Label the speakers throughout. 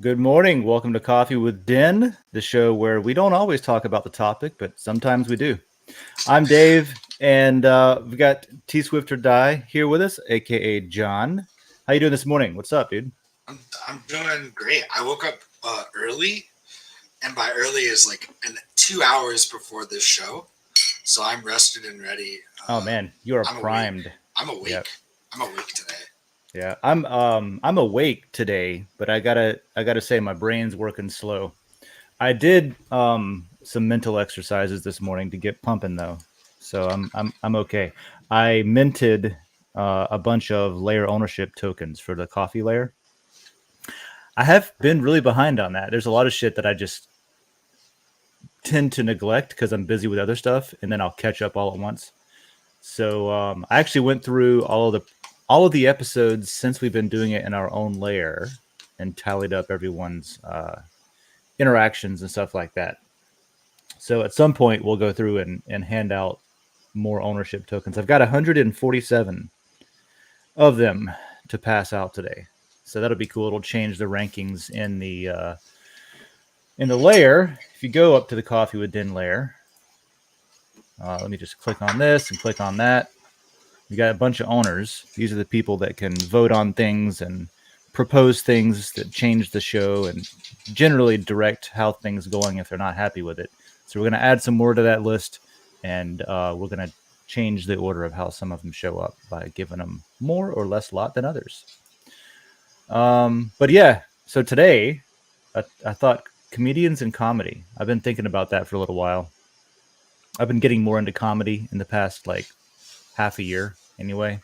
Speaker 1: Good morning. Welcome to Coffee with Den, the show where we don't always talk about the topic, but sometimes we do. I'm Dave, and we've got T Swift or Die here with us, aka John. How you doing this morning? What's up, dude?
Speaker 2: I'm doing great. I woke up early, and by early is like 2 hours before this show, so I'm rested and ready.
Speaker 1: Oh man, you are
Speaker 2: I'm awake.
Speaker 1: primed.
Speaker 2: I'm awake.
Speaker 1: Yep.
Speaker 2: I'm awake today.
Speaker 1: Yeah, I'm awake today, but I gotta say my brain's working slow. I did some mental exercises this morning to get pumping though, so I'm okay. I minted a bunch of layer ownership tokens for the coffee layer. I have been really behind on that. There's a lot of shit that I just tend to neglect because I'm busy with other stuff, and then I'll catch up all at once. So I actually went through all of the episodes since we've been doing it in our own layer and tallied up everyone's interactions and stuff like that. So at some point we'll go through and hand out more ownership tokens. I've got 147 of them to pass out today. So that'll be cool. It'll change the rankings in the layer. If you go up to the Coffee with Den layer, let me just click on this and click on that. You got a bunch of owners. These are the people that can vote on things and propose things that change the show and generally direct how things going if they're not happy with it. So we're going to add some more to that list, and we're going to change the order of how some of them show up by giving them more or less lot than others. But yeah, so today I thought comedians and comedy. I've been thinking about that for a little while. I've been getting more into comedy in the past like half a year anyway.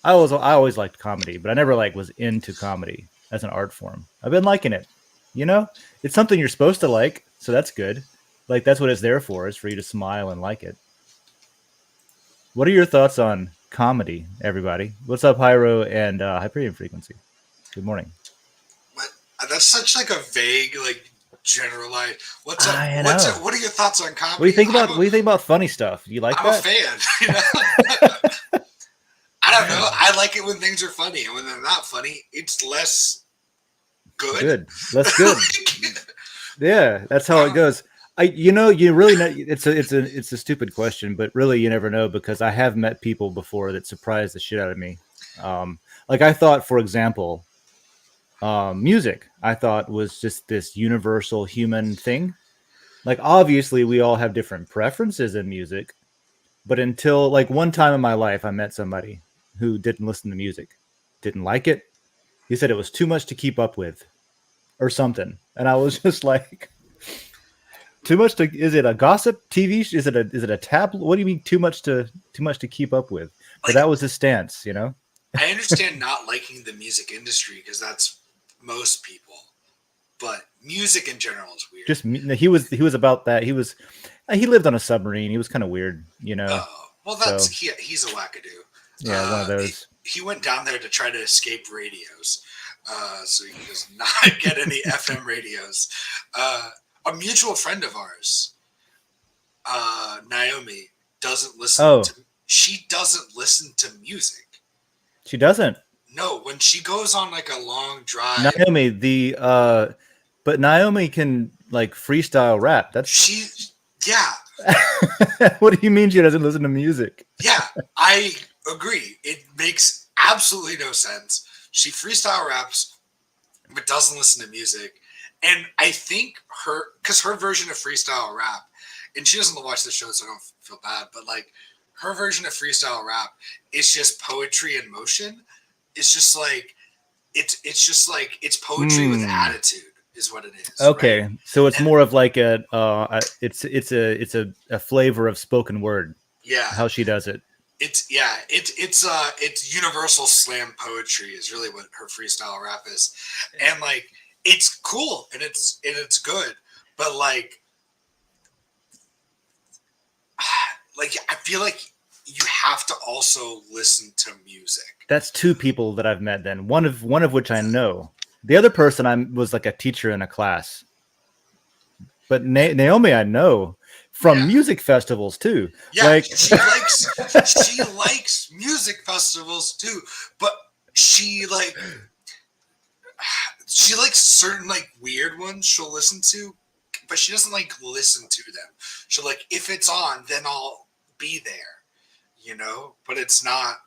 Speaker 1: I always liked comedy, but I never was into comedy as an art form. I've been liking it. It's something you're supposed to like, so that's good. Like that's what it's there for, is for you to smile and like it. What are your thoughts on comedy, everybody? What's up, Hyro and Hyperion Frequency? Good morning.
Speaker 2: What? That's such like a vague, generalized. What's up?
Speaker 1: I
Speaker 2: What's
Speaker 1: know.
Speaker 2: up? What are your thoughts on comedy?
Speaker 1: What do you think about funny stuff? Do you like
Speaker 2: I'm
Speaker 1: that?
Speaker 2: a fan. I don't know. I like it when things are funny, and when they're not funny, it's less good.
Speaker 1: Good. That's good. Yeah, that's how it goes. You really know it's a stupid question, but really you never know, because I have met people before that surprised the shit out of me. Like I thought, for example, music I thought was just this universal human thing. Like obviously we all have different preferences in music, but until like one time in my life I met somebody who didn't listen to music, didn't like it. He said it was too much to keep up with or something. And I was just like, too much to, is it a gossip TV? Is it a tablet? What do you mean too much to keep up with? But that was his stance,
Speaker 2: I understand not liking the music industry because that's most people, but music in general is weird.
Speaker 1: Just he was about that. He lived on a submarine. He was kind of weird,
Speaker 2: Oh, well, that's he's a wackadoo.
Speaker 1: Yeah, one of those.
Speaker 2: He went down there to try to escape radios, so he does not get any FM radios. A mutual friend of ours, Naomi, doesn't listen.
Speaker 1: Oh.
Speaker 2: She doesn't listen to music.
Speaker 1: She doesn't.
Speaker 2: No, when she goes on like a long drive.
Speaker 1: Naomi, but Naomi can like freestyle rap.
Speaker 2: Yeah.
Speaker 1: What do you mean she doesn't listen to music?
Speaker 2: Yeah, I agree. It makes absolutely no sense. She freestyle raps, but doesn't listen to music. And I think because her version of freestyle rap, and she doesn't watch the show, so I don't feel bad, but like her version of freestyle rap is just poetry in motion. It's just like, it's poetry with attitude is what it is.
Speaker 1: Okay,
Speaker 2: right?
Speaker 1: So it's more of like it's a flavor of spoken word.
Speaker 2: Yeah,
Speaker 1: how she does it.
Speaker 2: It's universal slam poetry is really what her freestyle rap is, and like it's cool and it's good, but like I feel like you have to also listen to music.
Speaker 1: That's two people that I've met. Then one of which I know. The other person was like a teacher in a class. But Naomi, I know from music festivals too.
Speaker 2: Yeah, she likes music festivals too. But she she likes certain like weird ones she'll listen to, but she doesn't like listen to them. She'll like, if it's on, then I'll be there, you know. But it's not.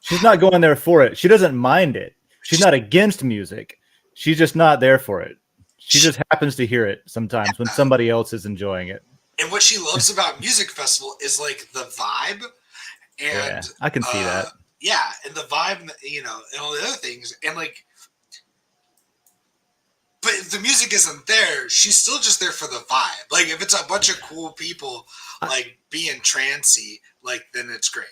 Speaker 1: She's not going there for it. She doesn't mind it. She's not against music. She's just not there for it. She just happens to hear it sometimes when somebody else is enjoying it.
Speaker 2: And what she loves about music festival is like the vibe, and
Speaker 1: I can see that.
Speaker 2: Yeah, and the vibe, you know, and all the other things, and like. But if the music isn't there, she's still just there for the vibe. Like if it's a bunch of cool people like being trancy, like then it's great.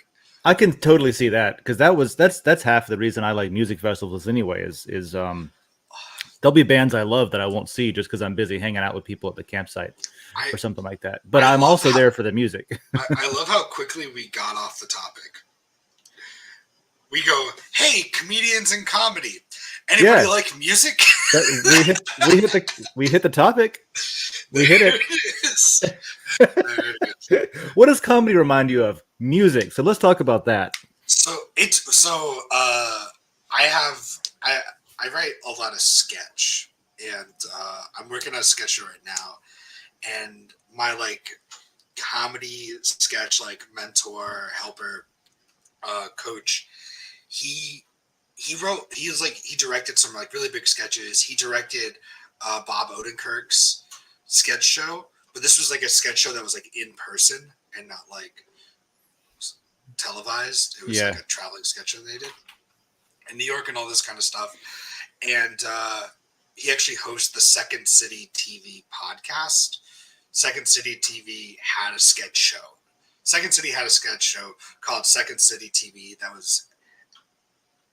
Speaker 1: I can totally see that because that's half the reason I like music festivals anyway. Is there'll be bands I love that I won't see just because I'm busy hanging out with people at the campsite or something like that. But I'm also there for the music.
Speaker 2: I love how quickly we got off the topic. We go, hey, comedians and comedy. Anybody like music?
Speaker 1: We hit the topic. We hit it. What does comedy remind you of? Music. So let's talk about that.
Speaker 2: I write a lot of sketch, and I'm working on a sketch show right now, and my like comedy sketch like mentor, helper, coach, he directed some like really big sketches. He directed Bob Odenkirk's sketch show, but this was like a sketch show that was like in person and not like televised. It was like a traveling sketch show they did in New York and all this kind of stuff. And he actually hosts the Second City TV podcast. Second City TV had a sketch show. Second City had a sketch show called Second City TV that was,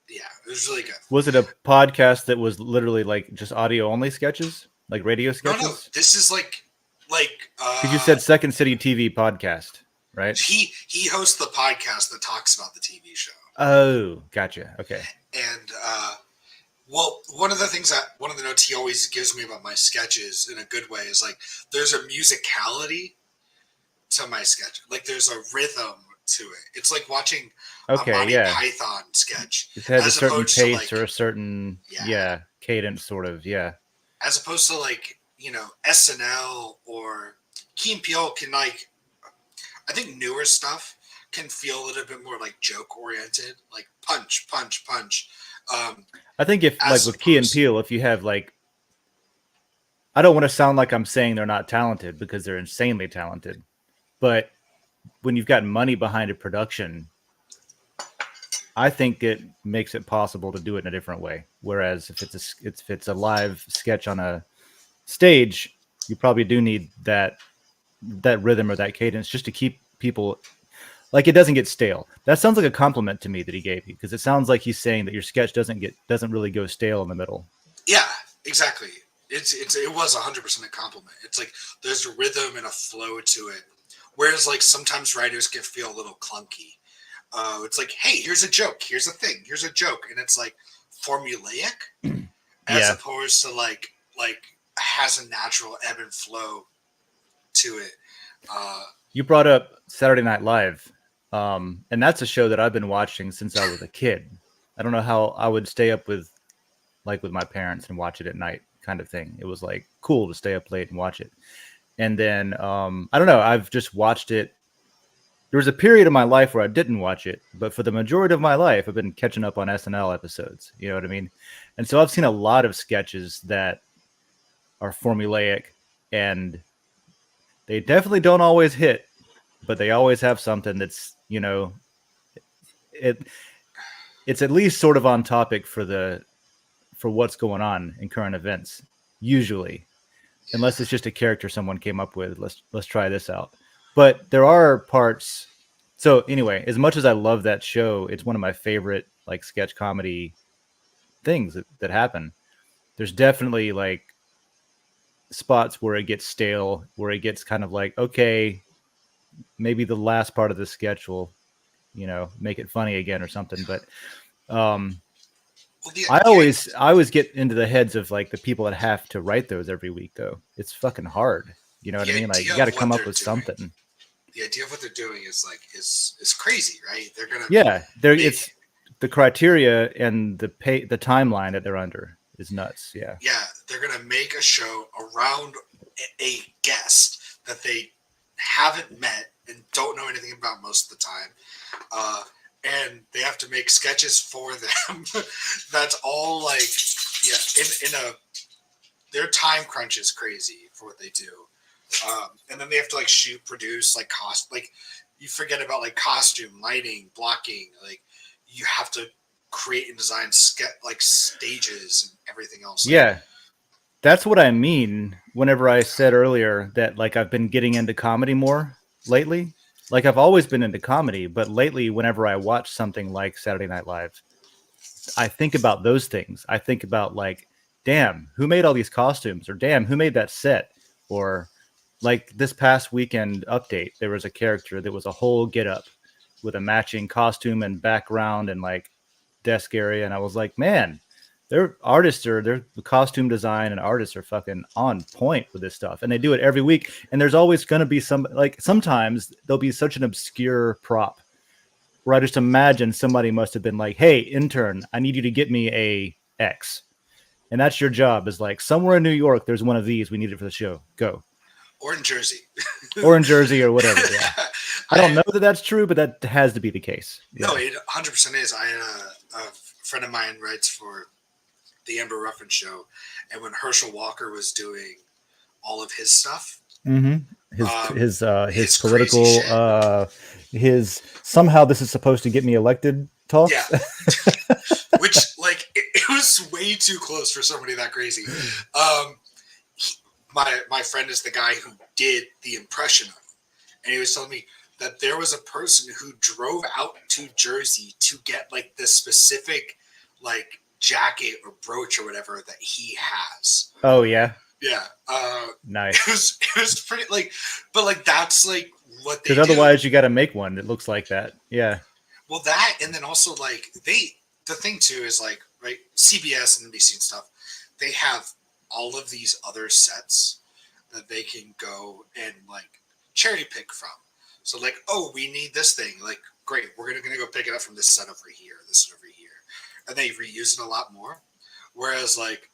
Speaker 2: it was really good.
Speaker 1: Was it a podcast that was literally like just audio only sketches, like radio sketches?
Speaker 2: No, this is like
Speaker 1: because you said Second City TV podcast, right?
Speaker 2: He hosts the podcast that talks about the TV show.
Speaker 1: Oh, gotcha. Okay.
Speaker 2: And well, one of the notes he always gives me about my sketches in a good way is like there's a musicality to my sketch. Like there's a rhythm to it. It's like watching a Monty Python sketch.
Speaker 1: It has a certain pace or a certain cadence, sort of. Yeah.
Speaker 2: As opposed to like, you know, SNL or Key and Peele can like, I think newer stuff can feel a little bit more like joke oriented, like punch, punch, punch.
Speaker 1: I think if like with Key and Peele, if you have like, I don't want to sound like I'm saying they're not talented because they're insanely talented, but when you've got money behind a production, I think it makes it possible to do it in a different way. Whereas if it's a live sketch on a stage, you probably do need that rhythm or that cadence just to keep people like it doesn't get stale. That sounds like a compliment to me that he gave you because it sounds like he's saying that your sketch doesn't really go stale in the middle.
Speaker 2: Yeah, exactly. It was 100% a compliment. It's like there's a rhythm and a flow to it. Whereas like sometimes writers can feel a little clunky. It's like, hey, here's a joke, here's a thing, here's a joke, and it's like formulaic as opposed to like has a natural ebb and flow to it.
Speaker 1: You brought up Saturday Night Live, and that's a show that I've been watching since I was a kid. I don't know how I would stay up with my parents and watch it at night, kind of thing. It was like cool to stay up late and watch it. And then I don't know, I've just watched it. There was a period of my life where I didn't watch it, but for the majority of my life, I've been catching up on SNL episodes. You know what I mean? And so I've seen a lot of sketches that are formulaic, and they definitely don't always hit, but they always have something that's, you know, it's at least sort of on topic for what's going on in current events, usually, unless it's just a character someone came up with. Let's try this out. But there are parts. So anyway, as much as I love that show, it's one of my favorite like sketch comedy things that happen. There's definitely like spots where it gets stale, where it gets kind of like, okay, maybe the last part of the sketch will, you know, make it funny again or something. But I always get into the heads of like the people that have to write those every week though. It's fucking hard. You know what I mean? Like you got to come up with something.
Speaker 2: The idea of what they're doing is like is crazy, right? They're gonna
Speaker 1: it's the criteria and the timeline that they're under is nuts. Yeah.
Speaker 2: Yeah, they're gonna make a show around a guest that they haven't met and don't know anything about most of the time. And they have to make sketches for them. That's all like, yeah, in a their time crunch is crazy for what they do. And then they have to like shoot, produce, like like you forget about like costume, lighting, blocking. Like you have to create and design like stages and everything else. Like,
Speaker 1: Yeah. That's what I mean whenever I said earlier that like I've been getting into comedy more lately. Like I've always been into comedy, but lately whenever I watch something like Saturday Night Live, I think about those things. I think about like, damn, who made all these costumes? Or damn, who made that set? Or like this past weekend update, there was a character that was a whole get up with a matching costume and background and like desk area. And I was like, man, their costume design and artists are fucking on point with this stuff. And they do it every week. And there's always going to be some, like sometimes there'll be such an obscure prop where I just imagine somebody must have been like, hey, intern, I need you to get me a X. And that's your job is like somewhere in New York, there's one of these. We need it for the show. Go.
Speaker 2: or in Jersey.
Speaker 1: Or in Jersey or whatever. Yeah. I don't know that that's true, but that has to be the case. Yeah.
Speaker 2: No, it 100% is. I had a friend of mine writes for the Amber Ruffin show, and when Herschel Walker was doing all of his stuff,
Speaker 1: Mm-hmm. His political his somehow this is supposed to get me elected talks.
Speaker 2: Yeah. Which like it was way too close for somebody that crazy. My friend is the guy who did the impression of him, and he was telling me that there was a person who drove out to Jersey to get like this specific like jacket or brooch or whatever that he has.
Speaker 1: Oh yeah.
Speaker 2: Yeah.
Speaker 1: Nice.
Speaker 2: It was pretty like, but like that's like what they do.
Speaker 1: Because otherwise you got to make one that looks like that. Yeah.
Speaker 2: Well, that and then also like the thing too is like right CBS and NBC and stuff, they have all of these other sets that they can go and like cherry pick from. So like, oh, we need this thing. Like, great, we're gonna go pick it up from this set over here, this set over here, and they reuse it a lot more. Whereas like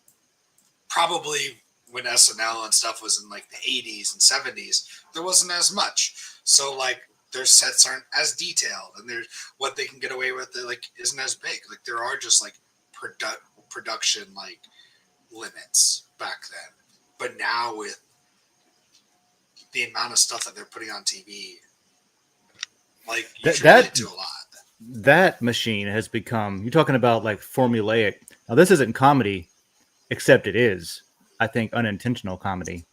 Speaker 2: probably when SNL and stuff was in like the 80s and 70s, there wasn't as much. So like their sets aren't as detailed, and there's what they can get away with it like isn't as big. Like there are just like production like limits back then. But now with the amount of stuff that they're putting on TV, like you can really do a lot.
Speaker 1: That machine has become, you're talking about like formulaic. Now this isn't comedy, except it is, I think, unintentional comedy.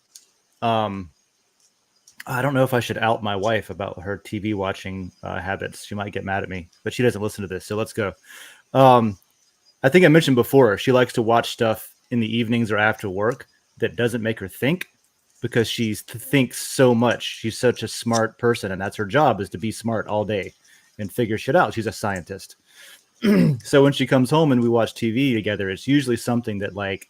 Speaker 1: I don't know if I should out my wife about her TV watching habits. She might get mad at me, but she doesn't listen to this. So let's go. I think I mentioned before, she likes to watch stuff in the evenings or after work that doesn't make her think, because she thinks so much. She's such a smart person, and that's her job, is to be smart all day and figure shit out. She's a scientist. So when she comes home and we watch TV together, it's usually something that like,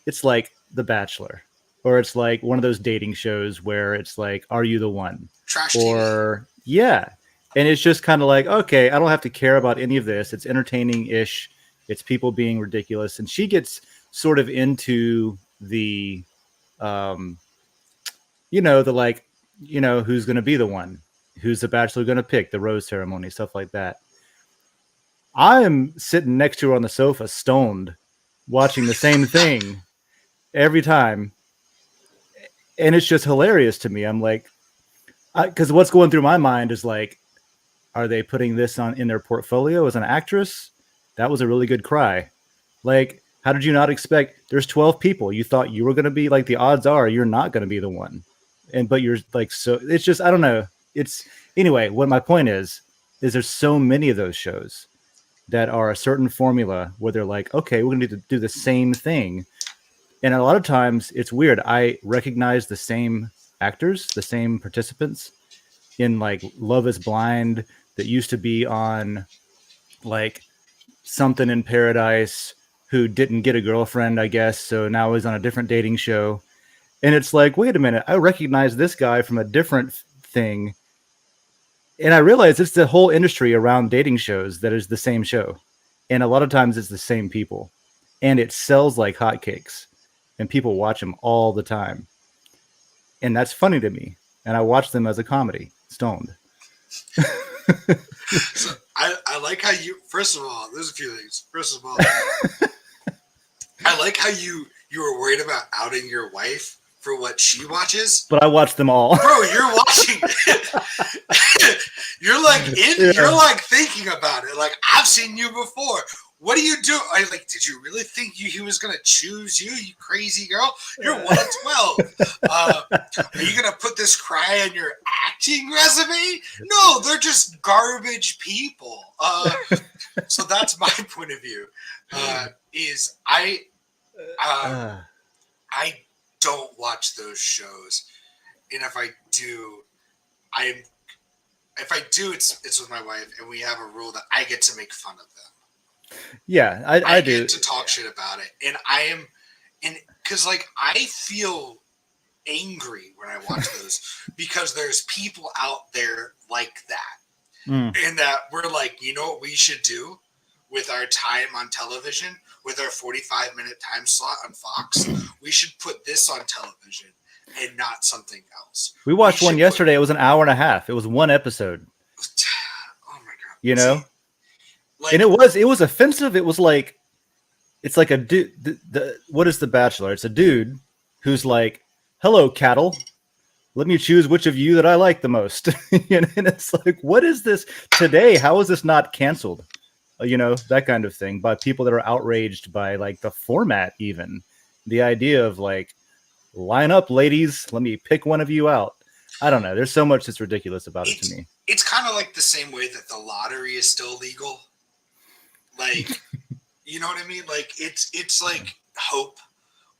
Speaker 1: it's like The Bachelor, or it's like one of those dating shows where it's like, are you the one?
Speaker 2: Trash
Speaker 1: or TV. Yeah. And it's just kind of like, okay, I don't have to care about any of this. It's entertaining-ish. It's people being ridiculous. And she gets sort of into the, the like, who's going to be the one? Who's the bachelor going to pick? The rose ceremony, stuff like that. I am sitting next to her on the sofa, stoned, watching the same thing every time. And it's just hilarious to me. I'm like, because what's going through my mind is like, are they putting this in their portfolio as an actress? That was a really good cry. Like, how did you not expect? There's 12 people. You thought you were going to be like, the odds are you're not going to be the one. But you're like, so it's just, I don't know. It's anyway, what my point is there's so many of those shows that are a certain formula where they're like, okay, we're going to do the same thing. And a lot of times it's weird. I recognize the same actors, the same participants in like Love is Blind that used to be on like Something in Paradise, who didn't get a girlfriend, I guess. So now he's on a different dating show. And it's like, wait a minute, I recognize this guy from a different thing. And I realize it's the whole industry around dating shows that is the same show. And a lot of times it's the same people. and it sells like hotcakes, and people watch them all the time, and that's funny to me. And I watch them as a comedy, stoned.
Speaker 2: So I like how you. First of all, there's a few things. First of all, I like how you were worried about outing your wife for what she watches.
Speaker 1: But I watch them all.
Speaker 2: Bro, you're watching it. You're like you're like thinking about it. Like, I've seen you before. What do you do? I like, did you really think he was gonna choose you, you crazy girl? You're 1 of 12. Are you gonna put this cry on your acting resume? No, they're just garbage people. So that's my point of view. Is I don't watch those shows, and if I do, it's with my wife, and we have a rule that I get to make fun of them.
Speaker 1: Yeah, I do.
Speaker 2: Get to talk shit about it, and I am, and because like I feel angry when I watch those because there's people out there like that, and that we're like, you know what we should do with our time on television, with our 45-minute time slot on Fox, we should put this on television and not something else.
Speaker 1: We watched one yesterday. It was an hour and a half. It was one episode.
Speaker 2: Oh my god!
Speaker 1: You know,
Speaker 2: see, like,
Speaker 1: and it was offensive. It was like, it's like a dude. What is The Bachelor? It's a dude who's like, "Hello, cattle. Let me choose which of you that I like the most." And it's like, what is this today? How is this not canceled? You know, that kind of thing, by people that are outraged by like the format, even the idea of like, line up, ladies, let me pick one of you out. I don't know. There's so much that's ridiculous about it to me.
Speaker 2: It's kind of like the same way that the lottery is still legal. Like, you know what I mean? Like, it's like hope.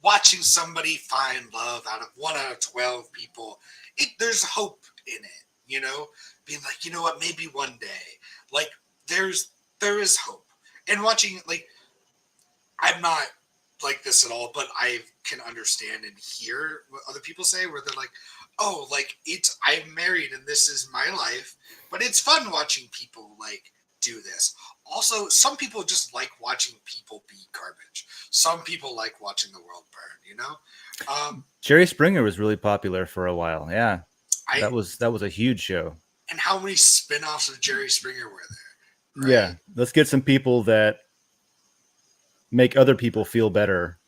Speaker 2: Watching somebody find love out of 1 out of 12 people, there's hope in it, you know? Being like, you know what, maybe one day. Like, there is hope. And watching, like, I'm not like this at all, but I can understand and hear what other people say, where they're like, oh, like, I'm married and this is my life, but it's fun watching people like do this. Also, some people just like watching people be garbage. Some people like watching the world burn, you know?
Speaker 1: Jerry Springer was really popular for a while. Yeah. That was a huge show.
Speaker 2: And how many spin-offs of Jerry Springer were there? Right?
Speaker 1: Yeah. Let's get some people that make other people feel better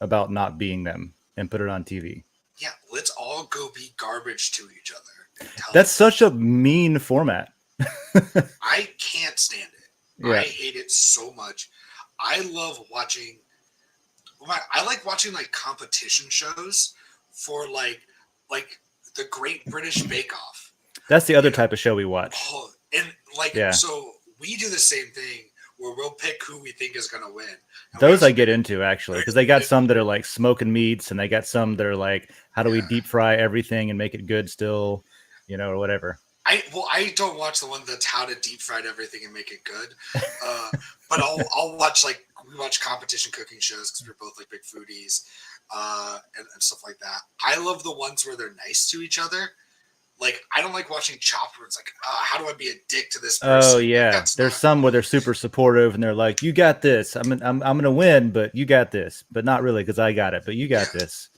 Speaker 1: about not being them and put it on TV.
Speaker 2: Yeah, let's all go be garbage to each other.
Speaker 1: That's such a mean format.
Speaker 2: I can't stand it. Yeah. I hate it so much. I love watching. I like watching like competition shows for like the Great British Bake Off.
Speaker 1: That's the other type of show we watch.
Speaker 2: Oh, and like, so we do the same thing where we'll pick who we think is going to win. And
Speaker 1: those I get into, actually, because they got some that are like smoking meats, and they got some that are like, how do we deep fry everything and make it good still, you know, or whatever.
Speaker 2: I don't watch the one that's how to deep fry everything and make it good. But I'll watch, like, we watch competition cooking shows because we're both like big foodies and stuff like that. I love the ones where they're nice to each other. Like, I don't like watching Chopped where it's like, how do I be a dick to this person?
Speaker 1: Oh yeah, like, there's some where they're super supportive and they're like, you got this. I'm gonna win, but you got this. But not really, because I got it. But you got this.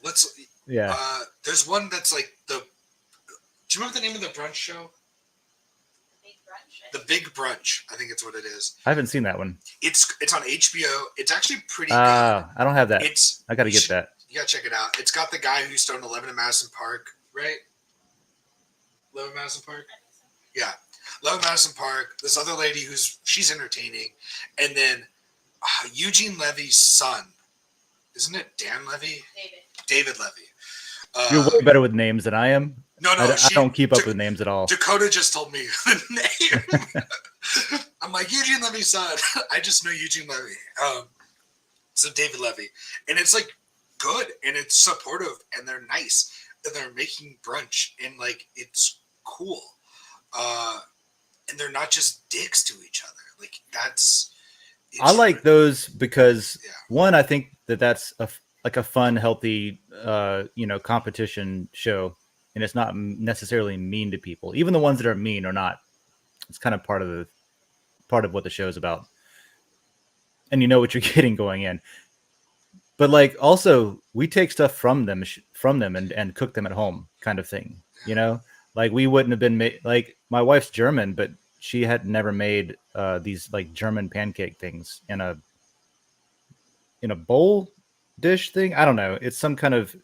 Speaker 2: There's one that's like do you remember the name of the brunch show? The Big Brunch, I think it's what it is.
Speaker 1: I haven't seen that one.
Speaker 2: It's on HBO. It's actually pretty good.
Speaker 1: I don't have that. I got to get that.
Speaker 2: You got to check it out. It's got the guy who started 11 in Madison Park, right? 11 Madison Park? Yeah. 11 Madison Park. This other lady she's entertaining. And then Eugene Levy's son. Isn't it Dan Levy? David Levy.
Speaker 1: You're way better with names than I am.
Speaker 2: No,
Speaker 1: I don't keep up with names at all.
Speaker 2: Dakota just told me the name. I'm like, Eugene Levy's son. I just know Eugene Levy. So David Levy. And it's like good and it's supportive and they're nice and they're making brunch and like it's cool. And they're not just dicks to each other. Like I
Speaker 1: like those because one, I think that's a fun, healthy, competition show. And it's not necessarily mean to people. Even the ones that are mean are not. It's kind of part of what the show is about. and you know what you're getting going in. But like also we take stuff from them and cook them at home kind of thing, you know? Like we wouldn't have been like my wife's German, but she had never made these like German pancake things in a bowl dish thing. I don't know. It's some kind of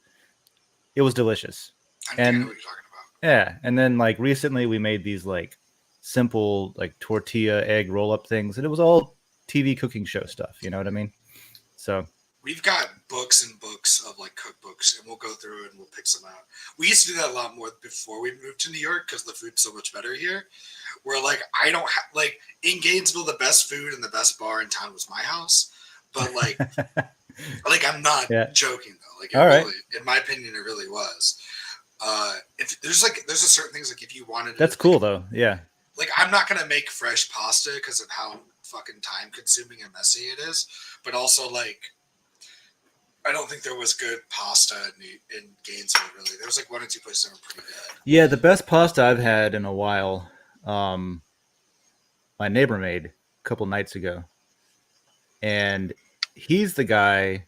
Speaker 1: it was delicious.
Speaker 2: I think I know
Speaker 1: And
Speaker 2: what you're talking about.
Speaker 1: yeah, and then like recently we made these like simple like tortilla egg roll up things and it was all TV cooking show stuff, you know what I mean? So
Speaker 2: We've got books and books of like cookbooks, and we'll go through and we'll pick some out. We used to do that a lot more before we moved to New York because the food's so much better here. Where like I don't like in Gainesville, the best food and the best bar in town was my house. But like I'm not
Speaker 1: yeah.
Speaker 2: joking though. Like it
Speaker 1: All
Speaker 2: really,
Speaker 1: right.
Speaker 2: in my opinion, it really was. If there's a certain things like if you wanted,
Speaker 1: That's cool though. Yeah.
Speaker 2: like I'm not gonna make fresh pasta because of how fucking time consuming and messy it is. But also like I don't think there was good pasta in Gainesville really. There was like one or two places that were pretty good.
Speaker 1: Yeah, the best pasta I've had in a while, um, my neighbor made a couple nights ago. And he's the guy,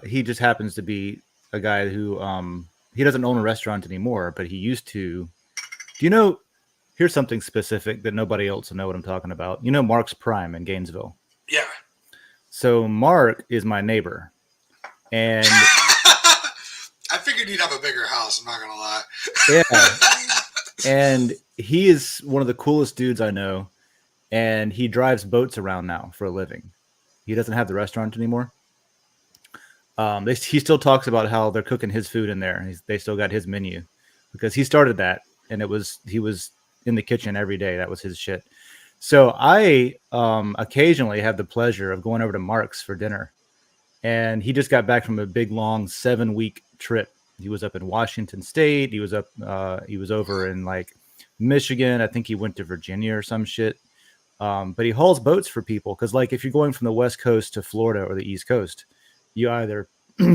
Speaker 1: he just happens to be a guy who he doesn't own a restaurant anymore, but he used to. Do you know here's something specific that nobody else will know what I'm talking about. You know Mark's Prime in Gainesville.
Speaker 2: Yeah.
Speaker 1: So Mark is my neighbor. And
Speaker 2: I figured you'd have a bigger house, I'm not gonna lie.
Speaker 1: yeah. And he is one of the coolest dudes I know. And he drives boats around now for a living. He doesn't have the restaurant anymore. He still talks about how they're cooking his food in there. They still got his menu because he started that, and he was in the kitchen every day. That was his shit. So I occasionally have the pleasure of going over to Mark's for dinner, and he just got back from a big long 7-week trip. He was up in Washington State. He was over in like Michigan. I think he went to Virginia or some shit. But he hauls boats for people because, like, if you're going from the West Coast to Florida or the East Coast, you either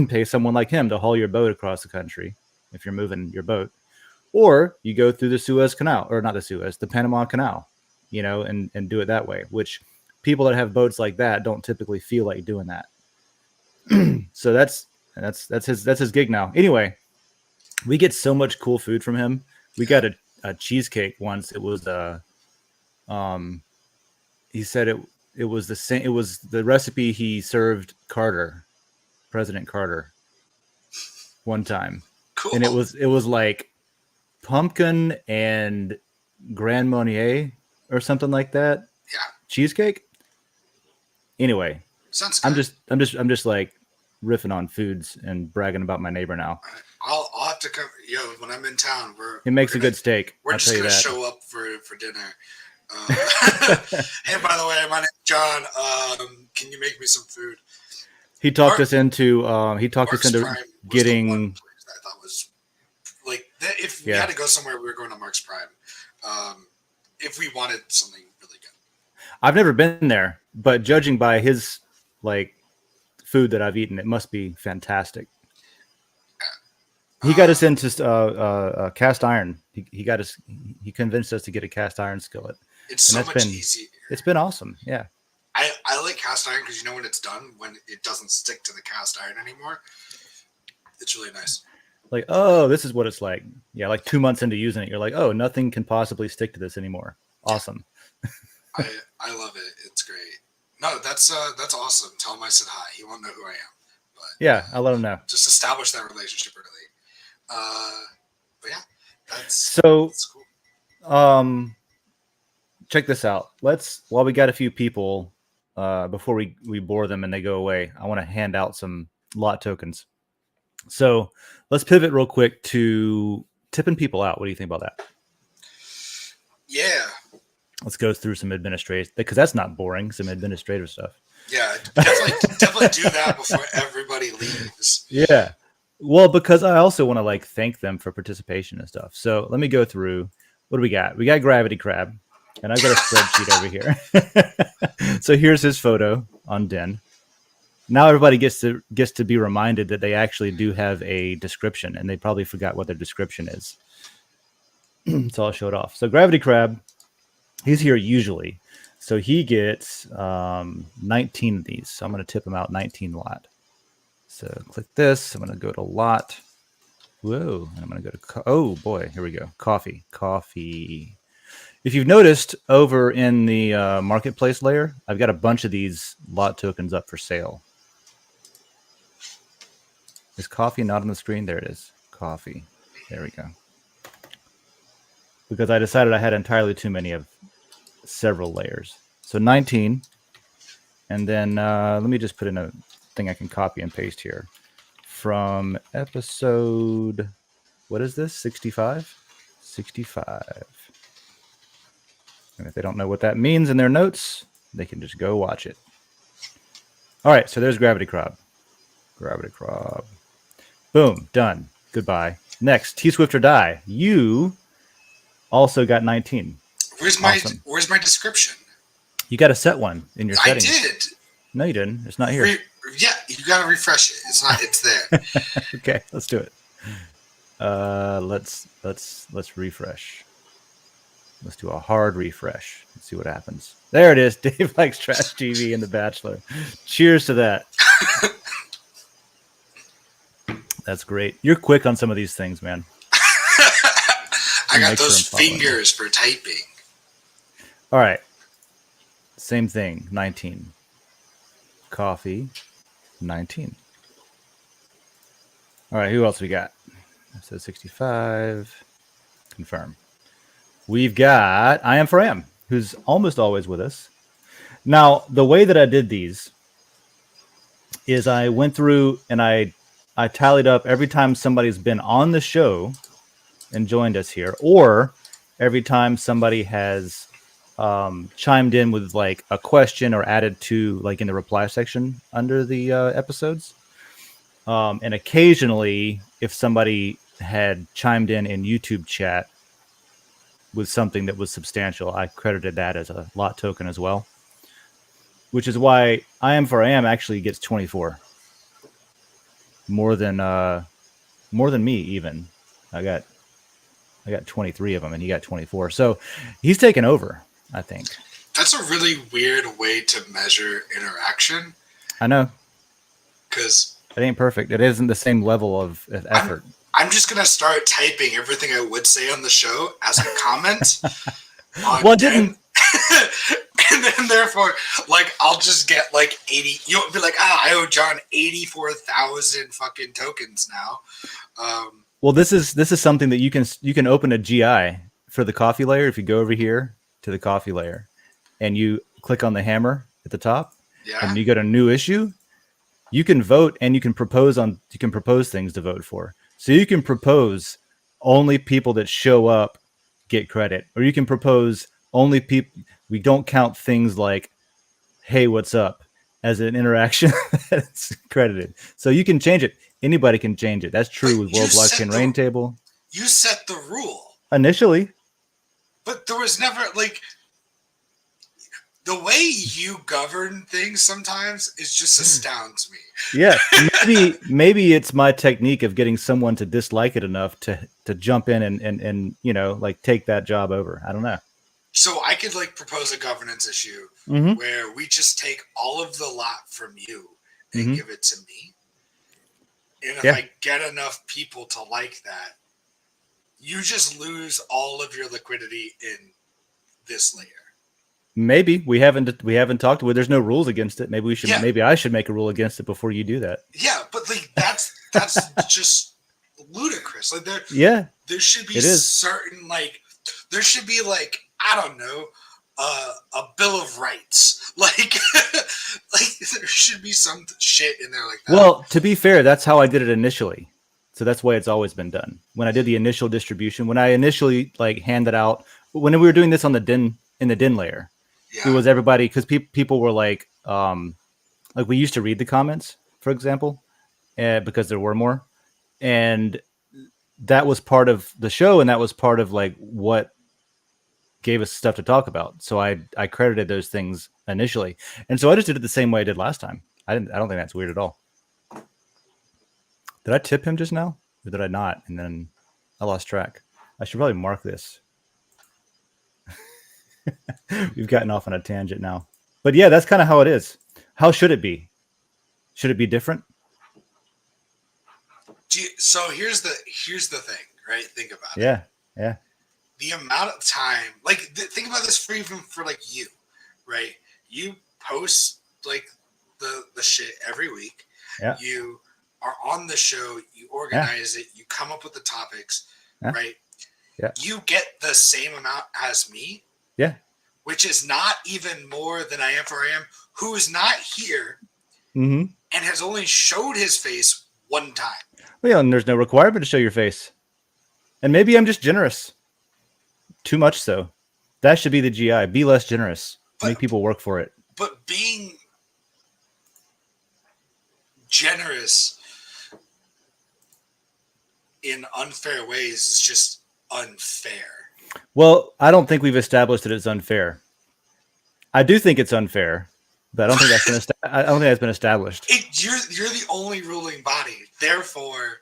Speaker 1: pay someone like him to haul your boat across the country if you're moving your boat, or you go through the Suez Canal, or not the Suez, the Panama Canal, you know, and do it that way, which people that have boats like that don't typically feel like doing that. So that's his gig now. Anyway, we get so much cool food from him. We got a cheesecake once. It was he said it was the same. It was the recipe he served President Carter, one time.
Speaker 2: Cool.
Speaker 1: And it was like pumpkin and Grand Marnier or something like that.
Speaker 2: Yeah.
Speaker 1: Cheesecake. Anyway,
Speaker 2: sounds good.
Speaker 1: I'm just like riffing on foods and bragging about my neighbor now.
Speaker 2: I'll have to come. Yo, when I'm in town,
Speaker 1: He makes a good steak.
Speaker 2: We're
Speaker 1: I'll
Speaker 2: just
Speaker 1: tell you
Speaker 2: gonna
Speaker 1: that.
Speaker 2: show up for dinner. Hey, by the way, my name's John. Can you make me some food?
Speaker 1: He talked us into
Speaker 2: Prime
Speaker 1: getting.
Speaker 2: Was the one place that I thought was like that. If we had to go somewhere, we were going to Mark's Prime. If we wanted something really good.
Speaker 1: I've never been there, but judging by his like food that I've eaten, it must be fantastic. He got us into cast iron. He convinced us to get a cast iron skillet.
Speaker 2: It's so much easier.
Speaker 1: It's been awesome. Yeah.
Speaker 2: I like cast iron because you know when it's done, when it doesn't stick to the cast iron anymore. It's really nice.
Speaker 1: Like, oh, this is what it's like. Yeah, like 2 months into using it, you're like, oh, nothing can possibly stick to this anymore. Awesome.
Speaker 2: I love it. It's great. No, that's awesome. Tell him I said hi. He won't know who I am. But
Speaker 1: yeah, I'll let him know.
Speaker 2: Just establish that relationship early. But yeah, that's
Speaker 1: cool. Check this out. While we got a few people, before we bore them and they go away, I want to hand out some lot tokens. So let's pivot real quick to tipping people out. What do you think about that?
Speaker 2: Yeah.
Speaker 1: Let's go through some administrative, because that's not boring. Some administrative stuff.
Speaker 2: Yeah, definitely do that before everybody leaves.
Speaker 1: Yeah. Well, because I also want to like thank them for participation and stuff. So let me go through. What do we got? We got Gravity Crab, and I've got a spreadsheet over here. So here's his photo on Den. Now everybody gets to be reminded that they actually do have a description, and they probably forgot what their description is. So I'll show it off. So Gravity Crab, he's here usually. So he gets 19 of these. So I'm going to tip him out 19 lot. So click this. I'm going to go to lot. Whoa. And I'm going to go to, oh boy, here we go. Coffee. If you've noticed over in the marketplace layer, I've got a bunch of these lot tokens up for sale. Is coffee not on the screen? There it is. Coffee. There we go. Because I decided I had entirely too many of several layers. So 19. And then let me just put in a thing I can copy and paste here. From episode, what is this? 65? 65. And if they don't know what that means in their notes, they can just go watch it. All right, so there's Gravity Crab. Boom, done. Goodbye. Next, T-Swift or Die. You also got 19.
Speaker 2: Where's my description?
Speaker 1: You got to set one in your settings.
Speaker 2: I did.
Speaker 1: No, you didn't. It's not here.
Speaker 2: Yeah, you got to refresh it. It's not. It's there.
Speaker 1: Okay, let's do it. Let's refresh. Let's do a hard refresh. Let's see what happens. There it is. Dave likes trash TV and The Bachelor. Cheers to that. That's great. You're quick on some of these things, man.
Speaker 2: I got those fingers for typing.
Speaker 1: All right. Same thing. 19. Coffee. 19. All right. Who else we got? So 65. Confirm. We've got I Am for Am, who's almost always with us. Now, the way that I did these is I went through and I tallied up every time somebody's been on the show and joined us here, or every time somebody has chimed in with like a question or added to like in the reply section under the episodes. And occasionally, if somebody had chimed in YouTube chat with something that was substantial, I credited that as a lot token as well, which is why I Am for I Am actually gets 24. More than me even. I got 23 of them and he got 24. So he's taken over, I think.
Speaker 2: That's a really weird way to measure interaction.
Speaker 1: I know.
Speaker 2: Because
Speaker 1: it ain't perfect. It isn't the same level of effort.
Speaker 2: I'm just going to start typing everything I would say on the show as a comment.
Speaker 1: Well, it didn't.
Speaker 2: And then therefore, like, I'll just get like 80. You'll be like, I owe John 84,000 fucking tokens now.
Speaker 1: Well, this is something that you can open a GI for the coffee layer. If you go over here to the coffee layer and you click on the hammer at the top, and you go to new issue, you can vote and you can propose things to vote for. So you can propose only people that show up get credit, or you can propose only people. We don't count things like, hey, what's up, as an interaction that's credited. So you can change it. Anybody can change it. That's true with World Blockchain Rain Table.
Speaker 2: You set the rule.
Speaker 1: Initially. But
Speaker 2: there was never, like, the way you govern things sometimes is just astounds me.
Speaker 1: Yeah. Maybe it's my technique of getting someone to dislike it enough to jump in and like take that job over. I don't know.
Speaker 2: So I could like propose a governance issue where we just take all of the lot from you and give it to me. And if I get enough people to like that, you just lose all of your liquidity in this layer.
Speaker 1: Maybe we haven't talked about. There's no rules against it. Maybe we should. Yeah. Maybe I should make a rule against it before you do that.
Speaker 2: Yeah, but like that's just ludicrous. Like there should be certain like there should be like I don't know a bill of rights. Like there should be some shit in there like that.
Speaker 1: Well, to be fair, that's how I did it initially. So that's why it's always been done. When I did the initial distribution, when I initially like handed out, when we were doing this on the Den layer. Yeah. It was everybody because people were like we used to read the comments, for example, because there were more, and that was part of the show, and that was part of like what gave us stuff to talk about. So I credited those things initially, and so I just did it the same way I did last time. I don't think that's weird at all. Did I tip him just now, or did I not? And then I lost track. I should probably mark this. We've gotten off on a tangent now. But yeah, that's kind of how it is. How should it be? Should it be different?
Speaker 2: So here's the thing, right? Think about it.
Speaker 1: Yeah. Yeah.
Speaker 2: The amount of time, like think about this for even for like you, right? You post like the shit every week.
Speaker 1: Yeah.
Speaker 2: You are on the show, you
Speaker 1: Yeah.
Speaker 2: organize it, you come up with the topics,
Speaker 1: Yeah.
Speaker 2: right?
Speaker 1: Yeah.
Speaker 2: You get the same amount as me,
Speaker 1: Yeah.
Speaker 2: which is not even more than I am for I am, who is not here
Speaker 1: Mm-hmm.
Speaker 2: and has only showed his face one time.
Speaker 1: Well, yeah, and there's no requirement to show your face. And maybe I'm just generous. Too much so. That should be the GI. Be less generous. Make people work for it.
Speaker 2: But being generous in unfair ways is just unfair.
Speaker 1: Well, I don't think we've established that it's unfair. I do think it's unfair, but I don't think that's been. I don't think that's been established.
Speaker 2: You're the only ruling body. Therefore,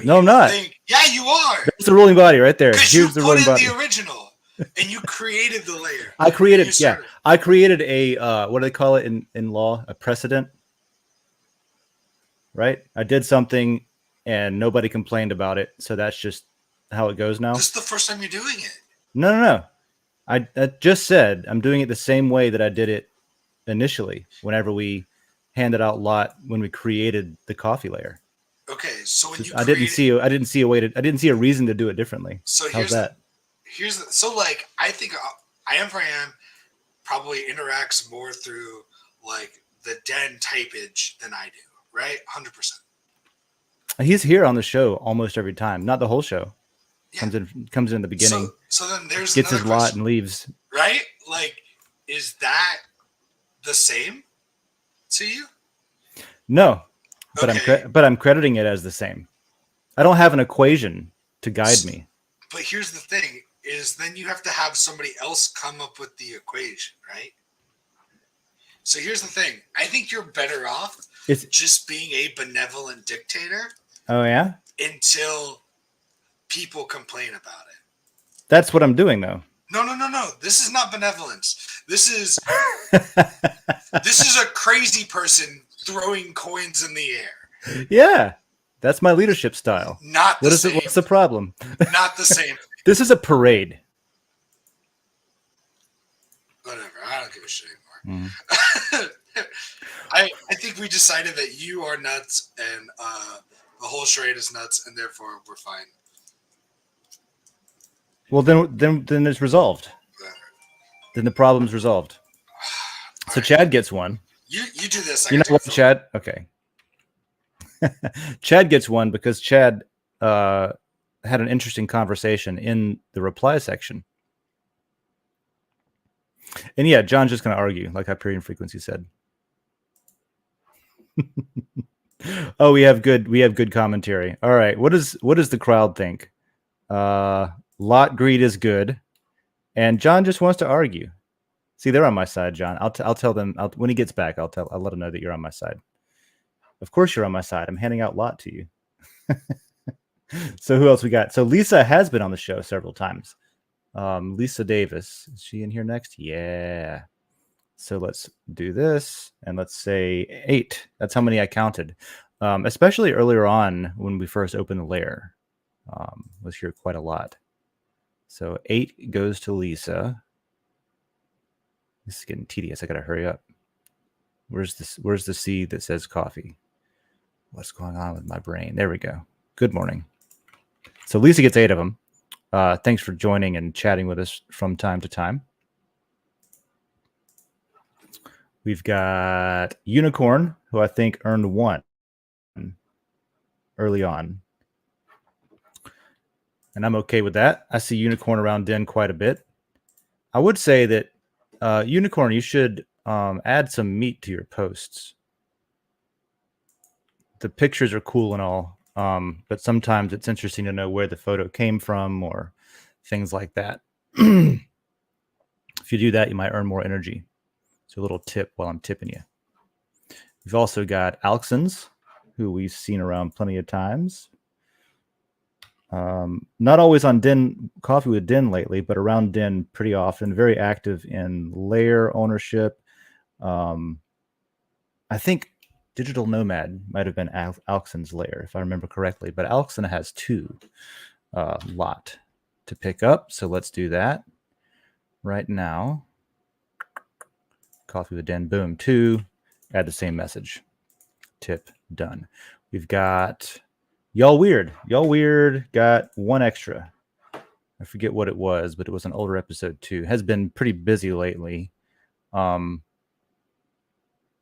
Speaker 1: no, I'm not.
Speaker 2: Yeah, you are.
Speaker 1: That's the ruling body right there.
Speaker 2: Here's the ruling body. The original, and you created the layer.
Speaker 1: I created. Yeah, I created a what do they call it in law? A precedent. Right. I did something, and nobody complained about it. So that's just how it goes now.
Speaker 2: This is the first time you're doing it.
Speaker 1: No. I just said I'm doing it the same way that I did it initially whenever we handed out lot when we created the coffee layer.
Speaker 2: Okay, so when you
Speaker 1: I didn't see a reason to do it differently.
Speaker 2: So
Speaker 1: how's that?
Speaker 2: So like I think I am for I am probably interacts more through like the Den typage than I do, right? 100%.
Speaker 1: He's here on the show almost every time, not the whole show.
Speaker 2: Yeah.
Speaker 1: Comes in the beginning.
Speaker 2: So then there's
Speaker 1: gets his lot and leaves.
Speaker 2: Right? Like, is that the same to you?
Speaker 1: No, but okay. I'm crediting it as the same. I don't have an equation to guide me.
Speaker 2: But here's the thing: is then you have to have somebody else come up with the equation, right? So here's the thing: I think you're better off just being a benevolent dictator.
Speaker 1: Oh yeah.
Speaker 2: Until people complain about it.
Speaker 1: That's what I'm doing, though.
Speaker 2: No. This is not benevolence. This is a crazy person throwing coins in the air.
Speaker 1: Yeah, that's my leadership style.
Speaker 2: Not the same.
Speaker 1: What's the problem?
Speaker 2: Not the same.
Speaker 1: This is a parade.
Speaker 2: Whatever. I don't give a shit anymore. I think we decided that you are nuts and the whole charade is nuts, and therefore we're fine.
Speaker 1: Well, then it's resolved. Then the problem's resolved. So right. Chad gets one.
Speaker 2: You do this.
Speaker 1: You know what, Chad? Okay. Chad gets one because Chad had an interesting conversation in the reply section. And yeah, John's just going to argue, like Hyperion Frequency said. Oh, we have good commentary. All right, what does the crowd think? Lot greed is good, and John just wants to argue. See, they're on my side, John. I'll tell them when he gets back. I'll let him know that you're on my side. Of course, you're on my side. I'm handing out lot to you. So who else we got? So Lisa has been on the show several times. Lisa Davis, is she in here next? Yeah. So let's do this, and let's say 8. That's how many I counted. Especially earlier on when we first opened the lair, was here quite a lot. So 8 goes to Lisa. This is getting tedious. I gotta hurry up. Where's the C that says coffee? What's going on with my brain? There we go. Good morning. So Lisa gets 8 of them. Thanks for joining and chatting with us from time to time. We've got Unicorn, who I think earned 1 early on. And I'm okay with that. I see Unicorn around Den quite a bit. I would say that Unicorn, you should add some meat to your posts. The pictures are cool and all, but sometimes it's interesting to know where the photo came from or things like that. If you do that, you might earn more energy. So a little tip while I'm tipping you. We've also got Alxons, who we've seen around plenty of times. Not always on Den Coffee with Den lately, but around Den pretty often. Very active in lair ownership. I think Digital Nomad might have been Alxon's lair, if I remember correctly. But Alxon has 2 lot to pick up, so let's do that right now. Coffee with Den, boom, 2. Add the same message. Tip done. We've got Y'all Weird. Y'all Weird got 1 extra. I forget what it was, but it was an older episode too. Has been pretty busy lately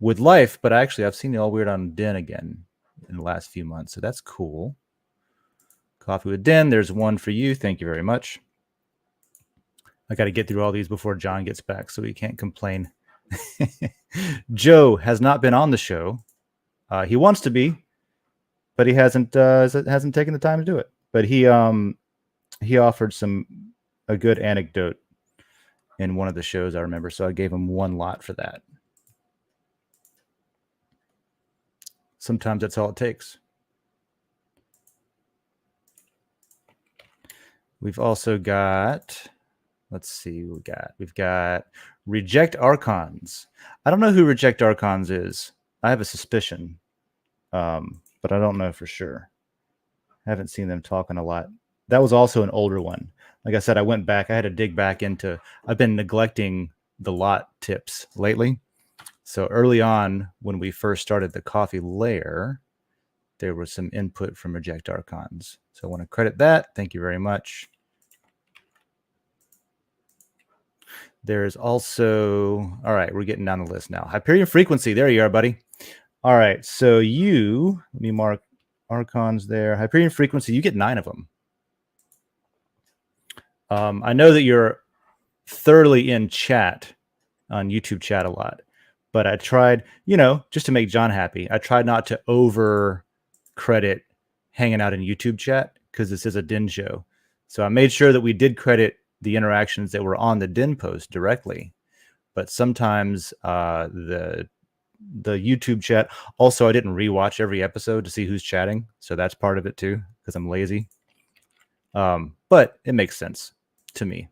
Speaker 1: with life, but actually I've seen Y'all Weird on Den again in the last few months, so that's cool. Coffee with Den, there's 1 for you. Thank you very much. I got to get through all these before John gets back, so he can't complain. Joe has not been on the show. He wants to be, but he hasn't taken the time to do it. But he offered a good anecdote in one of the shows I remember, so I gave him 1 lot for that. Sometimes that's all it takes. We've also got, let's see, we've got Reject Archons. I don't know who Reject Archons is. I have a suspicion, but I don't know for sure. I haven't seen them talking a lot. That was also an older one. Like I said, I went back. I had to dig back into. I've been neglecting the lot tips lately. So early on, when we first started the coffee lair, there was some input from Reject Archons. So I want to credit that. Thank you very much. There's also, all right, we're getting down the list now. Hyperion Frequency. There you are, buddy. All right. So let me mark Archons there. Hyperion Frequency, you get 9 of them. I know that you're thoroughly in chat on YouTube chat a lot, but I tried, just to make John happy, I tried not to over credit hanging out in YouTube chat because this is a Den show. So I made sure that we did credit the interactions that were on the Den post directly. But sometimes the YouTube chat, also I didn't rewatch every episode to see who's chatting. So that's part of it too, because I'm lazy. But it makes sense to me.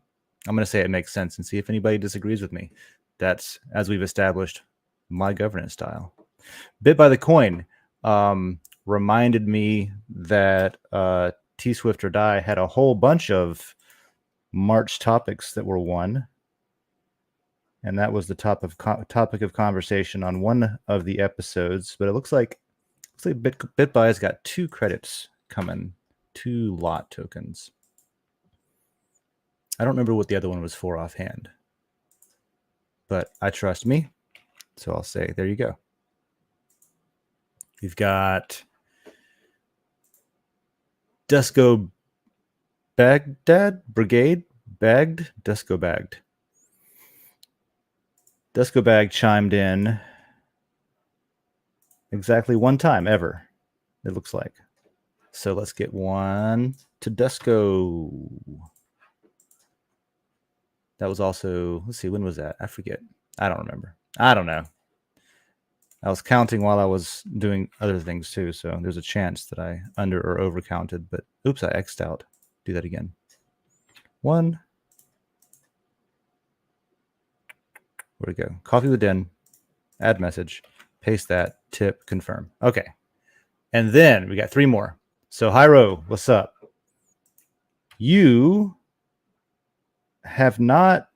Speaker 1: I'm going to say it makes sense and see if anybody disagrees with me. That's, as we've established, my governance style. Bit by the Coin reminded me that T Swift or Die had a whole bunch of March topics that were won. And that was the topic of conversation on one of the episodes. But it looks like BitBuy's got 2 credits coming, 2 lot tokens. I don't remember what the other one was for offhand, but I trust me, so I'll say there you go. We've got Dusko Baghdad Brigade bagged Dusko bagged. Dusko Bag chimed in exactly 1 time ever, it looks like. So let's get 1 to Dusko. That was also, let's see, when was that? I forget. I don't remember. I don't know. I was counting while I was doing other things too, so there's a chance that I under or over counted, but oops, I X'd out. Do that again. 1. Where'd it go? Coffee with Den, add message, paste that, tip, confirm. Okay. And then we got 3 more. So Hyro, what's up? You have not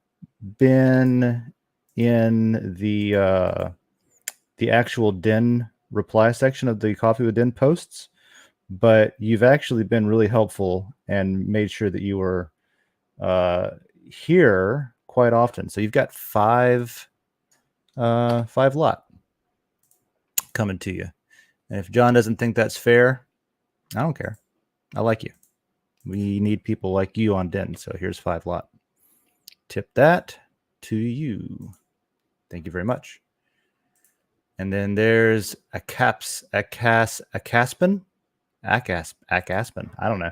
Speaker 1: been in the actual Den reply section of the Coffee with Den posts, but you've actually been really helpful and made sure that you were here quite often. So you've got 5 lot coming to you. And if John doesn't think that's fair, I don't care. I like you. We need people like you on Den. So here's 5 lot. Tip that to you. Thank you very much. And then there's Acaspen. I don't know. I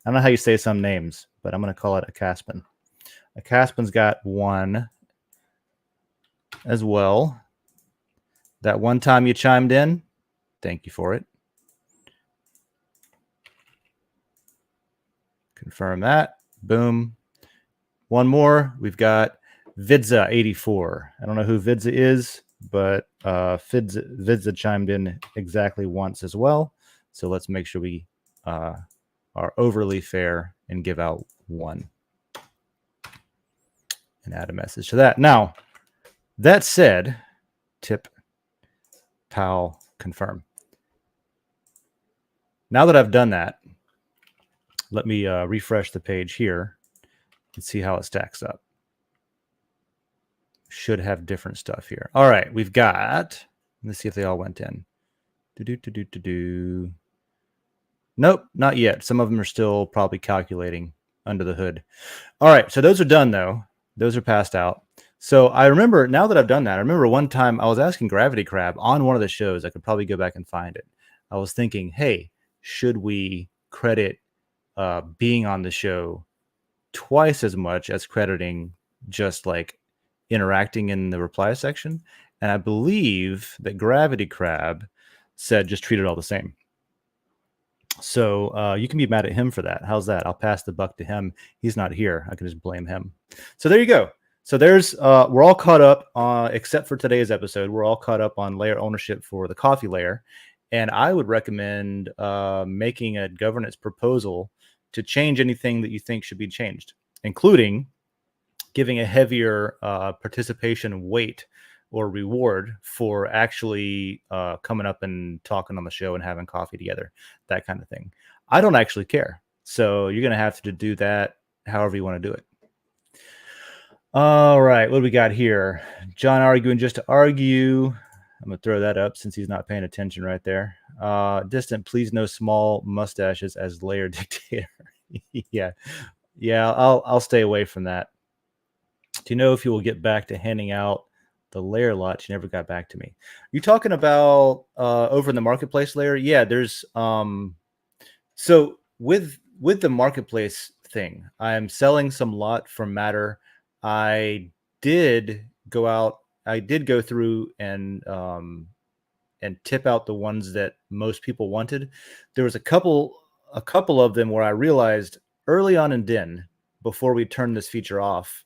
Speaker 1: don't know how you say some names, but I'm going to call it Acaspen. Acaspen's got 1 as well. That one time you chimed in, thank you for it. Confirm that. Boom. One more. We've got Vidza84. I don't know who Vidza is, but Vidza chimed in exactly once as well. So let's make sure we are overly fair and give out one and add a message to that. Now, that said, tip, pal, confirm. Now that I've done that, let me refresh the page here and see how it stacks up. Should have different stuff here. All right, we've got, let's see if they all went in. Nope, not yet. Some of them are still probably calculating under the hood. All right, so those are done though. Those are passed out. So I remember, now that I've done that, I remember one time I was asking Gravity Crab on one of the shows. I could probably go back and find it. I was thinking, hey, should we credit being on the show twice as much as crediting just like interacting in the reply section? And I believe that Gravity Crab said just treat it all the same. So you can be mad at him for that. How's that? I'll pass the buck to him. He's not here. I can just blame him. So there you go. So there's we're all caught up except for today's episode. We're all caught up on layer ownership for the coffee layer. And I would recommend making a governance proposal to change anything that you think should be changed, including giving a heavier participation weight or reward for actually coming up and talking on the show and having coffee together, that kind of thing. I don't actually care. So you're going to have to do that however you want to do it. All right, what do we got here? John arguing just to argue. I'm going to throw that up since he's not paying attention right there. Distant, please no small mustaches as layer dictator. Yeah, I'll stay away from that. Do you know if you will get back to handing out the layer lot? She never got back to me. You talking about over in the marketplace layer? Yeah, there's so with the marketplace thing, I'm selling some lot from Matter. I did go through and tip out the ones that most people wanted. There was a couple of them where I realized early on in Den, before we turned this feature off,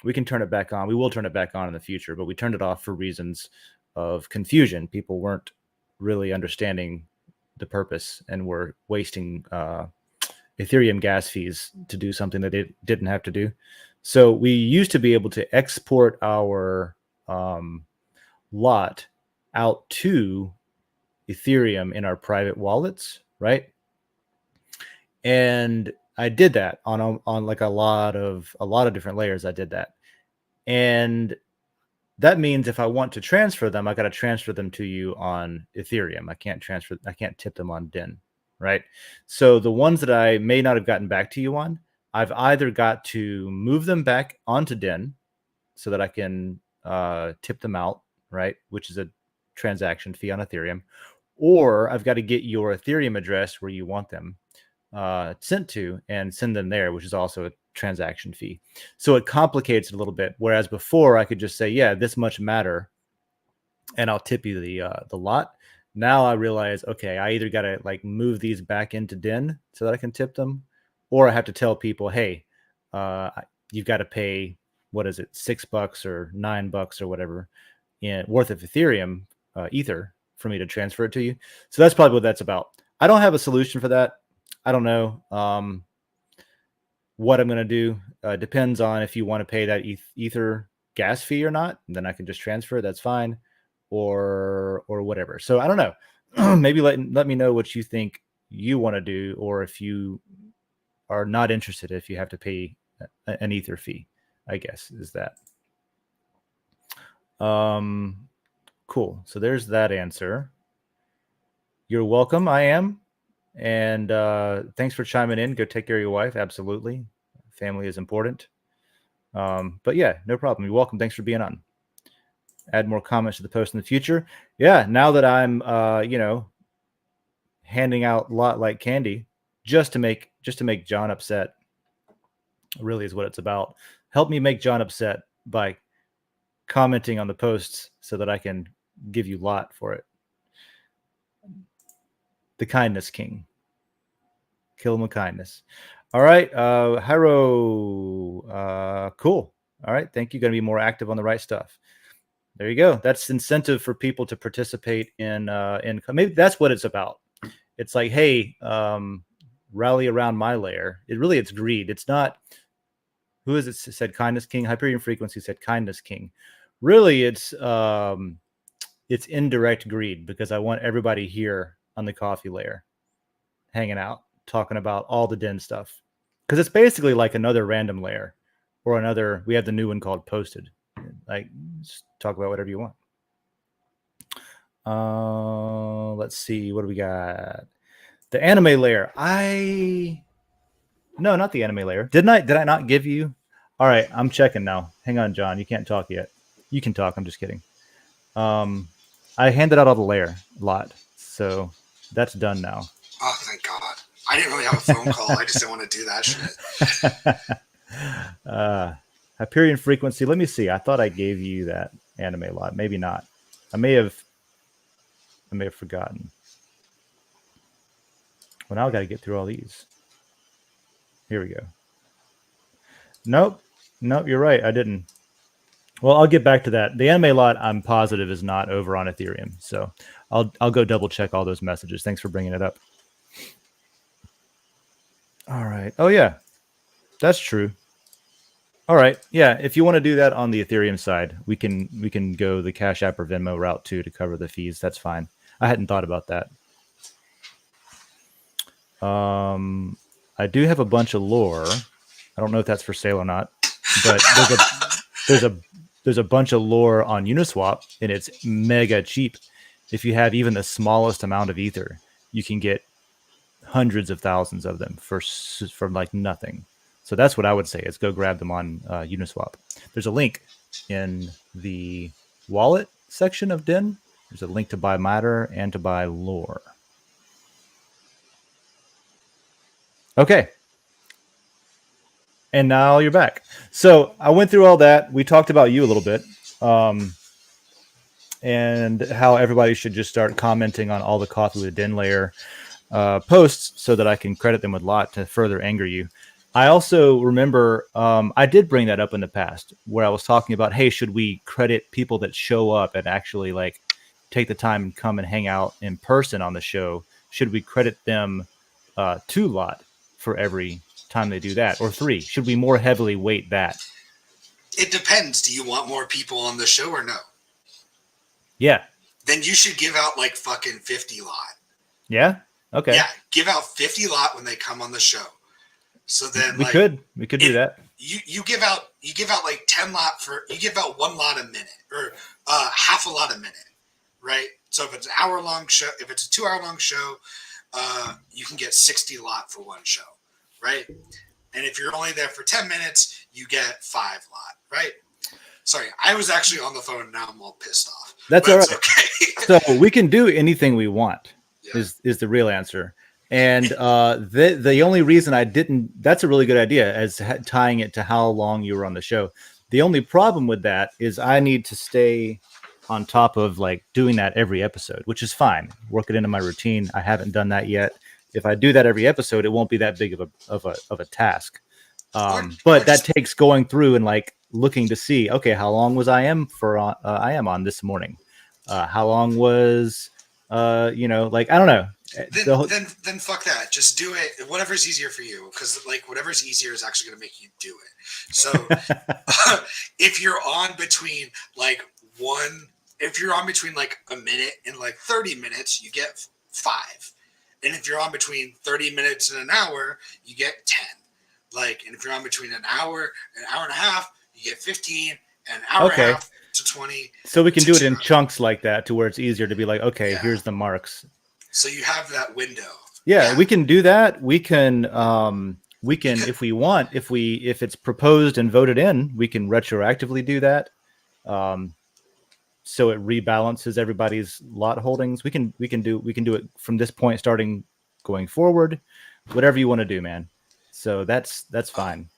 Speaker 1: we can turn it back on. We will turn it back on in the future, but we turned it off for reasons of confusion. People weren't really understanding the purpose and were wasting Ethereum gas fees to do something that they didn't have to do. So we used to be able to export our lot out to Ethereum in our private wallets, right? And I did that on like a lot of different layers. I did that, and that means if I want to transfer them, I got to transfer them to you on Ethereum. I can't tip them on Den, right? So the ones that I may not have gotten back to you on, I've either got to move them back onto Den so that I can tip them out, right? Which is a transaction fee on Ethereum, or I've got to get your Ethereum address where you want them sent to and send them there, which is also a transaction fee. So it complicates it a little bit. Whereas before I could just say, yeah, this much Matter, and I'll tip you the lot. Now I realize, okay, I either got to like move these back into Den so that I can tip them, or I have to tell people, hey, you've got to pay, what is it, $6 or $9 or whatever worth of Ethereum Ether for me to transfer it to you. So that's probably what that's about. I don't have a solution for that. I don't know what I'm going to do. Depends on if you want to pay that Ether gas fee or not. Then I can just transfer it. That's fine. Or whatever. So I don't know. Maybe let me know what you think you want to do, or if you are not interested, if you have to pay an Ether fee, I guess is that. Cool. So there's that answer. You're welcome. I am. And thanks for chiming in. Go take care of your wife. Absolutely. Family is important. But yeah, no problem. You're welcome. Thanks for being on. Add more comments to the post in the future. Yeah, now that I'm handing out a lot like candy just to make John upset, really is what it's about. Help me make John upset by commenting on the posts so that I can give you lot for it. The kindness king. Kill him with kindness. All right, Hyro. Cool. All right, thank you. Going to be more active on the right stuff. There you go. That's incentive for people to participate in. Maybe that's what it's about. It's like, hey, rally around my lair. It's greed. It's not. Who is it said kindness king? Hyperion Frequency said kindness king. Really, it's indirect greed because I want everybody here on the coffee lair, hanging out, talking about all the den stuff. Because it's basically like another random lair, or another. We have the new one called posted. Like, just talk about whatever you want. Let's see. What do we got? The anime layer. No, not the anime layer. Did I not give you? All right, I'm checking now. Hang on, John. You can't talk yet. You can talk. I'm just kidding. I handed out all the layer lot, so that's done now.
Speaker 2: Oh, thank God. I didn't really have a phone call. I just didn't want to do that shit.
Speaker 1: Hyperion Frequency. Let me see. I thought I gave you that anime lot. Maybe not. I may have forgotten. Well, now I got to get through all these. Here we go. Nope. You're right. I didn't. Well, I'll get back to that. The anime lot, I'm positive, is not over on Ethereum. So I'll go double check all those messages. Thanks for bringing it up. All right. Oh yeah, that's true. All right. Yeah. If you want to do that on the Ethereum side, we can go the Cash App or Venmo route too to cover the fees. That's fine. I hadn't thought about that. I do have a bunch of lore. I don't know if that's for sale or not, but there's a bunch of lore on Uniswap, and it's mega cheap. If you have even the smallest amount of ether, you can get hundreds of thousands of them for like nothing. So that's what I would say is go grab them on Uniswap. There's a link in the wallet section of Den. There's a link to buy matter and to buy lore. Okay. And now you're back. So I went through all that. We talked about you a little bit, and how everybody should just start commenting on all the Coffee with Den layer posts so that I can credit them with lot to further anger you. I also remember I did bring that up in the past where I was talking about, hey, should we credit people that show up and actually like take the time and come and hang out in person on the show? Should we credit them 2 lot for every time they do that, or 3? Should we more heavily weight that?
Speaker 2: It depends. Do you want more people on the show or no?
Speaker 1: Yeah.
Speaker 2: Then you should give out like fucking 50 lot.
Speaker 1: Yeah. Okay.
Speaker 2: Yeah, give out 50 lot when they come on the show. So then
Speaker 1: we could do that.
Speaker 2: You give out like 10 lot you give out 1 lot a minute, or half a lot a minute, right? So if it's an hour long show, if it's a 2 hour long show, you can get 60 lot for 1 show, right? And if you're only there for 10 minutes, you get 5 lot, right? Sorry, I was actually on the phone and now I'm all pissed off.
Speaker 1: That's all right.
Speaker 2: Okay.
Speaker 1: So we can do anything we want. Yeah. Is the real answer. And the only reason I didn't, that's a really good idea, as tying it to how long you were on the show. The only problem with that is I need to stay on top of like doing that every episode, which is fine. Work it into my routine. I haven't done that yet. If I do that every episode, it won't be that big of a task. But that takes going through and like looking to see, okay, how long was I am on this morning? How long was like, I don't know.
Speaker 2: Then fuck that. Just do it. Whatever's easier for you, because like whatever's easier is actually going to make you do it. So if you're on between like a minute and like 30 minutes, you get 5. And if you're on between 30 minutes and an hour, you get 10. Like, and if you're on between an hour and a half, you get 15, and an hour and a half to 20.
Speaker 1: So we can do it in chunks like that to where it's easier to be like, okay, here's the marks.
Speaker 2: So you have that window.
Speaker 1: Yeah, we can do that. We can if we want, if it's proposed and voted in, we can retroactively do that. So it rebalances everybody's lot holdings. We can do it from this point starting going forward. Whatever you want to do, man. So that's fine.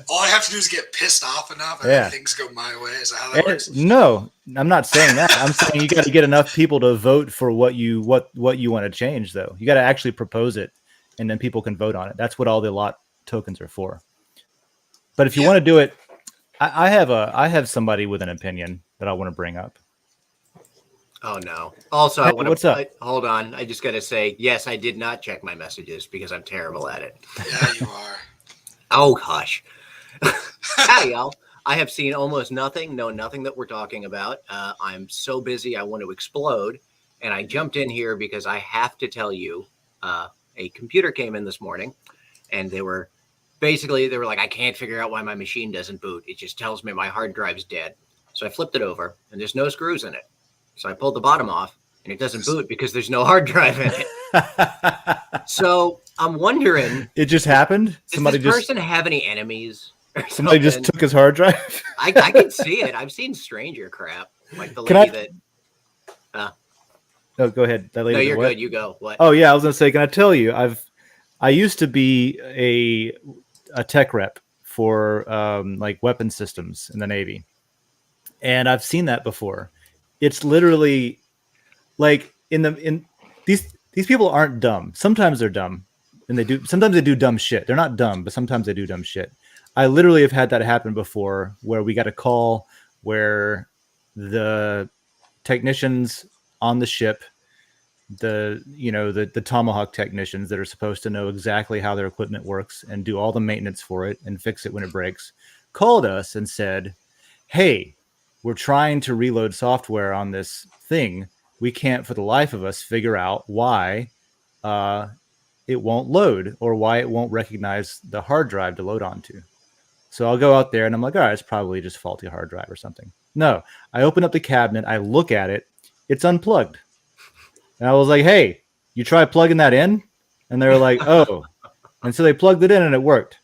Speaker 2: All I have to do is get pissed off enough and things go my way. Is that how that works?
Speaker 1: No, I'm not saying that. I'm saying you got to get enough people to vote for what you want to change, though. You got to actually propose it. and then people can vote on it. That's what all the lot tokens are for. But if you
Speaker 2: Yeah.
Speaker 1: want to do it, I have somebody with an opinion that I want to bring up.
Speaker 3: Oh no. Also,
Speaker 1: Hey,
Speaker 3: I want to
Speaker 1: what's up?
Speaker 3: hold on. I just got to say, yes, I did not check my messages because I'm terrible at it.
Speaker 2: Yeah, you are.
Speaker 3: Oh gosh. Hi, y'all. I have seen almost nothing, know nothing that we're talking about. I'm so busy, I want to explode. And I jumped in here because I have to tell you, a computer came in this morning and they were like, I can't figure out why my machine doesn't boot. It just tells me my hard drive's dead. So I flipped it over and there's no screws in it. So I pulled the bottom off and it doesn't boot because there's no hard drive in it. So I'm wondering,
Speaker 1: It just happened.
Speaker 3: does this person have any enemies?
Speaker 1: Somebody just took his hard drive.
Speaker 3: I can see it. I've seen stranger crap, like the
Speaker 1: Can
Speaker 3: lady
Speaker 1: I-
Speaker 3: that.
Speaker 1: Oh, go ahead. That lady
Speaker 3: No,
Speaker 1: did
Speaker 3: you're
Speaker 1: what?
Speaker 3: good. You go. What?
Speaker 1: Oh yeah, I was gonna say. Can I tell you? I used to be a tech rep for like weapon systems in the Navy, and I've seen that before. It's literally like in these people aren't dumb. Sometimes they're dumb, and sometimes they do dumb shit. They're not dumb, but sometimes they do dumb shit. I literally have had that happen before, where we got a call where the technicians on the ship, the Tomahawk technicians that are supposed to know exactly how their equipment works and do all the maintenance for it and fix it when it breaks, called us and said, hey, we're trying to reload software on this thing. We can't for the life of us figure out why it won't load or why it won't recognize the hard drive to load onto. So I'll go out there and I'm like, all right, it's probably just faulty hard drive or something. No, I open up the cabinet, I look at it, it's unplugged. And I was like, hey, you try plugging that in? And they were like, oh. And so they plugged it in and it worked.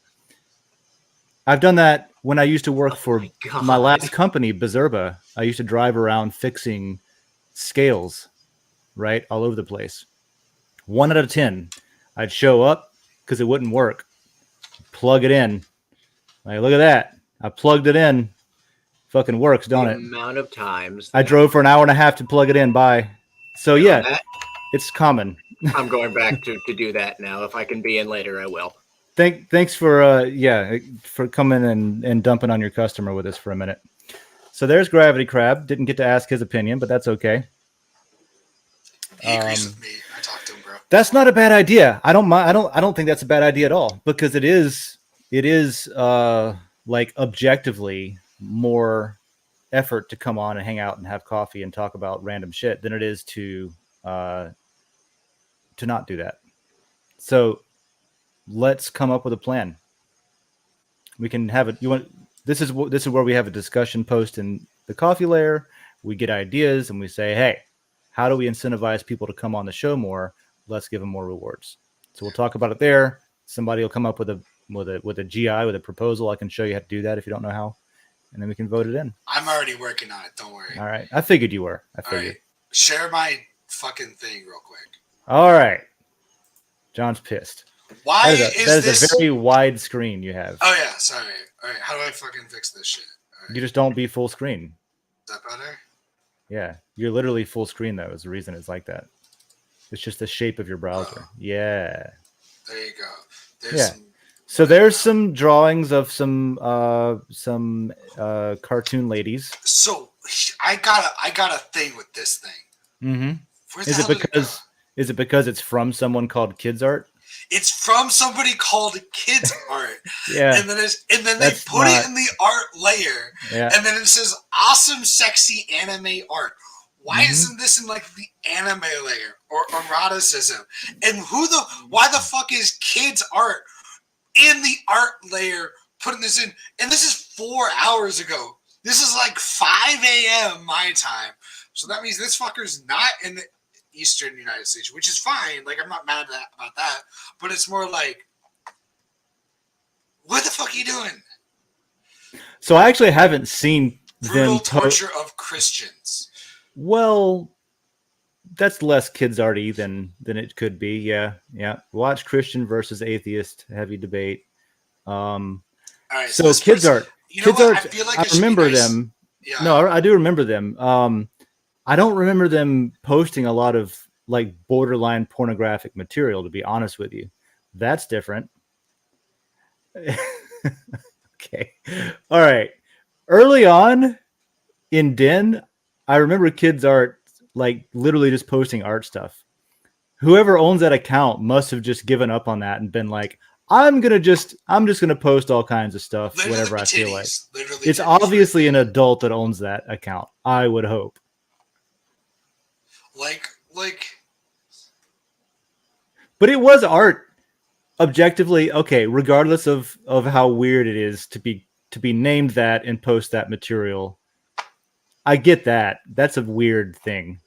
Speaker 1: I've done that when I used to work for my last company, Bizerba. I used to drive around fixing scales, right, all over the place. 1 out of 10, I'd show up because it wouldn't work. Plug it in. Like, look at that. I plugged it in. Fucking works, don't
Speaker 3: the
Speaker 1: it?
Speaker 3: Amount of times
Speaker 1: I drove for an hour and a half to plug it in. Bye. So yeah, it's common.
Speaker 3: I'm going back to do that now. If I can be in later, I will.
Speaker 1: Thanks for for coming and dumping on your customer with us for a minute. So there's Gravity Crab. Didn't get to ask his opinion, but that's okay.
Speaker 2: He agrees with me. I talked to him, bro.
Speaker 1: That's not a bad idea. I don't mind. I don't think that's a bad idea at all, because it is like objectively more effort to come on and hang out and have coffee and talk about random shit than it is to not do that. So let's come up with a plan. We can have it. This is where we have a discussion post in the coffee layer. We get ideas and we say, hey, how do we incentivize people to come on the show more? Let's give them more rewards. So we'll talk about it there. Somebody will come up with a GI, with a proposal. I can show you how to do that if you don't know how, and then we can vote it in.
Speaker 2: I'm already working on it. Don't worry.
Speaker 1: All right. I figured you were.
Speaker 2: All right. Share my fucking thing real quick.
Speaker 1: All right. John's pissed.
Speaker 2: Why
Speaker 1: that is
Speaker 2: this?
Speaker 1: a very wide screen you have.
Speaker 2: Oh yeah, sorry. All right, how do I fucking fix this shit? All right.
Speaker 1: You just don't be full screen.
Speaker 2: Is that better?
Speaker 1: Yeah, you're literally full screen though. Is the reason it's like that. It's just the shape of your browser.
Speaker 2: Oh.
Speaker 1: Yeah.
Speaker 2: There you go.
Speaker 1: So there's some drawings of some cartoon ladies.
Speaker 2: So I got a thing with this thing.
Speaker 1: Mm-hmm. Is it because it's from someone called Kids Art?
Speaker 2: It's from somebody called Kids Art.
Speaker 1: Yeah.
Speaker 2: And then they put it in the art layer.
Speaker 1: Yeah.
Speaker 2: And then it says awesome, sexy anime art. Why isn't this in like the anime layer or eroticism? And why the fuck is Kids Art in the art layer putting this in? And this is 4 hours ago. This is like 5 a.m. my time. So that means this fucker's not in the Eastern United States, which is fine. Like, I'm not mad about that. But it's more like, what the fuck are you doing?
Speaker 1: So I actually haven't seen
Speaker 2: Brutal
Speaker 1: them
Speaker 2: torture of Christians.
Speaker 1: Well, that's less Kids Arty than it could be. Yeah. Watch Christian versus atheist heavy debate.
Speaker 2: All right,
Speaker 1: so Kids Art.
Speaker 2: Kids Art. I
Speaker 1: remember them.
Speaker 2: Yeah.
Speaker 1: No, I do remember them. I don't remember them posting a lot of like borderline pornographic material, to be honest with you. That's different. Okay. All right. Early on in Den, I remember kids art like literally just posting art stuff. Whoever owns that account must have just given up on that and been like, I'm just gonna post all kinds of stuff
Speaker 2: Literally
Speaker 1: whenever I feel like.
Speaker 2: titties. Literally
Speaker 1: It's
Speaker 2: titties,
Speaker 1: obviously
Speaker 2: right?
Speaker 1: an adult that owns that account. I would hope.
Speaker 2: Like
Speaker 1: But it was art. Objectively, okay, regardless of how weird it is to be named that and post that material. I get that. That's a weird thing.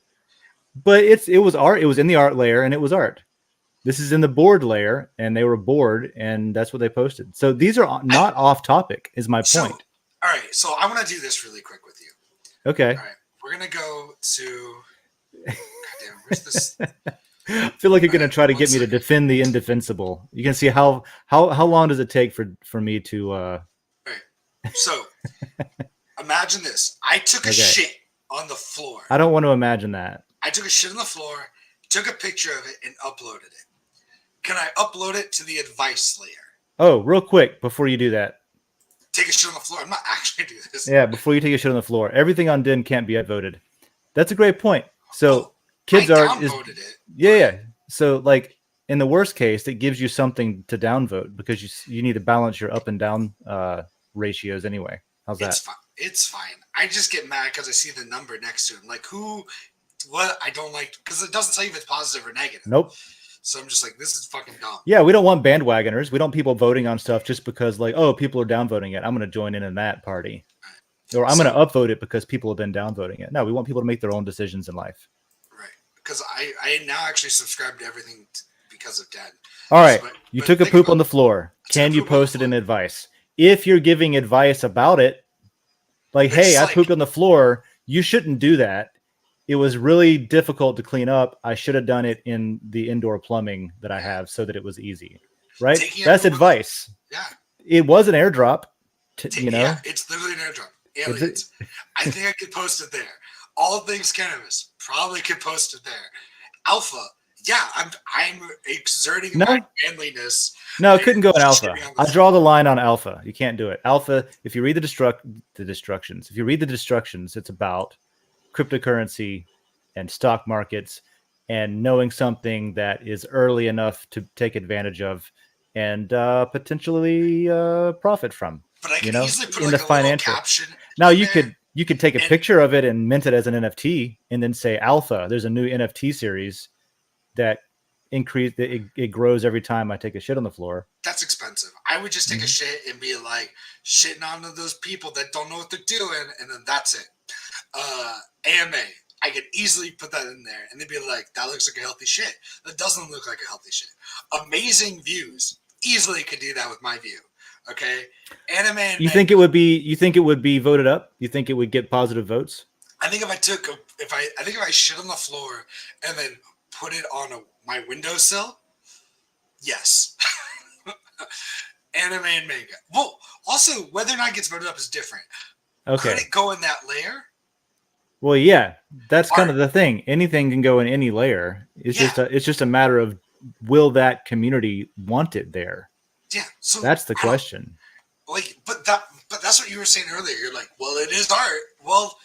Speaker 1: But it was art. It was in the art layer and it was art. This is in the board layer and they were bored and that's what they posted. So these are not off topic is my
Speaker 2: so.
Speaker 1: point.
Speaker 2: All right, so I want to do this really quick with you.
Speaker 1: Okay.
Speaker 2: All right, we're gonna go to. Goddamn, where's this?
Speaker 1: I feel like you're going to try to
Speaker 2: one
Speaker 1: get me to
Speaker 2: second.
Speaker 1: defend the indefensible. You can see how long does it take for me to
Speaker 2: All right, so imagine this. I took a
Speaker 1: Okay.
Speaker 2: shit on the floor.
Speaker 1: I don't want to imagine that.
Speaker 2: I took a shit on the floor, took a picture of it, and uploaded it. Can I upload it to the advice layer?
Speaker 1: Oh, real quick before you do that.
Speaker 2: Take a shit on the floor. I'm not actually doing this.
Speaker 1: Yeah, before you take a shit on the floor. Everything on Den can't be upvoted. That's a great point. So kids
Speaker 2: I
Speaker 1: art is
Speaker 2: downvoted it.
Speaker 1: yeah. So like in the worst case, it gives you something to downvote because you need to balance your up and down ratios anyway. How's that?
Speaker 2: It's fine. It's fine. I just get mad because I see the number next to it. I'm like, what? I don't like, because it doesn't tell you if it's positive or negative.
Speaker 1: Nope.
Speaker 2: So I'm just like, this is fucking dumb.
Speaker 1: Yeah, we don't want bandwagoners. We don't people voting on stuff just because like, oh, people are downvoting it. I'm going to join in that party. Or I'm going to upvote it because people have been downvoting it. No, we want people to make their own decisions in life.
Speaker 2: Right. Because I now actually subscribe to everything because of Dad.
Speaker 1: All right.
Speaker 2: But
Speaker 1: You took a poop on the floor. Can you
Speaker 2: poop on the
Speaker 1: post it in advice? If you're giving advice about it, like,
Speaker 2: It's
Speaker 1: hey, I
Speaker 2: like-
Speaker 1: pooped on the floor, you shouldn't do that. It was really difficult to clean up. I should have done it in the indoor plumbing that I have so that it was easy. Right?
Speaker 2: Taking
Speaker 1: That's
Speaker 2: a poop-
Speaker 1: advice.
Speaker 2: Yeah.
Speaker 1: It was an airdrop. You know?
Speaker 2: Yeah, it's literally an airdrop. Aliens. I think I could post it there. All things cannabis. Probably could post it there. Alpha. Yeah, I'm exerting
Speaker 1: No.
Speaker 2: my manliness.
Speaker 1: No, it couldn't go in alpha.
Speaker 2: Shitting on the
Speaker 1: I draw the line on alpha. You can't do it. Alpha, if you read the destructions, if you read the destructions, it's about cryptocurrency and stock markets and knowing something that is early enough to take advantage of and potentially profit from.
Speaker 2: But I can easily put
Speaker 1: in
Speaker 2: like
Speaker 1: the
Speaker 2: a
Speaker 1: financial.
Speaker 2: little caption.
Speaker 1: Now
Speaker 2: in
Speaker 1: you
Speaker 2: there.
Speaker 1: could take a picture of it and mint it as an NFT and then say alpha. There's a new NFT series that it grows every time I take a shit on the floor.
Speaker 2: That's expensive. I would just take a
Speaker 1: Mm-hmm.
Speaker 2: shit and be like shitting on those people that don't know what they're doing, and then that's it. AMA. I could easily put that in there, and they'd be like, "That looks like a healthy shit. That doesn't look like a healthy shit." Amazing views. Easily could do that with my view. Okay, anime. And
Speaker 1: You think it would be? You think it would be voted up? You think it would get positive votes?
Speaker 2: I think if I shit on the floor and then put it on my windowsill, yes. Anime and manga. Well, also whether or not it gets voted up is different.
Speaker 1: Okay.
Speaker 2: Could it go in that layer?
Speaker 1: Well, yeah, that's kind of the thing. Anything can go in any layer. It's just a matter of will that community want it there?
Speaker 2: Yeah. So
Speaker 1: That's the question.
Speaker 2: But that's what you were saying earlier. You're like, well, it is art. Well,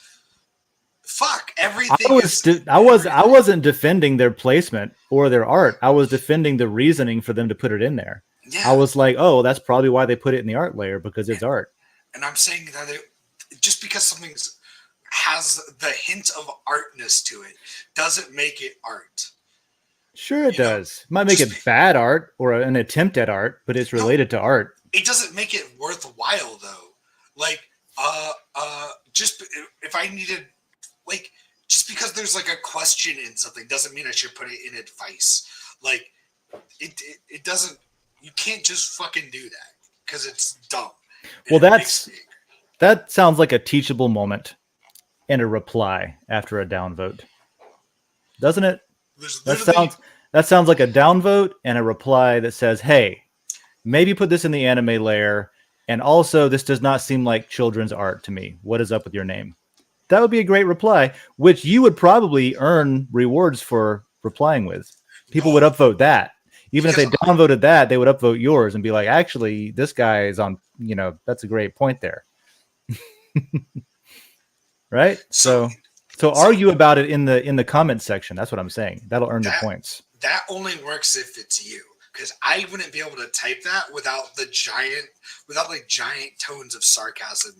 Speaker 2: fuck everything.
Speaker 1: I wasn't defending their placement or their art. I was defending the reasoning for them to put it in there.
Speaker 2: Yeah.
Speaker 1: I was like, oh, that's probably why they put it in the art layer because it's art.
Speaker 2: And I'm saying that just because something has the hint of artness to it doesn't make it art.
Speaker 1: Sure, it does. It might make it bad art or an attempt at art, but it's related to art.
Speaker 2: It doesn't make it worthwhile though. Like, just if I needed, like, just because there's like a question in something doesn't mean I should put it in advice. Like, it doesn't. You can't just fucking do that because it's dumb.
Speaker 1: Well, that sounds like a teachable moment and a reply after a downvote, doesn't it? That sounds like a downvote and a reply that says, "Hey, maybe put this in the anime layer, and also this does not seem like children's art to me. What is up with your name?" That would be a great reply, which you would probably earn rewards for replying with. People would upvote that. Even if they
Speaker 2: Because
Speaker 1: downvoted that, they would upvote yours and be like, actually, this guy is on, that's a great point there. Right?
Speaker 2: so
Speaker 1: So
Speaker 2: so
Speaker 1: argue about it in the comment section. That's what I'm saying. That'll earn you
Speaker 2: that
Speaker 1: points.
Speaker 2: that only works if it's you. Because I wouldn't be able to type that without like giant tones of sarcasm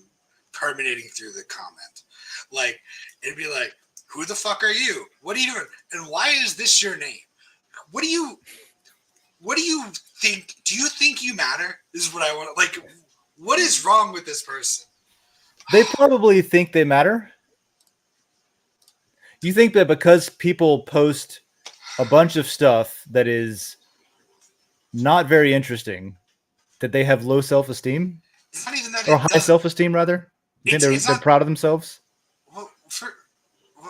Speaker 2: permeating through the comment. Like it'd be like, "Who the fuck are you? What are you doing? And why is this your name? What do you think? Do you think you matter?" This is what I want. Like, what is wrong with this person?
Speaker 1: They probably think they matter. You think that because people post a bunch of stuff that is not very interesting, that they have low self-esteem
Speaker 2: It's not even that
Speaker 1: or
Speaker 2: it
Speaker 1: high
Speaker 2: doesn't.
Speaker 1: self-esteem, rather? You think
Speaker 2: It's
Speaker 1: they're
Speaker 2: not.
Speaker 1: proud of themselves?
Speaker 2: Well,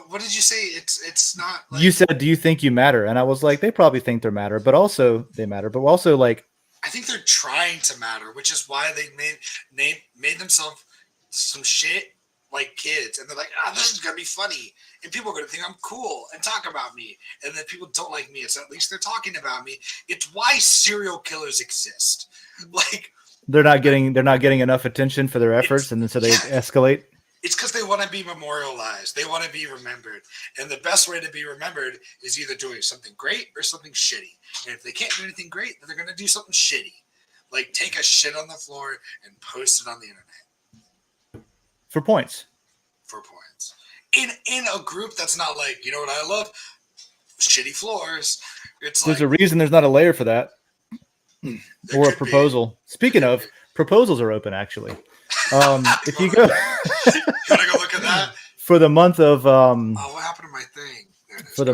Speaker 2: what did you say? It's not like
Speaker 1: You said, "Do you think you matter?" And I was like, they probably think they matter, but also they matter. But also, like,
Speaker 2: I think they're trying to matter, which is why they made themselves some shit like kids, and they're like, this is gonna be funny, and people are gonna think I'm cool and talk about me, and then people don't like me. It's at least they're talking about me. It's why serial killers exist. Like
Speaker 1: they're not getting enough attention for their efforts, and then so they escalate.
Speaker 2: it's because they want to be memorialized. They want to be remembered. And the best way to be remembered is either doing something great or something shitty. And if they can't do anything great, then they're going to do something shitty. Like take a shit on the floor and post it on the internet.
Speaker 1: For points.
Speaker 2: For points. In a group that's not like, you know what I love? Shitty floors.
Speaker 1: There's a reason there's not a layer for that. Or a proposal. Speaking of, proposals are open, actually. If you go...
Speaker 2: You want to go look at that?
Speaker 1: For the month of...
Speaker 2: what happened to my thing?
Speaker 1: For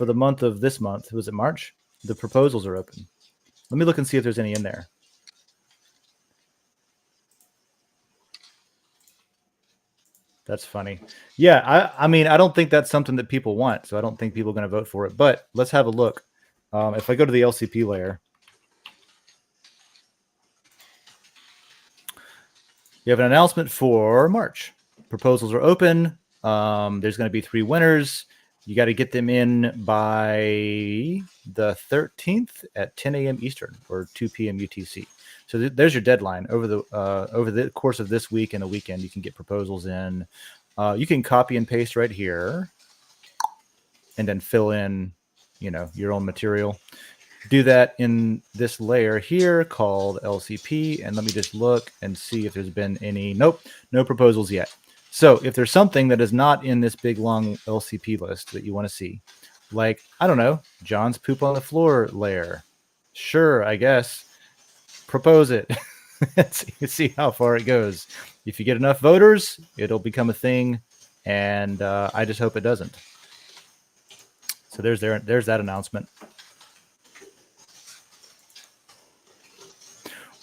Speaker 1: the month of this month, was it March? The proposals are open. Let me look and see if there's any in there. That's funny. Yeah, I mean, I don't think that's something that people want, so I don't think people are going to vote for it. But let's have a look. If I go to the LCP layer, you have an announcement for March. Proposals are open. There's going to be 3 winners. You got to get them in by the 13th at 10 a.m. Eastern or 2 p.m. UTC. So there's your deadline. Over the course of this week and the weekend, you can get proposals in. You can copy and paste right here and then fill in, your own material. Do that in this layer here called LCP. And let me just look and see if there's been any. Nope, no proposals yet. So if there's something that is not in this big, long LCP list that you want to see, like, I don't know, John's poop on the floor layer. Sure, I guess. Propose it. See how far it goes. If you get enough voters, it'll become a thing, and I just hope it doesn't. So there's that announcement.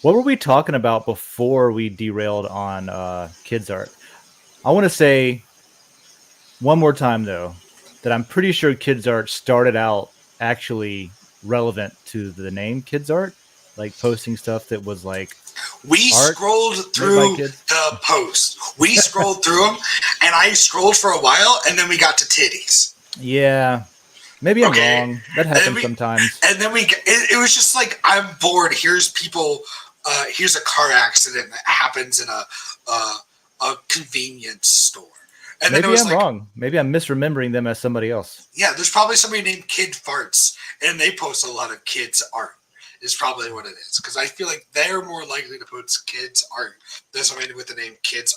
Speaker 1: What were we talking about before we derailed on kids art? I want to say one more time, though, that I'm pretty sure kids art started out actually relevant to the name kids art, like posting stuff that was like
Speaker 2: we scrolled through the post. We scrolled through them, and I scrolled for a while, and then we got to titties.
Speaker 1: Yeah. Maybe I'm wrong. That happens sometimes.
Speaker 2: And then it was just like, I'm bored. Here's people, here's a car accident that happens in a convenience store. And
Speaker 1: maybe I'm wrong. Maybe I'm misremembering them as somebody else.
Speaker 2: Yeah, there's probably somebody named Kid Farts, and they post a lot of kids' art. Is probably what it is, because I feel like they're more likely to post kids' art than somebody with the name Kids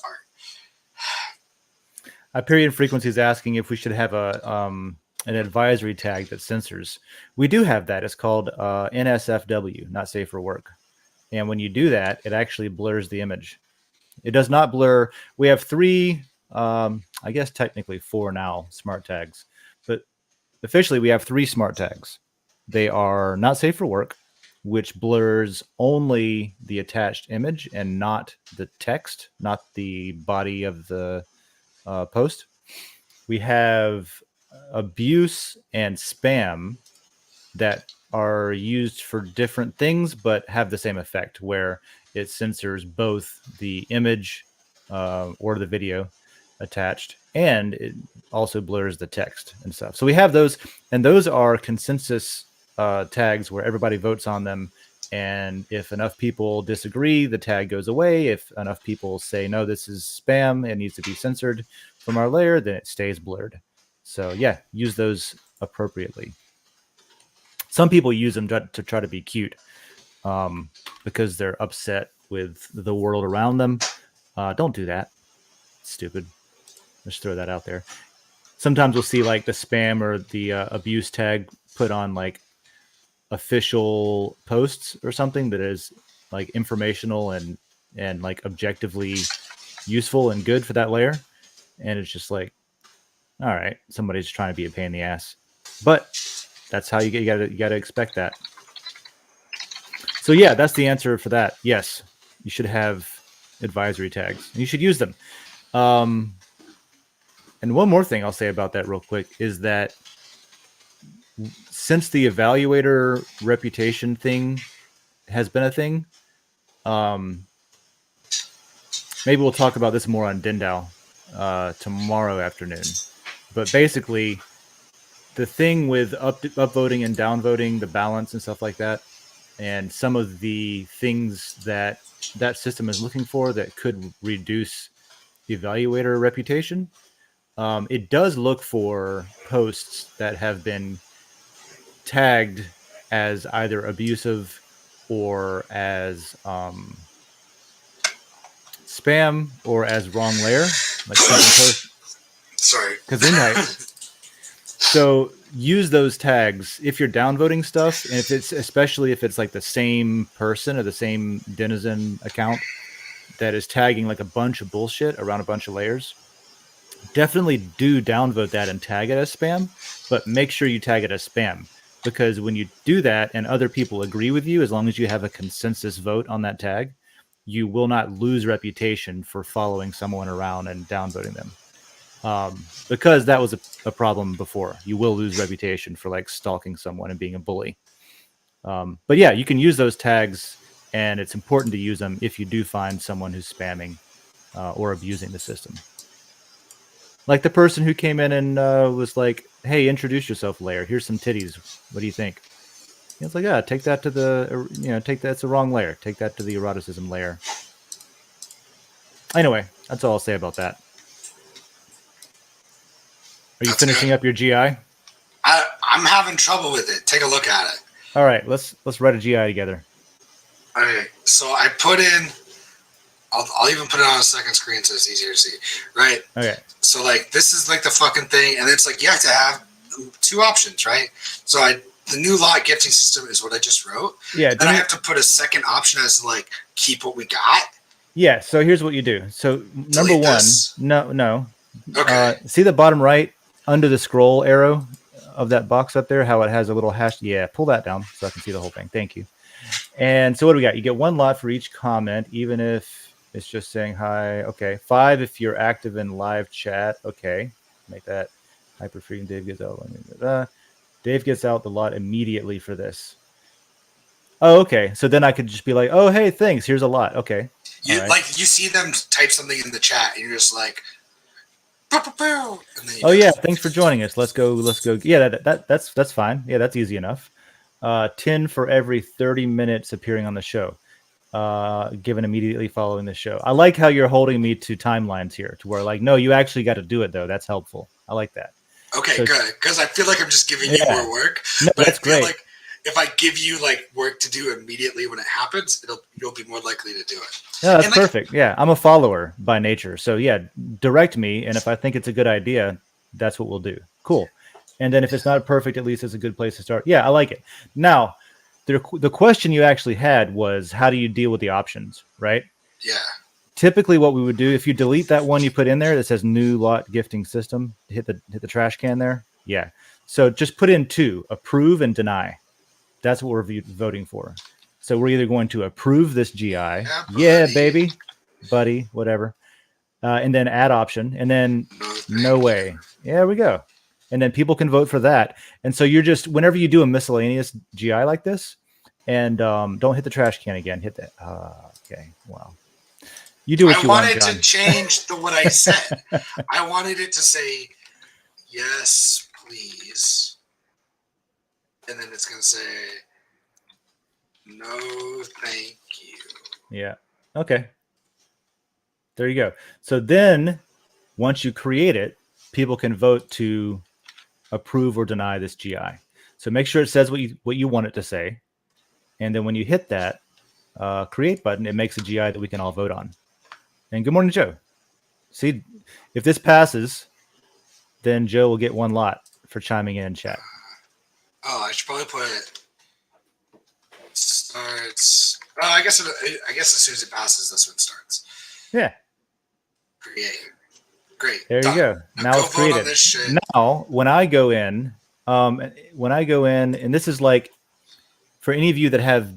Speaker 2: Art.
Speaker 1: Period Frequency is asking if we should have an advisory tag that censors. We do have that. It's called NSFW, not safe for work. And when you do that, it actually blurs the image. It does not blur. We have 3, I guess technically 4 now, smart tags. But officially, we have 3 smart tags. They are not safe for work, which blurs only the attached image and not the text, not the body of the post. We have abuse and spam that are used for different things but have the same effect, where it censors both the image or the video attached, and it also blurs the text and stuff. So we have those, and those are consensus tags where everybody votes on them. And if enough people disagree, the tag goes away. If enough people say, no, this is spam, it needs to be censored from our layer, then it stays blurred. So yeah, use those appropriately. Some people use them to try to be cute because they're upset with the world around them. Don't do that. It's stupid. Just throw that out there. Sometimes we'll see like the spam or the abuse tag put on like official posts or something that is like informational and like objectively useful and good for that layer. And it's just like, all right, somebody's trying to be a pain in the ass. But that's how you gotta expect that. So yeah, that's the answer for that. Yes, you should have advisory tags. You should use them. And one more thing I'll say about that real quick is that since the evaluator reputation thing has been a thing, maybe we'll talk about this more on Den.social tomorrow afternoon. But basically, the thing with upvoting and downvoting, the balance and stuff like that, and some of the things that that system is looking for that could reduce the evaluator reputation, it does look for posts that have been tagged as either abusive or as spam or as wrong layer, like post.
Speaker 2: Sorry.
Speaker 1: So use those tags if you're downvoting stuff, and if it's especially if it's like the same person or the same denizen account that is tagging like a bunch of bullshit around a bunch of layers. Definitely do downvote that and tag it as spam, but make sure you tag it as spam, because when you do that and other people agree with you, as long as you have a consensus vote on that tag, you will not lose reputation for following someone around and downvoting them. Because that was a problem before. You will lose reputation for like stalking someone and being a bully. But yeah, you can use those tags, and it's important to use them if you do find someone who's spamming or abusing the system. Like the person who came in and was like, "Hey, introduce yourself, layer. Here's some titties. What do you think?" It's like, "Yeah, take that to the, take that's the wrong layer. Take that to the eroticism layer." Anyway, that's all I'll say about that. Are you finishing up your GI?
Speaker 2: I'm having trouble with it. Take a look at it.
Speaker 1: All right, let's write a GI together.
Speaker 2: Okay, so I put in. I'll even put it on a second screen so it's easier to see. Right.
Speaker 1: Okay.
Speaker 2: So like this is like the fucking thing, and it's like you have to have two options, right? So the new lot gifting system is what I just wrote.
Speaker 1: Yeah.
Speaker 2: Then I have to put a second option as like keep what we got.
Speaker 1: Yeah. So here's what you do. So number one,
Speaker 2: this.
Speaker 1: no.
Speaker 2: Okay.
Speaker 1: See the bottom right under the scroll arrow of that box up there, how it has a little hash. Yeah, pull that down so I can see the whole thing. Thank you. And so what do we got? You get one lot for each comment, even if it's just saying hi. Okay. 5 if you're active in live chat. Okay. Make that hyper freedom. Dave gets out. Dave gets out the lot immediately for this. Oh, okay. So then I could just be like, oh, hey, thanks. Here's a lot. Okay.
Speaker 2: You like you see them type something in the chat, and you're just like,
Speaker 1: oh yeah, thanks for joining us. Let's go. Yeah, that's fine. Yeah, that's easy enough. 10 for every 30 minutes appearing on the show. Given immediately following the show. I like how you're holding me to timelines here, to where like, no, you actually got to do it though. That's helpful. I like that.
Speaker 2: Okay, so, good. Because I feel like I'm just giving you more work.
Speaker 1: No,
Speaker 2: but
Speaker 1: that's
Speaker 2: I feel
Speaker 1: great.
Speaker 2: Like if I give you like work to do immediately when it happens, you'll be more likely to do it.
Speaker 1: Yeah, that's perfect. Yeah, I'm a follower by nature. So yeah, direct me, and if I think it's a good idea, that's what we'll do. Cool. And then if it's not perfect, at least it's a good place to start. Yeah, I like it. Now, the question you actually had was, how do you deal with the options, right?
Speaker 2: Yeah.
Speaker 1: Typically what we would do, if you delete that one you put in there that says new lot gifting system, hit the trash can there. Yeah. So just put in 2, approve and deny. That's what we're voting for. So we're either going to approve this GI. Yeah, baby, buddy, whatever. And then add option, and then no way. Yeah, we go. And then people can vote for that. And so you're just, whenever you do a miscellaneous GI like this, and don't hit the trash can again. Hit that. Okay. Wow. You do what you want.
Speaker 2: I wanted to change what I said. I wanted it to say, yes, please. and then it's gonna say no, thank you.
Speaker 1: Yeah. Okay. There you go. So then, once you create it, people can vote to approve or deny this GI. So make sure it says what you want it to say, and then when you hit that create button, it makes a GI that we can all vote on. And good morning, Joe. See, if this passes, then Joe will get 1 lot for chiming in chat.
Speaker 2: Oh, I should probably put it starts. Oh, I guess as soon as it passes, this one starts.
Speaker 1: Yeah.
Speaker 2: Create. Great.
Speaker 1: There you go. Now it's
Speaker 2: vote on
Speaker 1: created.
Speaker 2: this shit.
Speaker 1: Now, when I go in, and this is like for any of you that have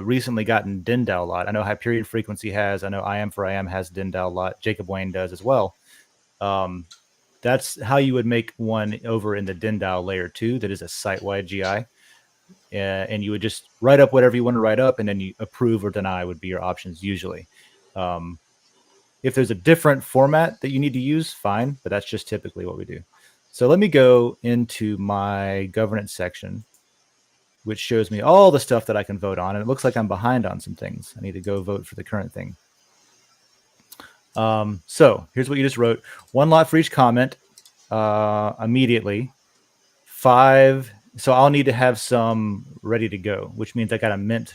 Speaker 1: recently gotten Den.social a lot. I know Hyperion Frequency has. I know I Am for I Am has Den.social a lot. Jacob Wayne does as well. That's how you would make one over in the Den.social layer 2. That is a site-wide GI. And you would just write up whatever you want to write up, and then you approve or deny would be your options usually. If there's a different format that you need to use, fine, but that's just typically what we do. So let me go into my governance section, which shows me all the stuff that I can vote on. And it looks like I'm behind on some things. I need to go vote for the current thing. So here's what you just wrote. 1 lot for each comment immediately. 5. So I'll need to have some ready to go, which means I got to mint.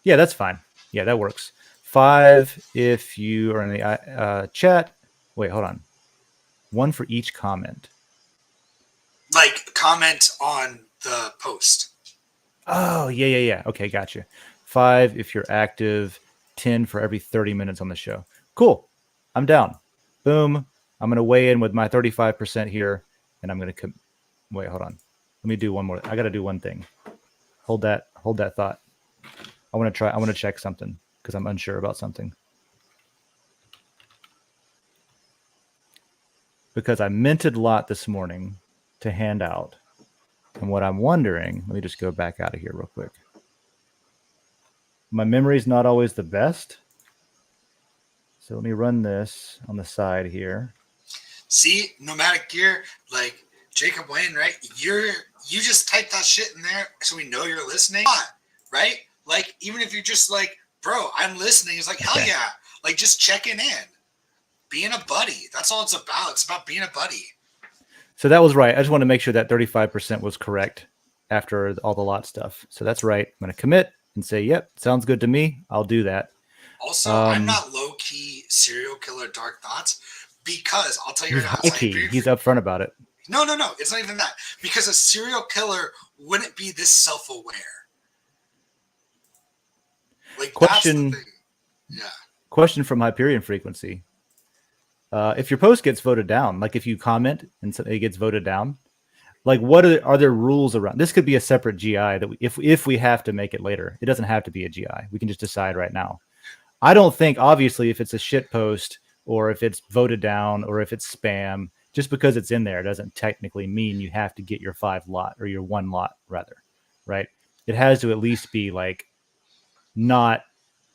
Speaker 1: Yeah, that's fine. Yeah, that works. 5 if you are in the chat. Wait, hold on. 1 for each comment.
Speaker 2: Like comment on the post.
Speaker 1: Oh, yeah. Okay, gotcha. 5 if you're active. 10 for every 30 minutes on the show. Cool. I'm down. Boom. I'm going to weigh in with my 35% here, and I'm going to wait, hold on. Let me do one more. I got to do one thing. Hold that thought. I want to check something because I'm unsure about something. Because I minted a lot this morning to hand out. And what I'm wondering, let me just go back out of here real quick. My memory's not always the best. So let me run this on the side here.
Speaker 2: See, Nomadic Gear, like Jacob Wayne, right? You just type that shit in there so we know you're listening, right? Like, even if you're just like, bro, I'm listening, it's like, hell yeah. Like, just checking in. Being a buddy. That's all it's about. It's about being a buddy.
Speaker 1: So that was right. I just want to make sure that 35% was correct after all the lot stuff. So that's right. I'm going to commit and say, yep, sounds good to me. I'll do that.
Speaker 2: Also, I'm not low-key serial killer dark thoughts because I'll tell you
Speaker 1: He's
Speaker 2: right now.
Speaker 1: high-key. He's upfront about it.
Speaker 2: No. It's not even that. Because a serial killer wouldn't be this self-aware. Like,
Speaker 1: question,
Speaker 2: that's the thing. Yeah.
Speaker 1: Question from Hyperion Frequency. If your post gets voted down, like if you comment and it gets voted down, like what are there rules around? This could be a separate GI that if we have to make it later, it doesn't have to be a GI. We can just decide right now. I don't think, obviously, if it's a shit post or if it's voted down or if it's spam, just because it's in there doesn't technically mean you have to get your 5 lot or your 1 lot rather, right? It has to at least be like not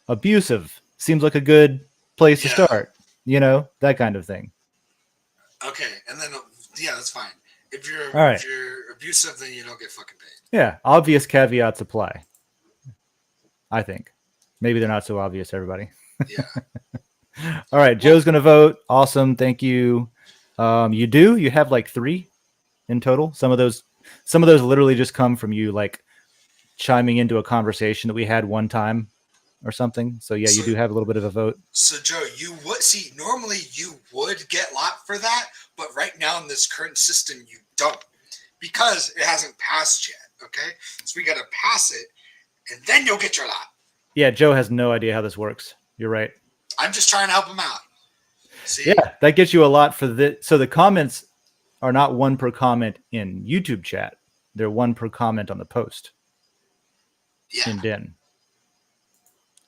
Speaker 1: abusive. Seems like a good place to start, that kind of thing.
Speaker 2: Okay, and then that's fine. If you're abusive, then you don't get fucking paid.
Speaker 1: Yeah, obvious caveats apply. I think. Maybe they're not so obvious to everybody.
Speaker 2: Yeah.
Speaker 1: All right, Joe's going to vote. Awesome. Thank you. You have like 3 in total. Some of those literally just come from you like chiming into a conversation that we had one time or something. So yeah, you do have a little bit of a vote. So
Speaker 2: Joe, you would see, normally you would get lot for that, but right now in this current system, you don't because it hasn't passed yet. Okay. So we got to pass it and then you'll get your lot. Yeah, Joe has no idea how this works. You're right. I'm just trying to help him out. See? Yeah, that gets you a lot for the. So the comments are not 1 per comment in YouTube chat. They're 1 per comment on the post. Yeah. In Den.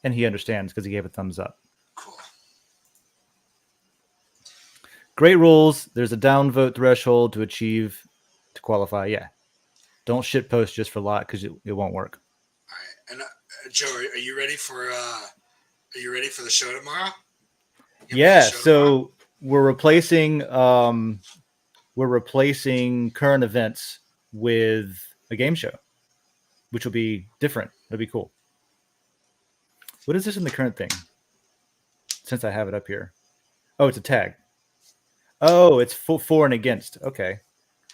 Speaker 2: And he understands because he gave a thumbs up. Cool. Great rules. There's a downvote threshold to qualify. Yeah. Don't shit post just for lot because it won't work. All right. And Joe, are you ready for the show tomorrow? Yeah. So we're replacing current events
Speaker 1: with a game show, which will be different. That'll be cool. What is this in the current thing? Since I have it up here. Oh, it's a tag. Oh, it's for and against. Okay.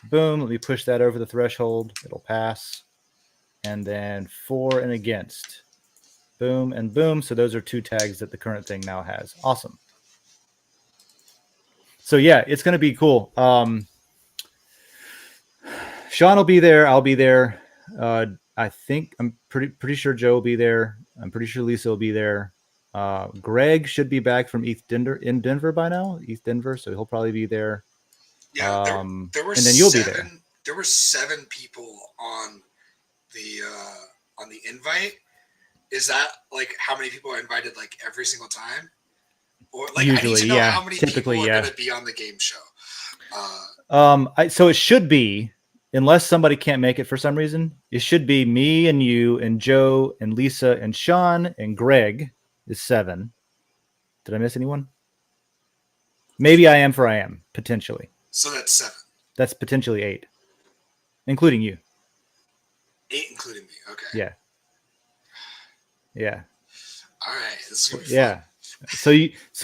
Speaker 1: Boom. Let me push that over the threshold. It'll pass. And then for and against. Boom and boom. So those are 2 tags that the current thing now has. Awesome. So yeah, it's going to be cool. Sean will be there. I'll be there. I think I'm pretty sure Joe will be there. I'm pretty sure Lisa will be there. Greg should be back from Denver by now. East Denver, so he'll probably be there.
Speaker 2: Yeah, there were
Speaker 1: and then you'll be there.
Speaker 2: There were 7 people on the invite. Is that like how many people are invited like every single time? Or like
Speaker 1: usually,
Speaker 2: I need to know
Speaker 1: yeah.
Speaker 2: how many
Speaker 1: Typically,
Speaker 2: people are
Speaker 1: yeah.
Speaker 2: going to be on the game show.
Speaker 1: So it should be, unless somebody can't make it for some reason, it should be me and you and Joe and Lisa and Sean and Greg is 7. Did I miss anyone? Maybe I am potentially.
Speaker 2: So that's 7.
Speaker 1: That's potentially 8, including you.
Speaker 2: 8 including me. Okay.
Speaker 1: Yeah. Yeah.
Speaker 2: All right. This is gonna be fun.
Speaker 1: Yeah. So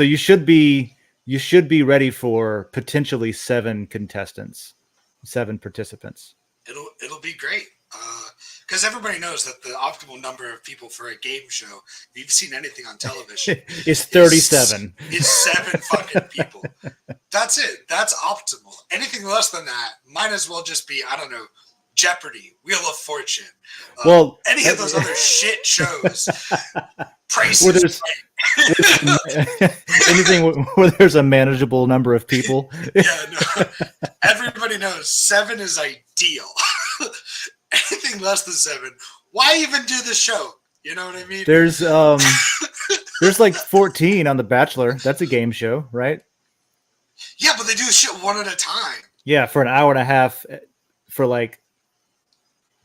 Speaker 1: you should be ready for potentially 7 contestants, 7 participants.
Speaker 2: It'll be great. Because everybody knows that the optimal number of people for a game show, if you've seen anything on television,
Speaker 1: is 37.
Speaker 2: Is 7 fucking people. That's it. That's optimal. Anything less than that might as well just be, I don't know, Jeopardy, Wheel of Fortune.
Speaker 1: Well,
Speaker 2: any of those other shit shows. Price
Speaker 1: where
Speaker 2: is
Speaker 1: Right. Anything where there's a manageable number of people.
Speaker 2: Yeah, no. Everybody knows 7 is ideal. Anything less than 7, why even do the show? You know what I mean?
Speaker 1: There's like 14 on The Bachelor. That's a game show, right?
Speaker 2: Yeah, but they do shit one at a time.
Speaker 1: Yeah, for an hour and a half for like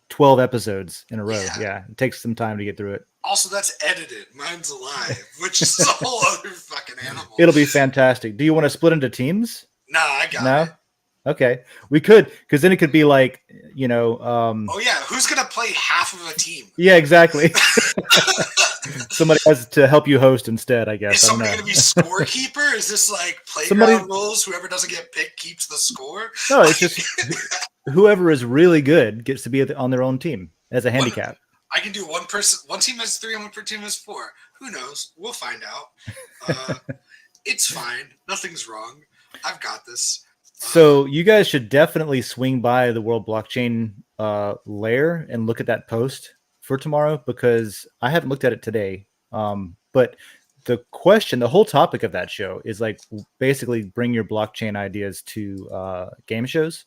Speaker 1: 12 episodes in a row. Yeah, it takes some time to get through it.
Speaker 2: Also, that's edited. Mine's alive, which is a whole other fucking animal.
Speaker 1: It'll be fantastic. Do you want to split into teams?
Speaker 2: Nah, I got it.
Speaker 1: Okay, we could, because then it could be like, you know.
Speaker 2: Oh yeah, who's gonna play half of a team?
Speaker 1: Yeah, exactly. Somebody has to help you host instead, I guess.
Speaker 2: Is somebody gonna be scorekeeper? Is this like playground rules? Whoever doesn't get picked keeps the score?
Speaker 1: No, it's just whoever is really good gets to be on their own team as a handicap.
Speaker 2: I can do one person. One team has 3 and one team has 4. Who knows? We'll find out. It's fine. Nothing's wrong. I've got this.
Speaker 1: So you guys should definitely swing by the World Blockchain lair and look at that post for tomorrow, because I haven't looked at it today. But the whole topic of that show is like basically bring your blockchain ideas to game shows.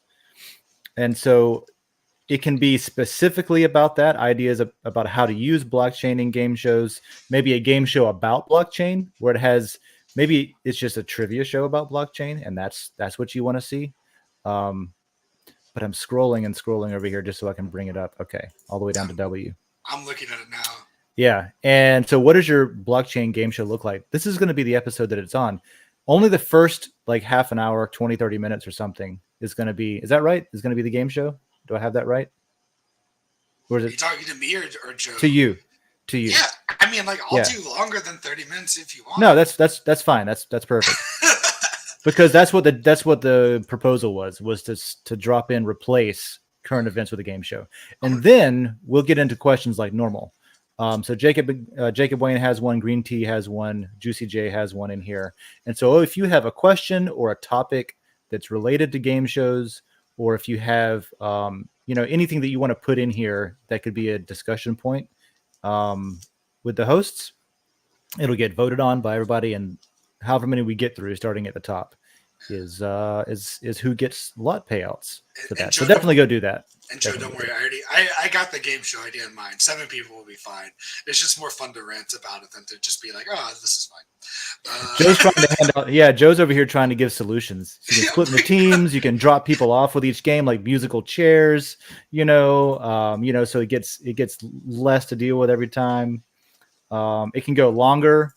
Speaker 1: And so it can be specifically about that, ideas about how to use blockchain in game shows, maybe a game show about blockchain where it has, maybe it's just a trivia show about blockchain, and that's what you want to see. But I'm scrolling over here just so I can bring it up. Okay, all the way down to W.
Speaker 2: I'm looking at it now.
Speaker 1: Yeah, and so what does your blockchain game show look like? This is going to be the episode that it's on. Only the first like half an hour, 20, 30 minutes or something is going to be, is that right? Is going to be the game show? Do I have that right? Or is it?
Speaker 2: Are you talking to me or Joe?
Speaker 1: To you.
Speaker 2: Yeah, I mean, like I'll do longer than 30 minutes if you want.
Speaker 1: No, that's fine. That's perfect. Because that's what the proposal was to drop in, replace current events with a game show, and then we'll get into questions like normal. So Jacob Wayne has one, Green Tea has one, Juicy J has one in here, and so if you have a question or a topic that's related to game shows, or if you have anything that you want to put in here that could be a discussion point with the hosts, it'll get voted on by everybody, and however many we get through, starting at the top, is who gets lot payouts for that.
Speaker 2: Joe,
Speaker 1: so definitely go do that.
Speaker 2: And Joe, don't worry, I got the game show idea in mind. 7 people will be fine. It's just more fun to rant about it than to just be like, oh, this is fine.
Speaker 1: Joe's trying to hand out. Yeah, Joe's over here trying to give solutions. So you can split in the teams. You can drop people off with each game, like musical chairs. So it gets less to deal with every time. It can go longer,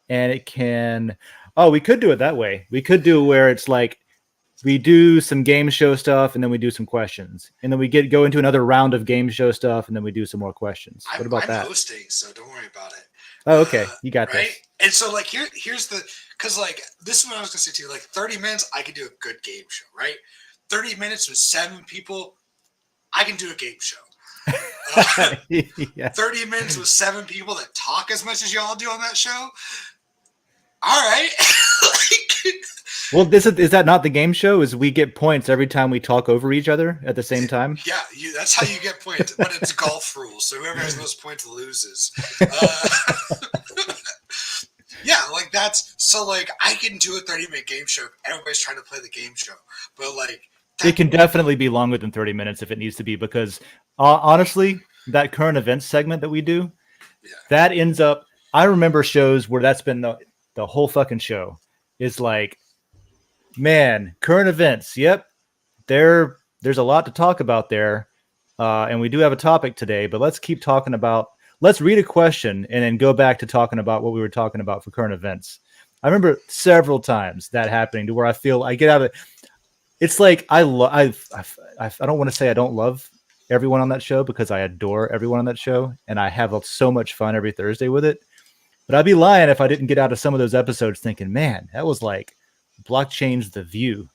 Speaker 1: and it can. Oh, we could do it that way. We could do where it's like we do some game show stuff, and then we do some questions, and then we go into another round of game show stuff, and then we do some more questions. What about
Speaker 2: I'm
Speaker 1: that?
Speaker 2: hosting, so don't worry about it.
Speaker 1: Oh, okay, you got
Speaker 2: right?
Speaker 1: this.
Speaker 2: And so like here's the because like this is what I was gonna say to you. Like 30 minutes, I could do a good game show, right? 30 minutes with 7 people, I can do a game show.
Speaker 1: Yeah.
Speaker 2: 30 minutes with 7 people that talk as much as y'all do on that show. All right.
Speaker 1: Well, is that not the game show? Is we get points every time we talk over each other at the same time?
Speaker 2: Yeah, that's how you get points. But it's golf rules, so whoever has most points loses. Yeah, like that's so like I can do a 30-minute game show if everybody's trying to play the game show. But like
Speaker 1: it can definitely be longer than 30 minutes if it needs to be, because honestly, that current events segment that we do, that ends up, I remember shows where that's been the whole fucking show. Is like, man, current events. Yep. There's a lot to talk about there. And we do have a topic today, but let's keep talking about, let's read a question and then go back to talking about what we were talking about for current events. I remember several times that happening to where I feel I get out of it. It's like, I don't want to say I don't love everyone on that show, because I adore everyone on that show. And I have so much fun every Thursday with it. But I'd be lying if I didn't get out of some of those episodes thinking, man, that was like blockchain's The View.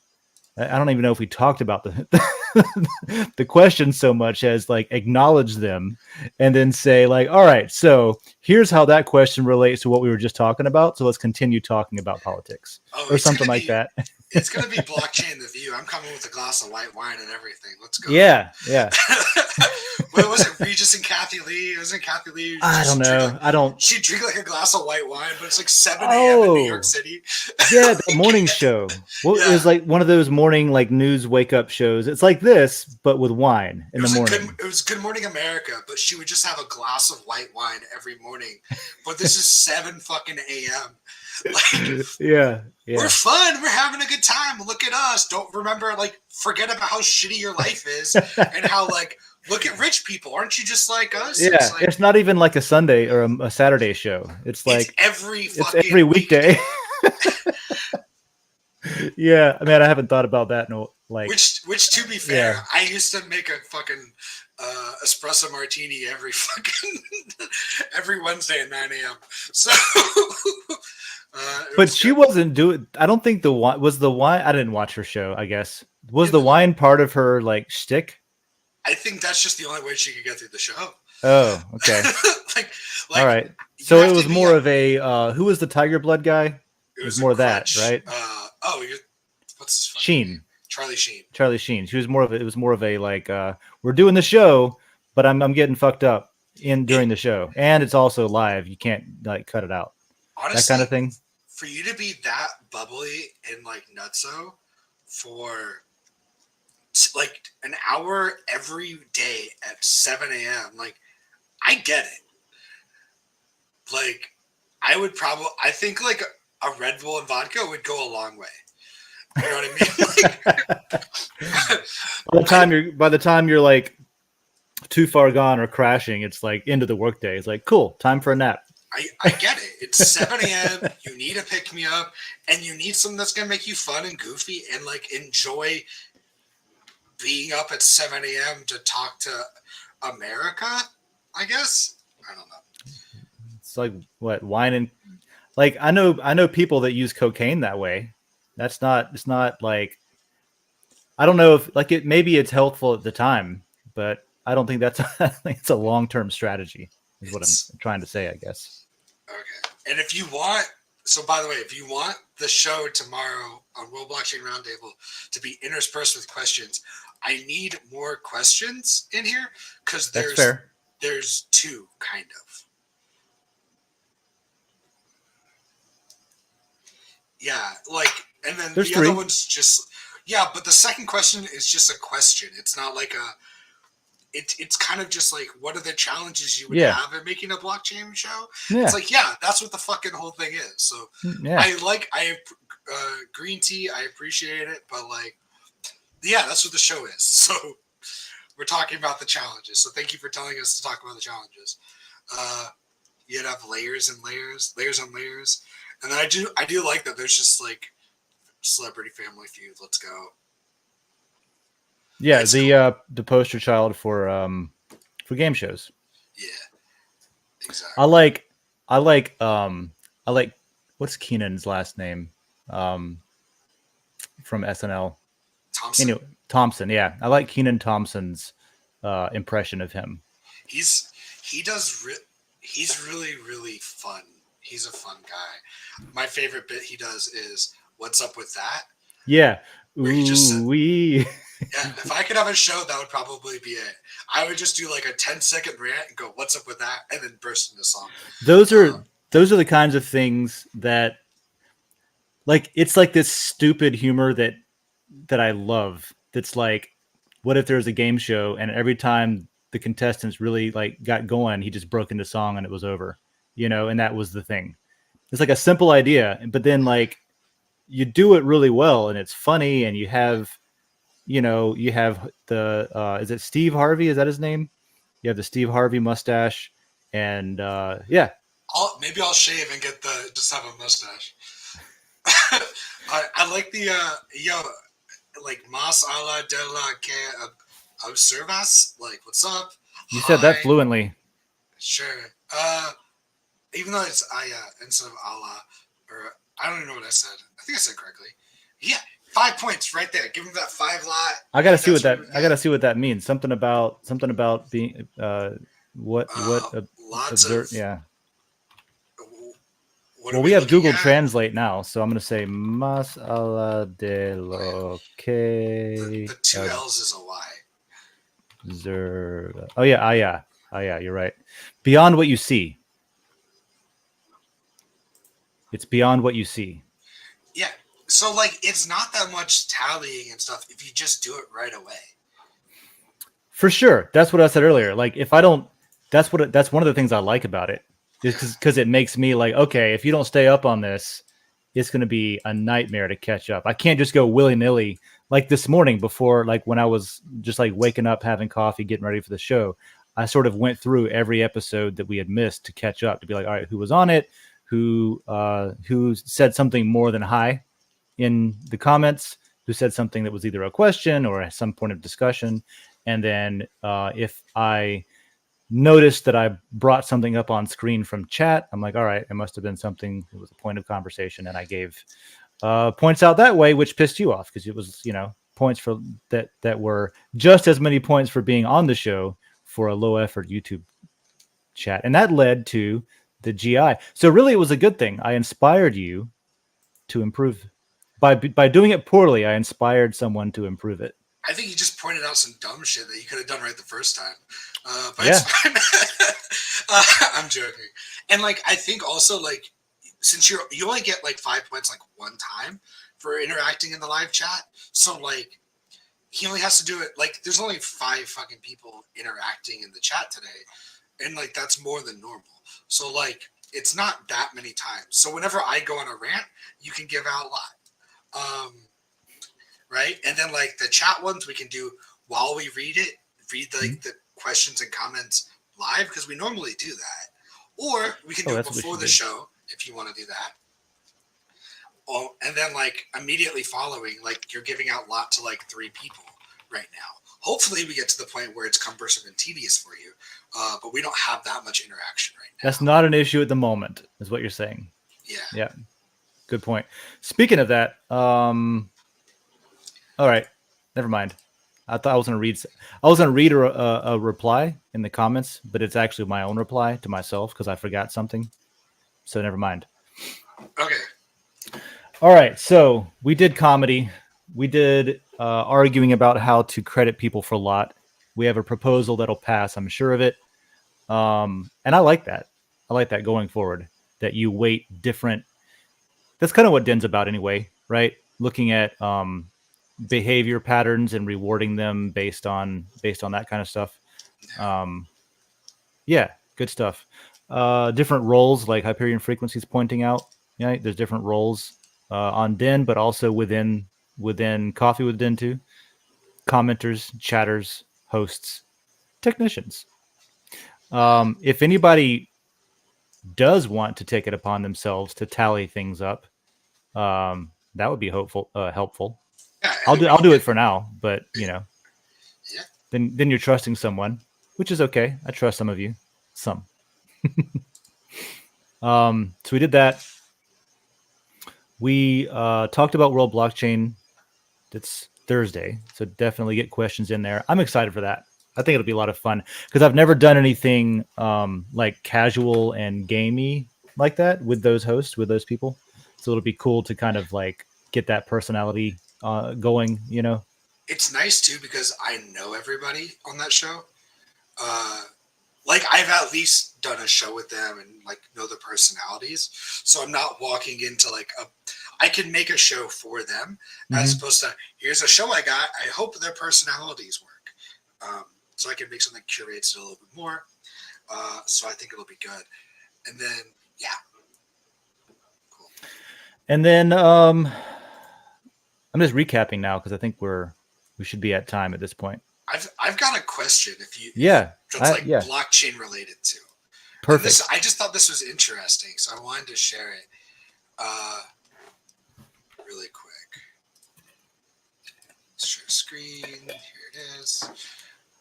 Speaker 1: I don't even know if we talked about the questions so much as like acknowledge them and then say like, all right, so here's how that question relates to what we were just talking about. So let's continue talking about politics or something like that.
Speaker 2: It's going to be blockchain The View. I'm coming with a glass of white wine and everything. Let's go.
Speaker 1: Yeah.
Speaker 2: What was it? Regis and Kathy Lee? Wasn't Kathy Lee?
Speaker 1: I don't know.
Speaker 2: She drink like a glass of white wine, but it's like 7 a.m. in New York City.
Speaker 1: Yeah, the morning show. Well, it was like one of those morning like news wake up shows. It's like this, but with wine in the morning.
Speaker 2: It was Good Morning America, but she would just have a glass of white wine every morning. But this is 7 fucking a.m. Like,
Speaker 1: yeah.
Speaker 2: We're fun. We're having a good time. Look at us. Don't remember, like, forget about how shitty your life is and how, like, look at rich people. Aren't you just like us?
Speaker 1: Yeah, it's not even like a Sunday or a Saturday show. It's like
Speaker 2: it's
Speaker 1: every weekday. Yeah, I mean, I haven't thought about that in like.
Speaker 2: Which to be fair, I used to make a fucking espresso martini every Wednesday at 9 a.m. So.
Speaker 1: But she wasn't doing. I don't think the wine was the wine. I didn't watch her show. I guess was the wine part of her like shtick.
Speaker 2: I think that's just the only way she could get through the show.
Speaker 1: Oh, okay.
Speaker 2: like,
Speaker 1: all right. So it was more of a who was the Tiger Blood guy? It was more of that, right?
Speaker 2: What's his
Speaker 1: Sheen?
Speaker 2: Charlie Sheen.
Speaker 1: Charlie Sheen. She was more of it was more of a like we're doing the show, but I'm getting fucked up during the show, and it's also live. You can't like cut it out.
Speaker 2: Honestly,
Speaker 1: that kind of thing.
Speaker 2: For you to be that bubbly and like nutso for like an hour every day at 7 a.m. Like, I get it. Like, I think like a Red Bull and vodka would go a long way. You know what I mean? Like,
Speaker 1: by the time you're like too far gone or crashing, it's like into the workday. It's like, cool, time for a nap.
Speaker 2: I get it. It's 7 a.m. You need a pick me up, and you need something that's gonna make you fun and goofy and like enjoy being up at 7 a.m. to talk to America. I guess I don't know.
Speaker 1: It's like what wine and like I know people that use cocaine that way. It's not like I don't know if like it maybe it's helpful at the time, but I don't think that's I think it's a long-term strategy is what I'm trying to say, I guess.
Speaker 2: Okay. And if you want, so by the way, if you want the show tomorrow on World Blockchain Roundtable to be interspersed with questions, I need more questions in here because there's 2 kind of. Yeah, like, and then
Speaker 1: there's
Speaker 2: the
Speaker 1: 3.
Speaker 2: other one's just, yeah, but the second question is just a question. It's not like it's kind of just like, what are the challenges you would have in making a blockchain show? Yeah. It's like, that's what the fucking whole thing is. So I green tea, I appreciate it, but like, that's what the show is. So we're talking about the challenges. So thank you for telling us to talk about the challenges. You'd have layers and layers on layers. And then I do like that there's just like Celebrity Family Feud. Let's go.
Speaker 1: Yeah,
Speaker 2: It's
Speaker 1: the poster child for game shows.
Speaker 2: Yeah,
Speaker 1: I
Speaker 2: exactly.
Speaker 1: like I like I like what's Keenan's last name from SNL.
Speaker 2: Thompson.
Speaker 1: Anyway, Thompson. Yeah, I like Keenan Thompson's impression of him.
Speaker 2: He's he does re- he's really fun. He's a fun guy. My favorite bit he does is "What's up with that?"
Speaker 1: Yeah.
Speaker 2: where he just said,
Speaker 1: Ooh wee.
Speaker 2: "Yeah, if I could have a show, that would probably be it. I would just do like a 10-second rant and go, 'What's up with that?' and then burst into song."
Speaker 1: those
Speaker 2: Uh,
Speaker 1: are those are the kinds of things that like it's like this stupid humor that I love. That's like, what if there was a game show and every time the contestants really like got going, he just broke into song and it was over, and that was the thing. It's like a simple idea, but then like you do it really well and it's funny and you have the is it Steve Harvey? Is that his name? You have the Steve Harvey mustache and yeah.
Speaker 2: maybe I'll shave and get the just have a mustache. I like the like mas a la de la que observas. Like, what's up?
Speaker 1: You said that
Speaker 2: Hi.
Speaker 1: fluently.
Speaker 2: Sure. Even though it's Aya instead of Allah, or I don't even know what I said. I think I said correctly. Yeah, 5 points right there. Give him that 5 lot.
Speaker 1: I gotta see what
Speaker 2: That's
Speaker 1: that
Speaker 2: really
Speaker 1: I gotta
Speaker 2: good.
Speaker 1: see what that means. Something about being what
Speaker 2: Lots of
Speaker 1: observe. Yeah.
Speaker 2: what are
Speaker 1: Well, we
Speaker 2: we
Speaker 1: have
Speaker 2: looking
Speaker 1: Google
Speaker 2: at?
Speaker 1: Translate now, so I'm gonna say mas ala de
Speaker 2: Oh yeah,
Speaker 1: lo que
Speaker 2: the two L's is a Y.
Speaker 1: observe. Oh yeah, ah yeah, you're right. Beyond what you see. It's beyond what you see.
Speaker 2: Yeah. So like, it's not that much tallying and stuff if you just do it right away.
Speaker 1: For sure. That's what I said
Speaker 2: Like,
Speaker 1: earlier. Like if I don't, that's one of the things I like about it is
Speaker 2: yeah,
Speaker 1: because it makes me like, okay, if you don't stay up on this, it's going to be a nightmare to catch up. I can't just go willy nilly like this morning before, like when I was just like waking up, having coffee, getting ready for the show. I sort of went through every episode that we had missed to catch up to be like, all right, who was on it, who said something more than hi in the comments, who said something that was either a question or some point of discussion. And then if I noticed that I brought something up on screen from chat, I'm like, all right, it must have been something that was a point of conversation. And I gave points out that way, which pissed you off because it was, points for that were just as many points for being on the show for a low effort YouTube chat. And that led to the GI. So really it was a good thing. I inspired you to improve by doing it poorly. I inspired someone to improve it.
Speaker 2: I think you just pointed out some dumb shit that you could have done right the first time. But it's
Speaker 1: Yeah.
Speaker 2: fine. I'm joking. And like, I think also like, since you only get like 5 points like one time for interacting in the live chat, so like he only has to do it like there's only 5 fucking people interacting in the chat today, and like that's more than normal. So like it's not that many times. So whenever I go on a rant, you can give out a lot. Right? And then like the chat ones we can do while we read
Speaker 1: Mhm.
Speaker 2: like the questions and comments live because we normally do that. Or we can
Speaker 1: Oh,
Speaker 2: do it
Speaker 1: that's what we
Speaker 2: before
Speaker 1: should
Speaker 2: the
Speaker 1: do.
Speaker 2: show if you want to do that. Oh, and then like immediately following, like you're giving out lot to like 3 people right now. Hopefully we get to the point where it's cumbersome and tedious for you, but we don't have that much interaction right
Speaker 1: That's
Speaker 2: now.
Speaker 1: not an issue at the moment, is what you're saying.
Speaker 2: Yeah.
Speaker 1: Yeah, good point. Speaking of that, all right, never mind. I thought I was gonna read a reply in the comments, but it's actually my own reply to myself because I forgot something. So never mind.
Speaker 2: Okay.
Speaker 1: All right, so we did comedy. We did arguing about how to credit people for a lot. We have a proposal that'll pass, I'm sure of it. And I like that. I like that going forward. That you weight different. That's kind of what Den's about, anyway, right? Looking at behavior patterns and rewarding them based on that kind of stuff. Um, yeah, good stuff. Different roles, like Hyperion Frequencies pointing out. Yeah, there's different roles on Den, but also within Coffee with Den too. Commenters, chatters, hosts, technicians. If anybody does want to take it upon themselves to tally things up, That would be hopeful, helpful.
Speaker 2: Yeah,
Speaker 1: I'll
Speaker 2: anybody
Speaker 1: do
Speaker 2: can.
Speaker 1: it for now, but
Speaker 2: Yeah,
Speaker 1: then you're trusting someone, which is okay. I trust some of you, some. So we did that. We talked about World Blockchain. That's Thursday, so definitely get questions in there. I'm excited for that. I think it'll be a lot of fun because I've never done anything like casual and gamey like that with those hosts, with those people. So it'll be cool to kind of like get that personality going, you know?
Speaker 2: it's nice too because I know everybody on that show. Uh, like I've at least done a show with them and like know their personalities, so I'm not walking into like a. I can make a show for them as
Speaker 1: Mm-hmm.
Speaker 2: opposed to here's a show I got. I hope their personalities work, so I can make something curated a little bit more. So I think it'll be good. And then yeah, cool.
Speaker 1: And then I'm just recapping now because I think we should be at time at this point.
Speaker 2: I've got a question if
Speaker 1: Yeah,
Speaker 2: that's like
Speaker 1: yeah,
Speaker 2: blockchain related too. And this
Speaker 1: perfect.
Speaker 2: I just thought this was interesting, so I wanted to share it uh, really quick. Share screen. Here it is.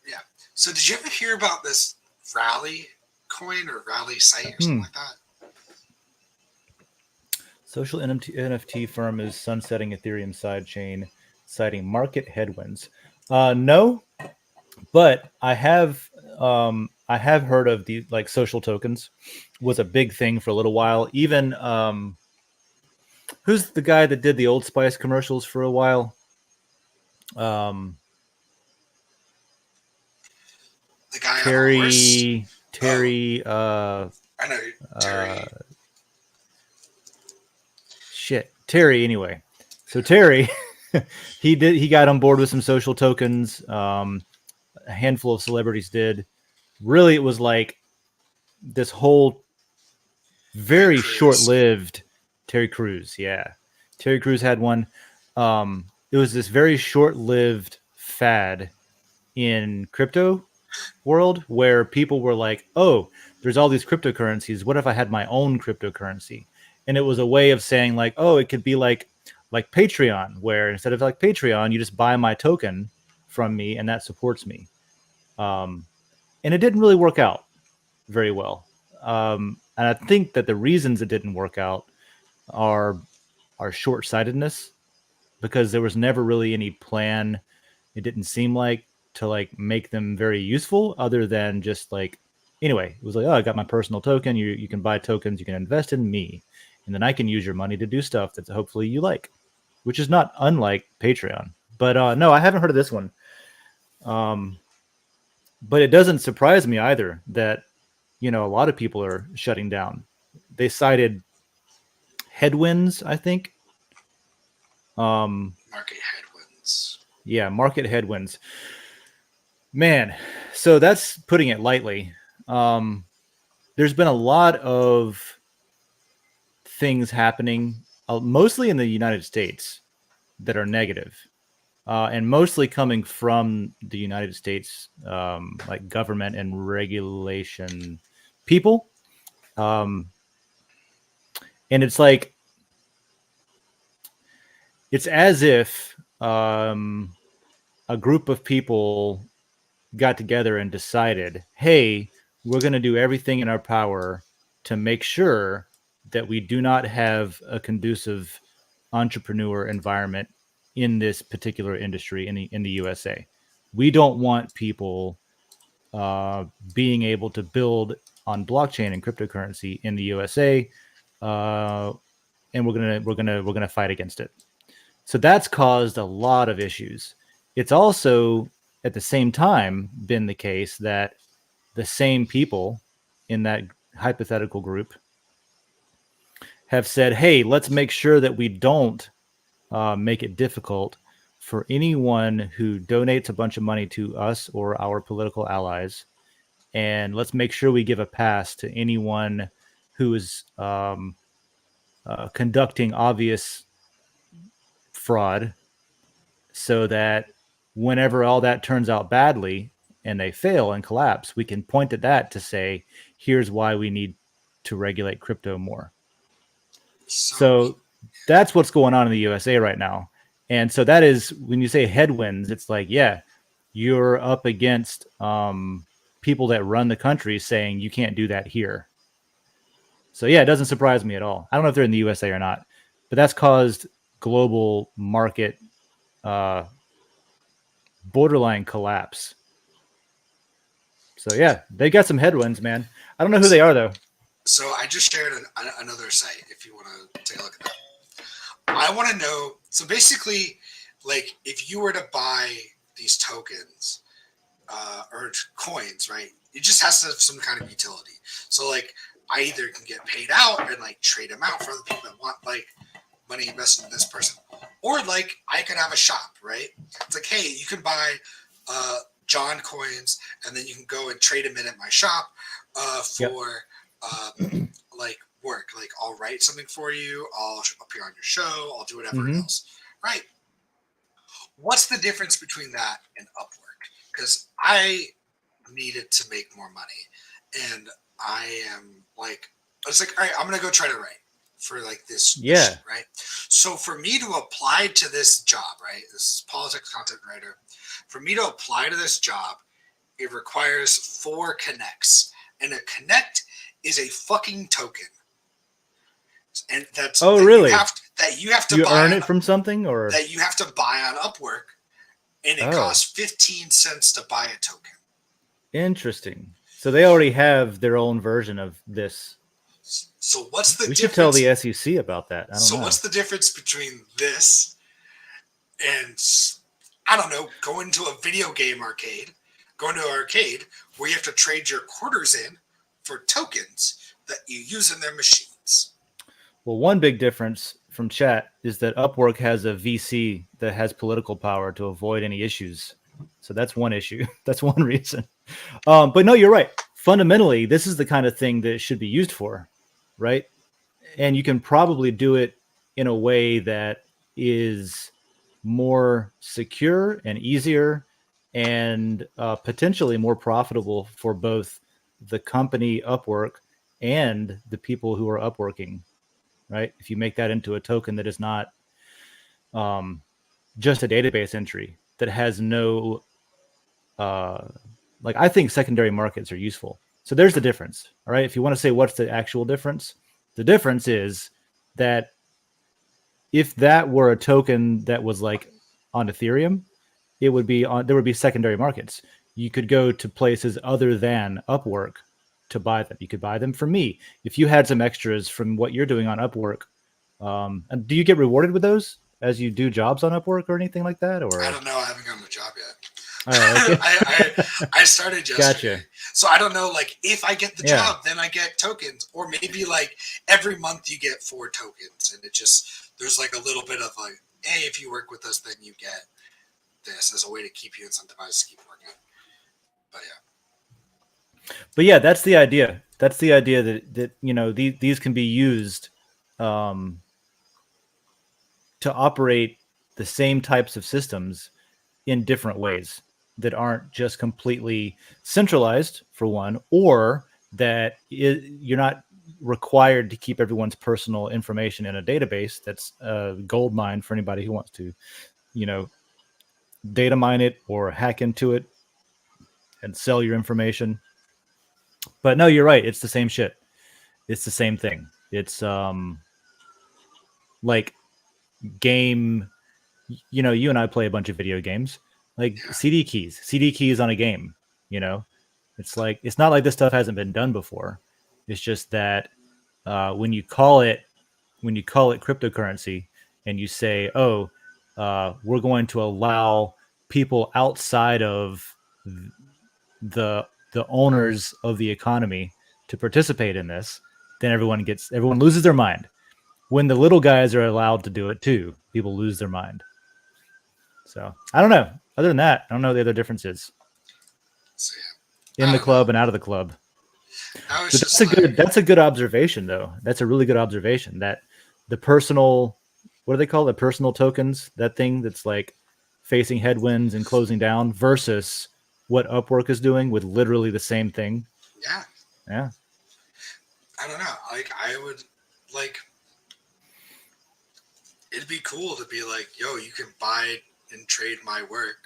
Speaker 2: Yeah. So did you ever hear about this rally coin or rally site or something
Speaker 1: Hmm.
Speaker 2: like that?
Speaker 1: Social NFT firm is sunsetting Ethereum sidechain, citing market headwinds. No, but I have heard of the like social tokens was a big thing for a little while. Even who's the guy that did the Old Spice commercials for a while? Um,
Speaker 2: The guy on a horse.
Speaker 1: Terry
Speaker 2: Oh,
Speaker 1: Terry
Speaker 2: I know
Speaker 1: uh,
Speaker 2: Terry.
Speaker 1: shit Terry anyway. So Terry he got on board with some social tokens. A handful of celebrities did. Really, it was like this whole
Speaker 2: Terry
Speaker 1: very
Speaker 2: Crews.
Speaker 1: short-lived Terry Crews. Yeah, Terry Crews had one. It was this very short-lived fad in crypto world where people were like, "Oh, there's all these cryptocurrencies. What if I had my own cryptocurrency?" And it was a way of saying like, "Oh, it could be like Patreon, where instead of like Patreon, you just buy my token from me, and that supports me." Um, and it didn't really work out very well. And I think that the reasons it didn't work out are short sightedness because there was never really any plan. It didn't seem like to like make them very useful, other than just like anyway, it was like, oh, I got my personal token. You can buy tokens. You can invest in me, and then I can use your money to do stuff that hopefully you like, which is not unlike Patreon. But no, I haven't heard of this one. Um, but it doesn't surprise me either that a lot of people are shutting down. They cited headwinds, I think. Um,
Speaker 2: Market headwinds.
Speaker 1: yeah, market headwinds. Man, so that's putting it lightly. Um, there's been a lot of things happening, mostly in the United States, that are negative, and mostly coming from the United States, like government and regulation people. Um, and it's as if a group of people got together and decided, hey, we're going to do everything in our power to make sure that we do not have a conducive entrepreneur environment in this particular industry in the USA. We don't want people uh, being able to build on blockchain and cryptocurrency in the USA, uh, and we're gonna fight against it. So that's caused a lot of issues. It's also at the same time been the case that the same people in that hypothetical group have said, hey, let's make sure that we don't make it difficult for anyone who donates a bunch of money to us or our political allies. And let's make sure we give a pass to anyone who is conducting obvious fraud, so that whenever all that turns out badly and they fail and collapse, we can point at that to say, here's why we need to regulate crypto more.
Speaker 2: So
Speaker 1: So, That's what's going on in the USA right now. And so that is when you say headwinds, it's like, yeah, you're up against people that run the country saying you can't do that here. So yeah, it doesn't surprise me at all. I don't know if they're in the USA or not, but that's caused global market uh, borderline collapse. So yeah, they got some headwinds, man. I don't know who they are though.
Speaker 2: So I just shared another site if you want to take a look at that. I want to know. So basically, like if you were to buy these tokens or coins, right? It just has to have some kind of utility. So like I either can get paid out and like trade them out for other people that want like money invested in this person, or like I could have a shop, right? It's like, hey, you can buy John coins, and then you can go and trade them in at my shop for like work. Like I'll write something for you, I'll appear on your show, I'll do whatever else, right? What's the difference between that and Upwork? Because I needed to make more money, and I am like, it's like, all right, I'm gonna go try to write for like this, shit, right? So for me to apply to this job, right? This is politics content writer. For me to apply to this job, it requires 4 connects, and a connect is a fucking token, and that's
Speaker 1: really
Speaker 2: you have to
Speaker 1: you
Speaker 2: buy
Speaker 1: earn it from something, or
Speaker 2: that you have to buy on Upwork, and it costs 15 cents to buy a token.
Speaker 1: Interesting. So they already have their own version of this.
Speaker 2: So what's the difference?
Speaker 1: We should tell the SEC about that. I don't know.
Speaker 2: What's the difference between this and, I don't know, going to a video game arcade, going to an arcade where you have to trade your quarters in for tokens that you use in their machines?
Speaker 1: Well, one big difference from chat is that Upwork has a VC that has political power to avoid any issues. So that's one issue. That's one reason. But no, you're right. Fundamentally, this is the kind of thing that it should be used for, right? And you can probably do it in a way that is more secure and easier and potentially more profitable for both the company Upwork and the people who are Upworking, right? If you make that into a token that is not just a database entry that has no, like I think secondary markets are useful. So there's the difference. All right. If you want to say what's the actual difference, the difference is that if that were a token that was like on Ethereum, it would be on, there would be secondary markets. You could go to places other than Upwork to buy them. You could buy them from me. If you had some extras from what you're doing on Upwork, and do you get rewarded with those as you do jobs on Upwork or anything like that? Or
Speaker 2: I don't know. I haven't gotten a job yet.
Speaker 1: Oh, okay.
Speaker 2: I started yesterday.
Speaker 1: Gotcha.
Speaker 2: So I don't know, like if I get the job, then I get tokens, or maybe like every month you get 4 tokens, and it just, there's like a little bit of like, hey, if you work with us, then you get this as a way to keep you incentivized to keep working.
Speaker 1: But yeah, that's the idea. That's the idea that you know these can be used to operate the same types of systems in different ways that aren't just completely centralized, for one, or that you're not required to keep everyone's personal information in a database. That's a gold mine for anybody who wants to, you know, data mine it or hack into it and sell your information. But no, you're right. It's the same shit. It's the same thing. It's like game, you know, you and I play a bunch of video games, like CD keys on a game, you know. It's like, it's not like this stuff hasn't been done before. It's just that when you call it cryptocurrency and you say, oh, we're going to allow people outside of the owners of the economy to participate in this, then everyone loses their mind. When the little guys are allowed to do it too, people lose their mind. So I don't know. Other than that, I don't know what the other difference is.
Speaker 2: So, yeah.
Speaker 1: In the club and out of the club. So that's a good observation, though. That's a really good observation. That the personal, what do they call it? The personal tokens, that thing that's like facing headwinds and closing down, versus what Upwork is doing with literally the same thing.
Speaker 2: Yeah.
Speaker 1: Yeah.
Speaker 2: I don't know. Like I would like, it'd be cool to be like, yo, you can buy and trade my work,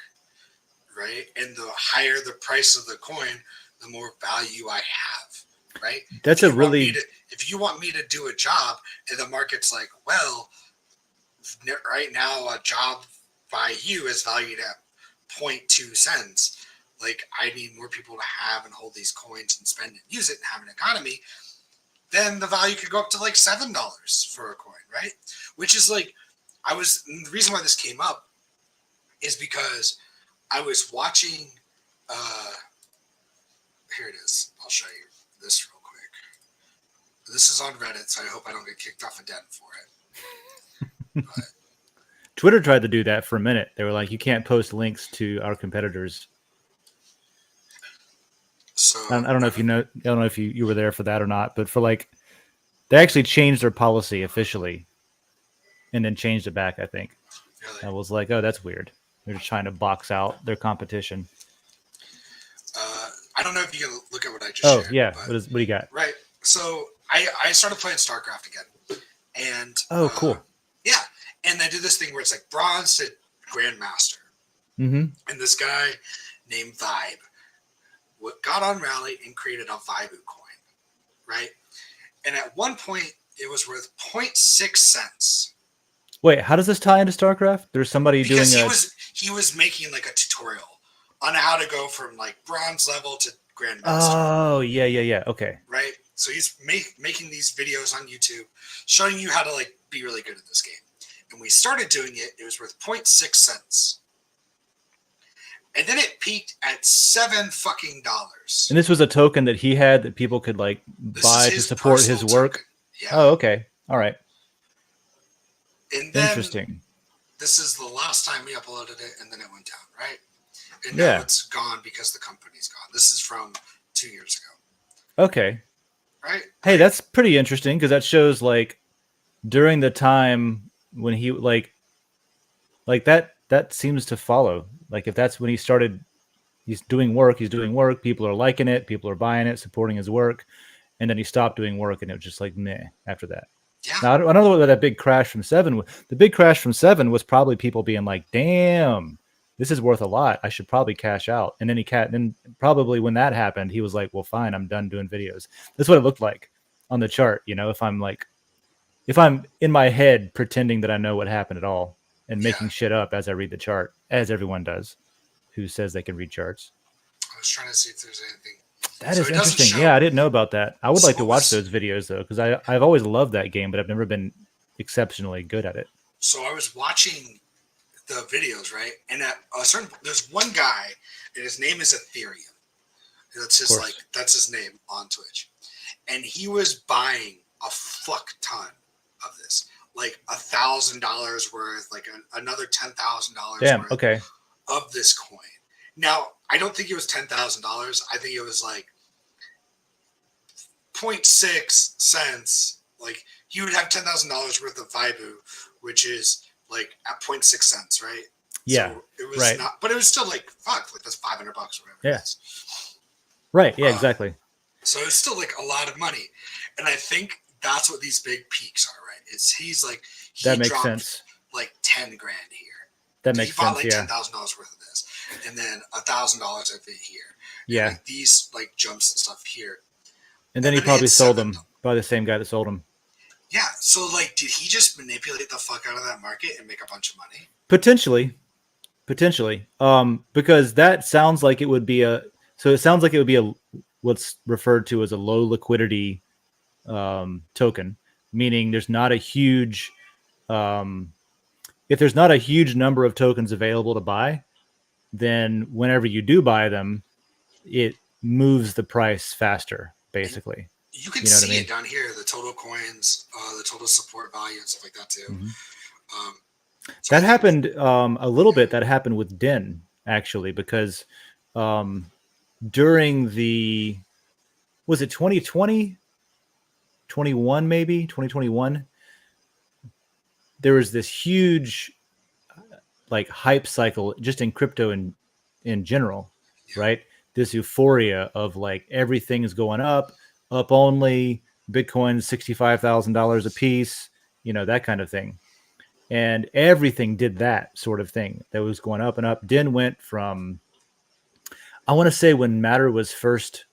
Speaker 2: right? And the higher the price of the coin, the more value I have, right?
Speaker 1: That's a really
Speaker 2: If you want me to do a job and the market's like, well, right now a job by you is valued at 0.2 cents. Like, I need more people to have and hold these coins and spend and use it and have an economy. Then the value could go up to like $7 for a coin, right? Which is like, the reason why this came up is because I was watching, here it is. I'll show you this real quick. This is on Reddit, so I hope I don't get kicked off of Den for it. But
Speaker 1: Twitter tried to do that for a minute. They were like, you can't post links to our competitors.
Speaker 2: So
Speaker 1: I don't know if you know. I don't know if you were there for that or not. But for like, they actually changed their policy officially, and then changed it back. I think.
Speaker 2: really,
Speaker 1: I was like, oh, that's weird. They're just trying to box out their competition.
Speaker 2: I don't know if you can look at what I just
Speaker 1: Oh
Speaker 2: shared.
Speaker 1: yeah,
Speaker 2: But,
Speaker 1: what do you got?
Speaker 2: right. So I started playing StarCraft again, and
Speaker 1: Oh, cool.
Speaker 2: yeah, and I do this thing where it's like bronze to grandmaster,
Speaker 1: Mm-hmm.
Speaker 2: and this guy named Vibe got on Rally and created a Vibu coin, right? And at one point, it was worth 0.6 cents.
Speaker 1: Wait, how does this tie into StarCraft? There's somebody
Speaker 2: Because
Speaker 1: doing
Speaker 2: he was making like a tutorial on how to go from like bronze level to grandmaster.
Speaker 1: Oh yeah. Okay.
Speaker 2: Right? So he's making these videos on YouTube showing you how to like be really good at this game. And we started doing it. It was worth 0.6 cents. And then it peaked at $7 fucking dollars.
Speaker 1: And this was a token that he had that people could like buy to support his work.
Speaker 2: Token. Yeah.
Speaker 1: Oh, okay. All right.
Speaker 2: And then
Speaker 1: Interesting.
Speaker 2: this is the last time we uploaded it, and then it went down, right? And now it's gone because the company's gone. This is from 2 years ago.
Speaker 1: Okay.
Speaker 2: Right?
Speaker 1: Hey, that's pretty interesting because that shows like during the time when he like that seems to follow. Like if that's when he started, he's doing work. People are liking it. People are buying it, supporting his work. And then he stopped doing work, and it was just like meh after that.
Speaker 2: Yeah.
Speaker 1: Now, I don't know what that big crash from 7 was. The big crash from 7 was probably people being like, damn, this is worth a lot. I should probably cash out. And then then probably when that happened, he was like, well, fine, I'm done doing videos. That's what it looked like on the chart. You know, if I'm in my head pretending that I know what happened at all and making shit up as I read the chart, as everyone does who says they can read charts.
Speaker 2: I was trying to see if there's anything.
Speaker 1: That is interesting. Yeah, I didn't know about that. I would like to watch those videos though, because I've always loved that game, but I've never been exceptionally good at it.
Speaker 2: So I was watching the videos, right? And at a certain, there's one guy, and his name is Ethereum. That's his name on Twitch, and he was buying a fuck ton of this, like $1,000 worth, like another $10,000 worth.
Speaker 1: Okay.
Speaker 2: Of this coin. Now, I don't think it was $10,000. I think it was like 0.6 cents. Like he would have $10,000 worth of Vibu, which is like at 0.6 cents, right?
Speaker 1: Yeah.
Speaker 2: So it was not, but it was still like, fuck, like that's $500 or whatever.
Speaker 1: Yeah. Right. Yeah, exactly.
Speaker 2: So it's still like a lot of money. And I think that's what these big peaks are, right? That
Speaker 1: makes sense.
Speaker 2: Like 10 grand here.
Speaker 1: That makes sense.
Speaker 2: He bought like $10,000 worth of this, and then $1,000 of it here.
Speaker 1: Yeah,
Speaker 2: and like these like jumps and stuff here.
Speaker 1: And then he probably sold them by the same guy that sold them.
Speaker 2: Yeah. So like, did he just manipulate the fuck out of that market and make a bunch of money?
Speaker 1: Potentially. Because that sounds like it would be what's referred to as a low liquidity token, meaning there's not a huge if there's not a huge number of tokens available to buy, then whenever you do buy them, it moves the price faster, basically.
Speaker 2: You can see it down here, the total coins, the total support value and stuff like that too.
Speaker 1: Mm-hmm. That happened a little bit. That happened with Den, actually, because during was it 2020? 21 maybe? 2021? There was this huge like hype cycle just in crypto in general, right? This euphoria of like everything is going up only, Bitcoin $65,000 a piece, that kind of thing. and everything did that sort of thing that was going up and up. Den went from, I want to say, when Matter was first,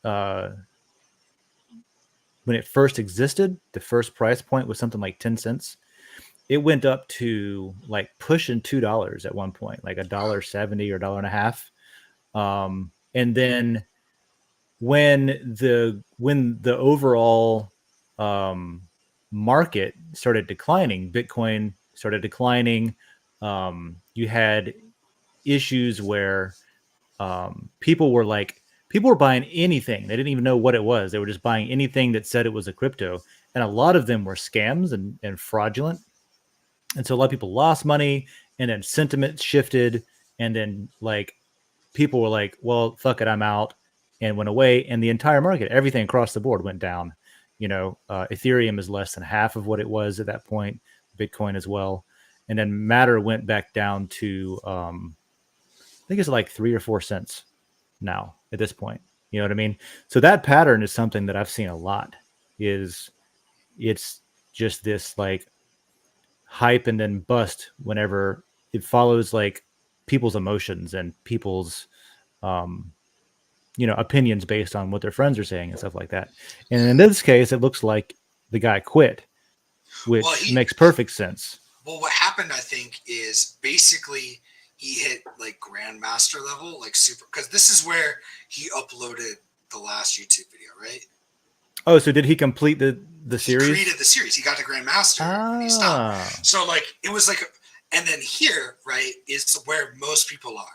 Speaker 1: uh, when it first existed, the first price point was something like 10 cents. It went up to like pushing $2 at one point, like $1.70 or $1.50. And then when the overall market started declining, Bitcoin started declining. You had issues where people were buying anything. They didn't even know what it was. They were just buying anything that said it was a crypto, and a lot of them were scams and fraudulent. And so a lot of people lost money, and then sentiment shifted, and then like people were like, well, fuck it, I'm out, and went away. And the entire market, everything across the board went down. Ethereum is less than half of what it was at that point, Bitcoin as well. And then Matter went back down to, I think it's like 3 or 4 cents now at this point. You know what I mean? So that pattern is something that I've seen a lot. Is it's just this like hype and then bust whenever it follows like people's emotions and people's opinions based on what their friends are saying and stuff like that. And in this case, it looks like the guy quit, which makes perfect sense.
Speaker 2: Well, what happened, I think, is basically he hit like grandmaster level, like super, because this is where he uploaded the last YouTube video, right?
Speaker 1: Oh, so did he complete the series?
Speaker 2: He created the series. He got to grandmaster and he stopped. So like it was like, and then here, right, is where most people are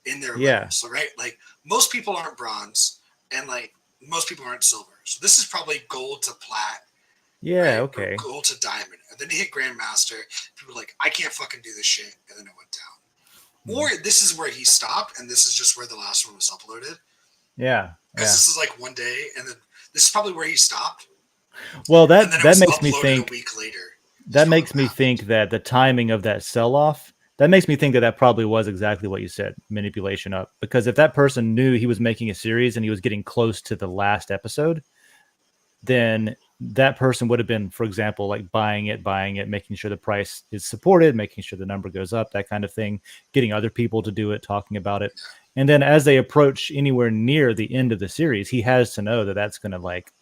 Speaker 2: in their levels. So right, like most people aren't bronze, and like most people aren't silver. So this is probably gold to plat.
Speaker 1: Yeah,
Speaker 2: right?
Speaker 1: Okay.
Speaker 2: Or gold to diamond. And then he hit grandmaster. People were like, I can't fucking do this shit. And then it went down. Or this is where he stopped, and this is just where the last one was uploaded.
Speaker 1: Yeah.
Speaker 2: Because this is like one day, and then this is probably where he stopped.
Speaker 1: Well, that makes me think.
Speaker 2: A week later.
Speaker 1: That makes me think that the timing of that sell-off. That makes me think that probably was exactly what you said, manipulation up. Because if that person knew he was making a series and he was getting close to the last episode, then that person would have been, for example, like buying it, making sure the price is supported, making sure the number goes up, that kind of thing, getting other people to do it, talking about it. And then as they approach anywhere near the end of the series, he has to know that that's going to like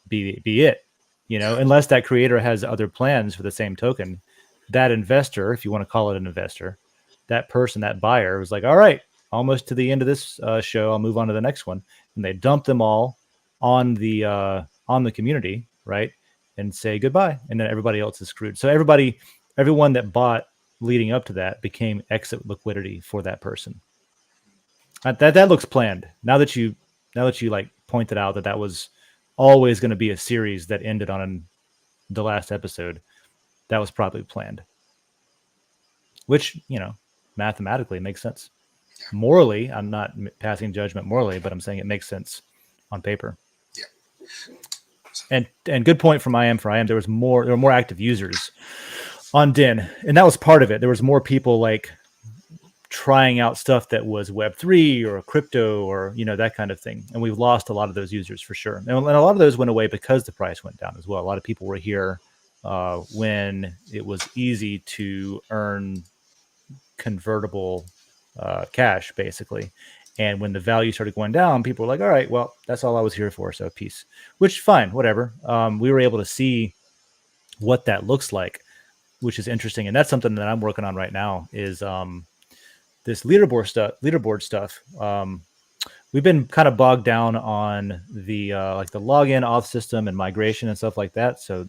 Speaker 1: be it, unless that creator has other plans for the same token. That investor, if you want to call it an investor, that person, that buyer was like, all right, almost to the end of this show, I'll move on to the next one. And they dump them all on the community, right, and say goodbye, and then everybody else is screwed. So everyone that bought leading up to that became exit liquidity for that person. That looks planned. Now that you like pointed out that was always going to be a series that ended on the last episode, that was probably planned, which mathematically makes sense. Morally, I'm not passing judgment morally, but I'm saying it makes sense on paper. And good point from IM. There were more active users on Den, and that was part of it. There was more people like trying out stuff that was Web3 or crypto or that kind of thing, and we've lost a lot of those users for sure. And a lot of those went away because the price went down as well. A lot of people were here when it was easy to earn convertible cash, basically. And when the value started going down, people were like, all right, well, that's all I was here for. So peace, which fine, whatever. We were able to see what that looks like, which is interesting. And that's something that I'm working on right now is this leaderboard stuff. We've been kind of bogged down on the like the login auth system and migration and stuff like that. So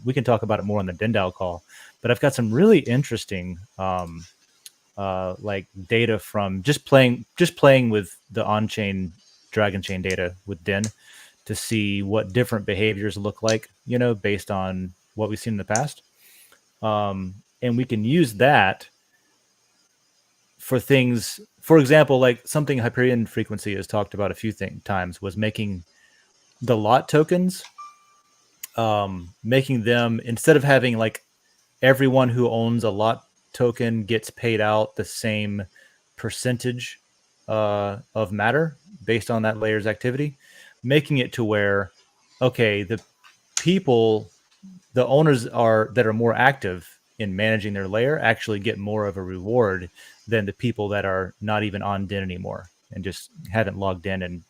Speaker 1: we can talk about it more on the Den.social call, but I've got some really interesting like data from just playing with the on-chain Dragon Chain data with Den to see what different behaviors look like, based on what we've seen in the past. And we can use that for things, for example, like something Hyperion Frequency has talked about a few times was making the lot tokens, making them, instead of having like everyone who owns a lot token gets paid out the same percentage of Matter based on that layer's activity, making it to where, okay, the people the owners that are more active in managing their layer actually get more of a reward than the people that are not even on Den anymore and just haven't logged in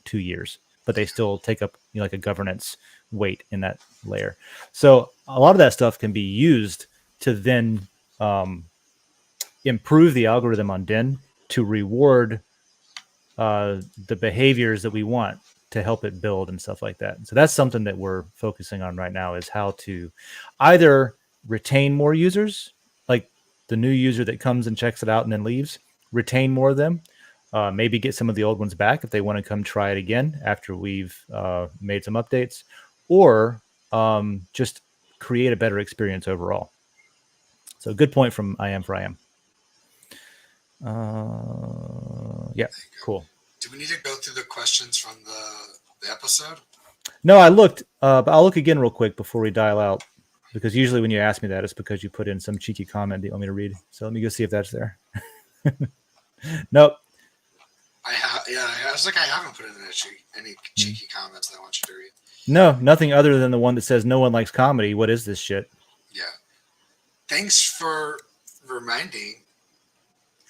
Speaker 1: 2 years, but they still take up like a governance weight in that layer. So a lot of that stuff can be used to then improve the algorithm on Den to reward the behaviors that we want to help it build and stuff like that. So that's something that we're focusing on right now, is how to either retain more users, like the new user that comes and checks it out and then leaves, retain more of them, maybe get some of the old ones back if they want to come try it again after we've made some updates, or just create a better experience overall. So good point from I am for I am. Yeah, cool.
Speaker 2: Do we need to go through the questions from the episode?
Speaker 1: No, I looked, but I'll look again real quick before we dial out, because usually when you ask me that, it's because you put in some cheeky comment that you want me to read. So let me go see if that's there. Nope.
Speaker 2: I was like, I haven't put in any cheeky comments that I want you to read.
Speaker 1: No, nothing other than the one that says no one likes comedy. What is this shit?
Speaker 2: Yeah. Thanks for reminding.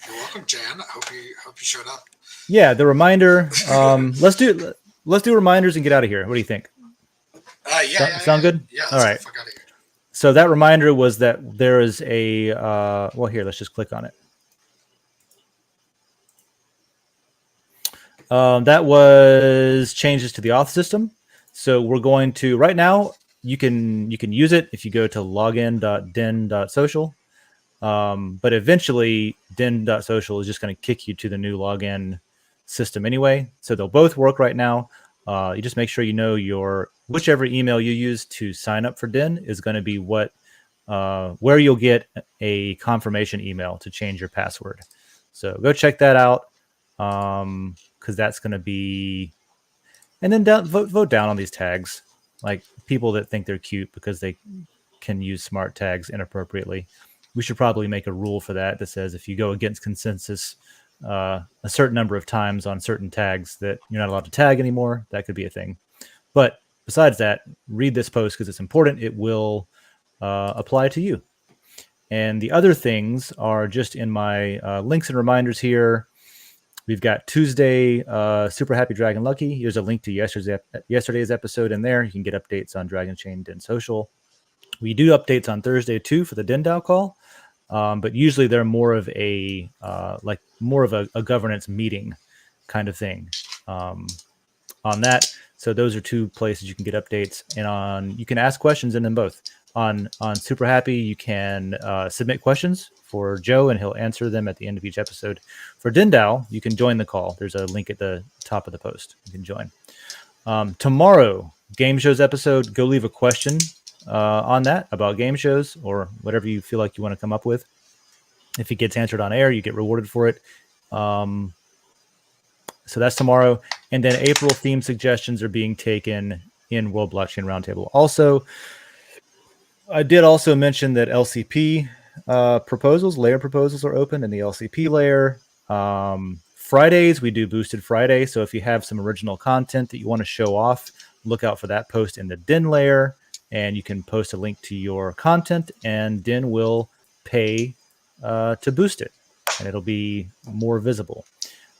Speaker 2: You're welcome, Jan. I hope you showed up.
Speaker 1: Yeah, the reminder. Let's do reminders and get out of here. What do you think? Sound good?
Speaker 2: Yeah.
Speaker 1: All right.
Speaker 2: Fuck out of here.
Speaker 1: So that reminder was that there is a. Well, here, let's just click on it. That was changes to the auth system. So we're going to right now. You can use it if you go to login.den.social. But eventually, Den.social is just going to kick you to the new login system anyway. So they'll both work right now. You just make sure you know whichever email you use to sign up for Den is going to be where you'll get a confirmation email to change your password. So go check that out, because that's going to be. And then vote down on these tags, like people that think they're cute because they can use smart tags inappropriately. We should probably make a rule for that says if you go against consensus a certain number of times on certain tags that you're not allowed to tag anymore. That could be a thing. But besides that, read this post because it's important. It will apply to you. And the other things are just in my links and reminders here. We've got Tuesday, Super Happy Dragon Lucky. Here's a link to yesterday's episode in there. You can get updates on Dragon Chain Den.social. We do updates on Thursday too for the Den.DAO call, but usually they're more of a governance meeting kind of thing on that. So those are two places you can get updates, and you can ask questions in them both. On Super Happy, you can submit questions for Joe, and he'll answer them at the end of each episode. For Den.DAO, you can join the call. There's a link at the top of the post. You can join. Tomorrow, game shows episode. Go leave a question on that about game shows or whatever you feel like you want to come up with. If it gets answered on air, you get rewarded for it. So that's tomorrow. And then April theme suggestions are being taken in World Blockchain Roundtable. Also, I did also mention that LCP layer proposals are open in the LCP layer. Fridays, we do Boosted Friday. So if you have some original content that you want to show off, look out for that post in the Den layer. And you can post a link to your content, and Den will pay to boost it, and it'll be more visible.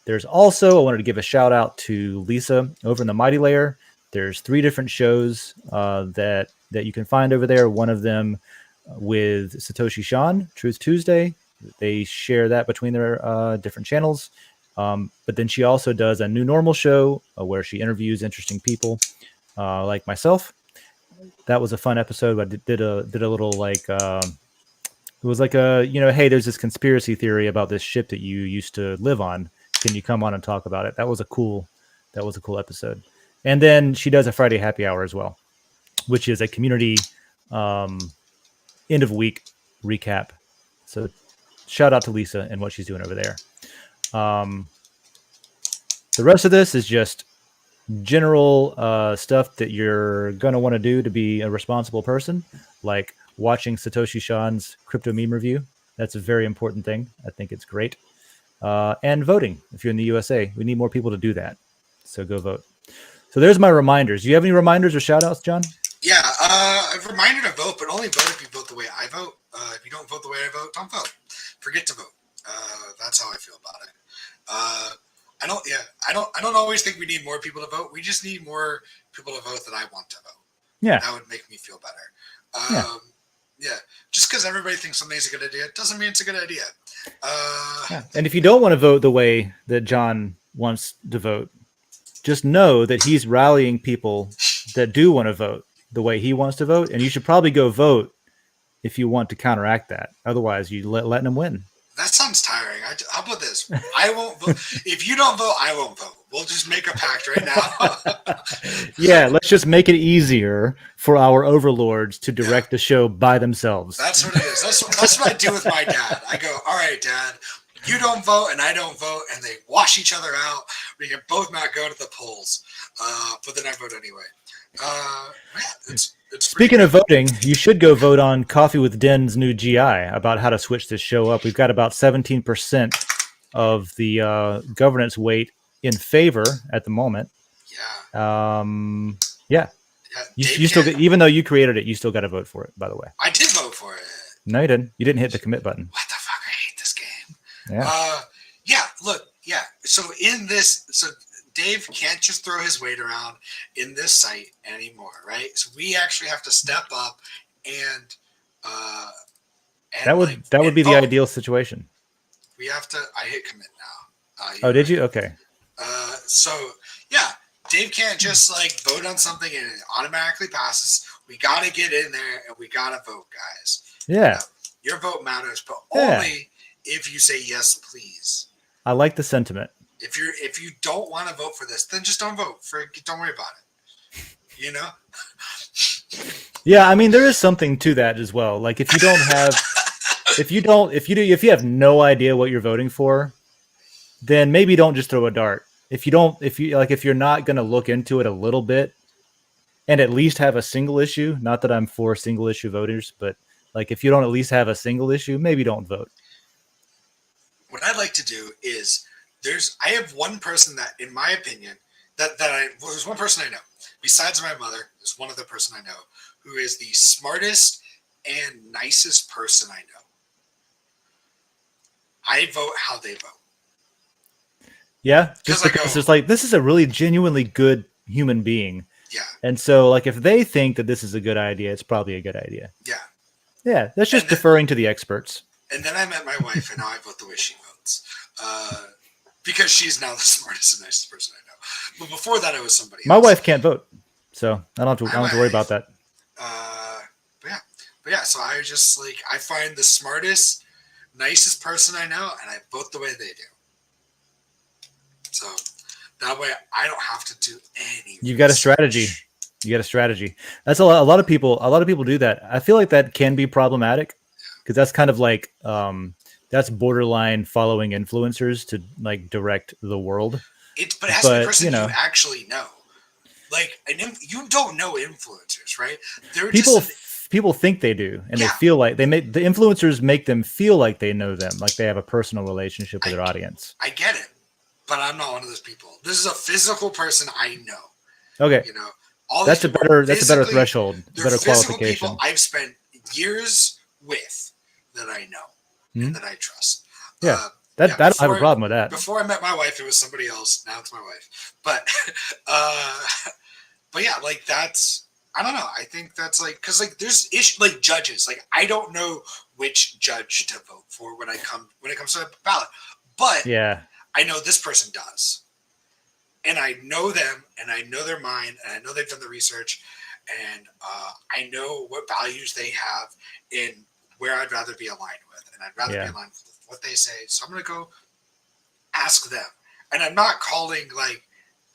Speaker 1: There's also, I wanted to give a shout out to Lisa over in the Mighty Layer. There's 3 different shows that you can find over there. One of them with Satoshi Shon, Truth Tuesday. They share that between their different channels. But then she also does a New Normal show where she interviews interesting people like myself. That was a fun episode. I did a little like it was like hey, there's this conspiracy theory about this ship that you used to live on. Can you come on and talk about it? That was a cool episode. And then she does a Friday happy hour as well, which is a community end of week recap. So shout out to Lisa and what she's doing over there. The rest of this is just general stuff that you're going to want to do to be a responsible person, like watching Satoshi Shon's crypto meme review. That's a very important thing. I think it's great. And voting. If you're in the USA, we need more people to do that. So go vote. So there's my reminders. Do you have any reminders or shout outs, John?
Speaker 2: Yeah. A reminder to vote, but only vote if you vote the way I vote. If you don't vote the way I vote, don't vote. Forget to vote. That's how I feel about it. I don't. Yeah, I don't always think we need more people to vote. We just need more people to vote that I want to vote.
Speaker 1: Yeah,
Speaker 2: that would make me feel better.
Speaker 1: Yeah.
Speaker 2: Yeah. Just because everybody thinks something's a good idea doesn't mean it's a good idea.
Speaker 1: yeah. And if you don't want to vote the way that John wants to vote, just know that he's rallying people that do want to vote the way he wants to vote, and you should probably go vote if you want to counteract that. Otherwise, you letting him win.
Speaker 2: That sounds tiring. How about this? I won't vote. If you don't vote, I won't vote. We'll just make a pact right now.
Speaker 1: Yeah, let's just make it easier for our overlords to direct the show by themselves.
Speaker 2: That's what it is. That's what I do with my dad. I go, all right, Dad, you don't vote and I don't vote, and they wash each other out. We can both not go to the polls, but then I vote anyway. It's
Speaker 1: Speaking of voting, you should go vote on Coffee with Den's new GI about how to switch this show up. We've got about 17% of the governance weight in favor at the moment.
Speaker 2: Yeah.
Speaker 1: Yeah. You still get, even though you created it, you still got to vote for it, by the way.
Speaker 2: I did vote for it.
Speaker 1: No, you didn't. You didn't hit the commit button.
Speaker 2: What the fuck? I hate this game.
Speaker 1: Yeah.
Speaker 2: Look. So in this, Dave can't just throw his weight around in this site anymore, right? So we actually have to step up and
Speaker 1: that would be the ideal situation.
Speaker 2: We have to. I hit commit now.
Speaker 1: Oh, did you? Okay.
Speaker 2: So yeah, Dave can't just like vote on something and it automatically passes. We got to get in there and we got to vote, guys.
Speaker 1: Yeah.
Speaker 2: Your vote matters, but only if you say yes, please.
Speaker 1: I like the sentiment.
Speaker 2: If you don't want to vote for this, then just don't vote. Don't worry about it. You know?
Speaker 1: Yeah, I mean there is something to that as well. Like if you don't have if you have no idea what you're voting for, then maybe don't just throw a dart. If you're not going to look into it a little bit and at least have a single issue, not that I'm for single issue voters, but like if you don't at least have a single issue, maybe don't vote.
Speaker 2: What I'd like to do is I have one person that, in my opinion, there's one person I know, besides my mother, there's one other person I know who is the smartest and nicest person I know. I vote how they vote.
Speaker 1: Yeah, just because it's like, this is a really genuinely good human being.
Speaker 2: Yeah.
Speaker 1: And so like if they think that this is a good idea, it's probably a good idea.
Speaker 2: Yeah.
Speaker 1: Yeah, that's just deferring to the experts.
Speaker 2: And then I met my wife, and now I vote the way she votes. Because she's now the smartest and nicest person I know. But before that, it was somebody else.
Speaker 1: My wife can't vote, so I don't have to worry about that.
Speaker 2: But yeah, so I just I find the smartest, nicest person I know, and I vote the way they do. So that way I don't have to do any.
Speaker 1: You got a strategy. You got a strategy. That's a lot of people. A lot of people do that. I feel like that can be problematic because that's kind of like that's borderline following influencers to like direct the world.
Speaker 2: But it has to be a person you actually know. Like you don't know influencers, right? They're
Speaker 1: people think they do, and they feel like the influencers make them feel like they know them, like they have a personal relationship with their audience.
Speaker 2: I get it, but I'm not one of those people. This is a physical person I know.
Speaker 1: Okay, that's a better threshold, better qualification.
Speaker 2: People I've spent years with that I know and that I trust.
Speaker 1: Yeah. I don't have a problem with that.
Speaker 2: Before I met my wife, it was somebody else. Now it's my wife. But yeah, like that's, I don't know. I think that's like, cause like there's like judges. Like I don't know which judge to vote for when it comes to a ballot, but
Speaker 1: yeah,
Speaker 2: I know this person does. And I know them and I know their mind and I know they've done the research and I know what values they have in where I'd rather be aligned with. And I'd rather be aligned with what they say. So I'm going to go ask them. And I'm not calling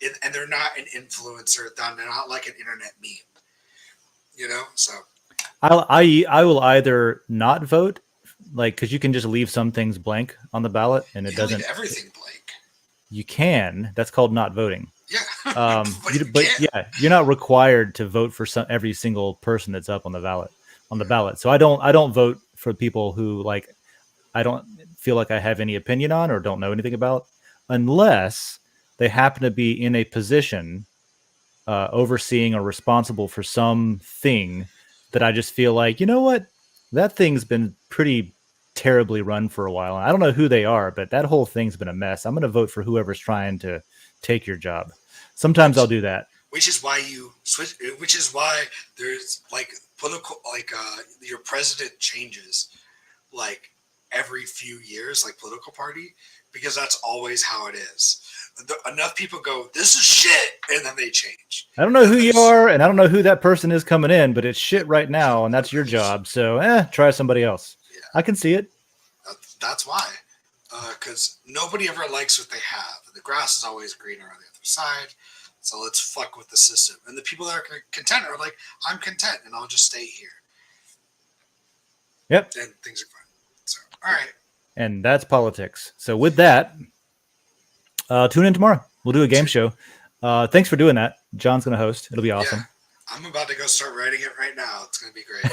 Speaker 2: and they're not an influencer. They're not like an internet meme, so.
Speaker 1: I will either not vote, like, cause you can just leave some things blank on the ballot and it doesn't.
Speaker 2: Leave everything blank.
Speaker 1: You can, that's called not voting.
Speaker 2: Yeah.
Speaker 1: You're not required to vote for every single person that's up on the ballot. So I don't vote for people who I don't feel like I have any opinion on or don't know anything about, unless they happen to be in a position overseeing or responsible for something that I just feel like, you know what, that thing's been pretty terribly run for a while. I don't know who they are, but that whole thing's been a mess. I'm going to vote for whoever's trying to take your job. Sometimes I'll do that.
Speaker 2: Which is why you switch. Which is why there's like political, like your president changes like every few years, like political party, because that's always how it is. Enough people go, this is shit, and then they change.
Speaker 1: I don't know who you are, and I don't know who that person is coming in, but it's shit right now, and that's your job. So, try somebody else. Yeah. I can see it.
Speaker 2: That's why. Because nobody ever likes what they have. The grass is always greener on the other side. So let's fuck with the system. And the people that are content are like, I'm content, and I'll just stay here.
Speaker 1: Yep.
Speaker 2: And things are fine. So, all right.
Speaker 1: And that's politics. So with that, tune in tomorrow. We'll do a game show. Thanks for doing that. John's going to host. It'll be awesome.
Speaker 2: Yeah, I'm about to go start writing it right now. It's going to be great.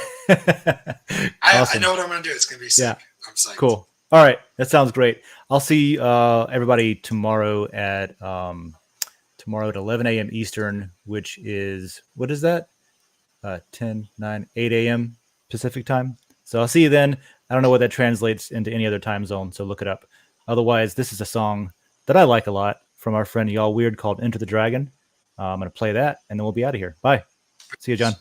Speaker 1: Awesome.
Speaker 2: I know what I'm going to do. It's going to be sick. Yeah. I'm psyched.
Speaker 1: Cool. All right. That sounds great. I'll see everybody tomorrow at 11 a.m. Eastern, which is, what is that? 10, 9, 8 a.m. Pacific time. So I'll see you then. I don't know what that translates into any other time zone, so look it up. Otherwise, this is a song that I like a lot from our friend Y'all Weird called Enter the Dragon. I'm going to play that, and then we'll be out of here. Bye. See you, John.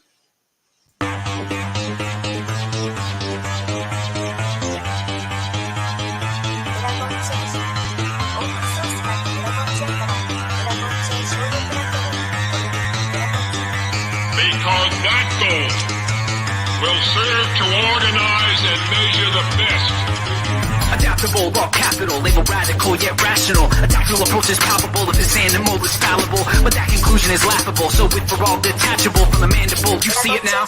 Speaker 4: Because that goal will serve to organize and measure the best. Adaptable, all capital, label radical yet rational. Adaptable approach is palpable if this animal is fallible. But that conclusion is laughable, so with for all detachable from the mandible, you see it now?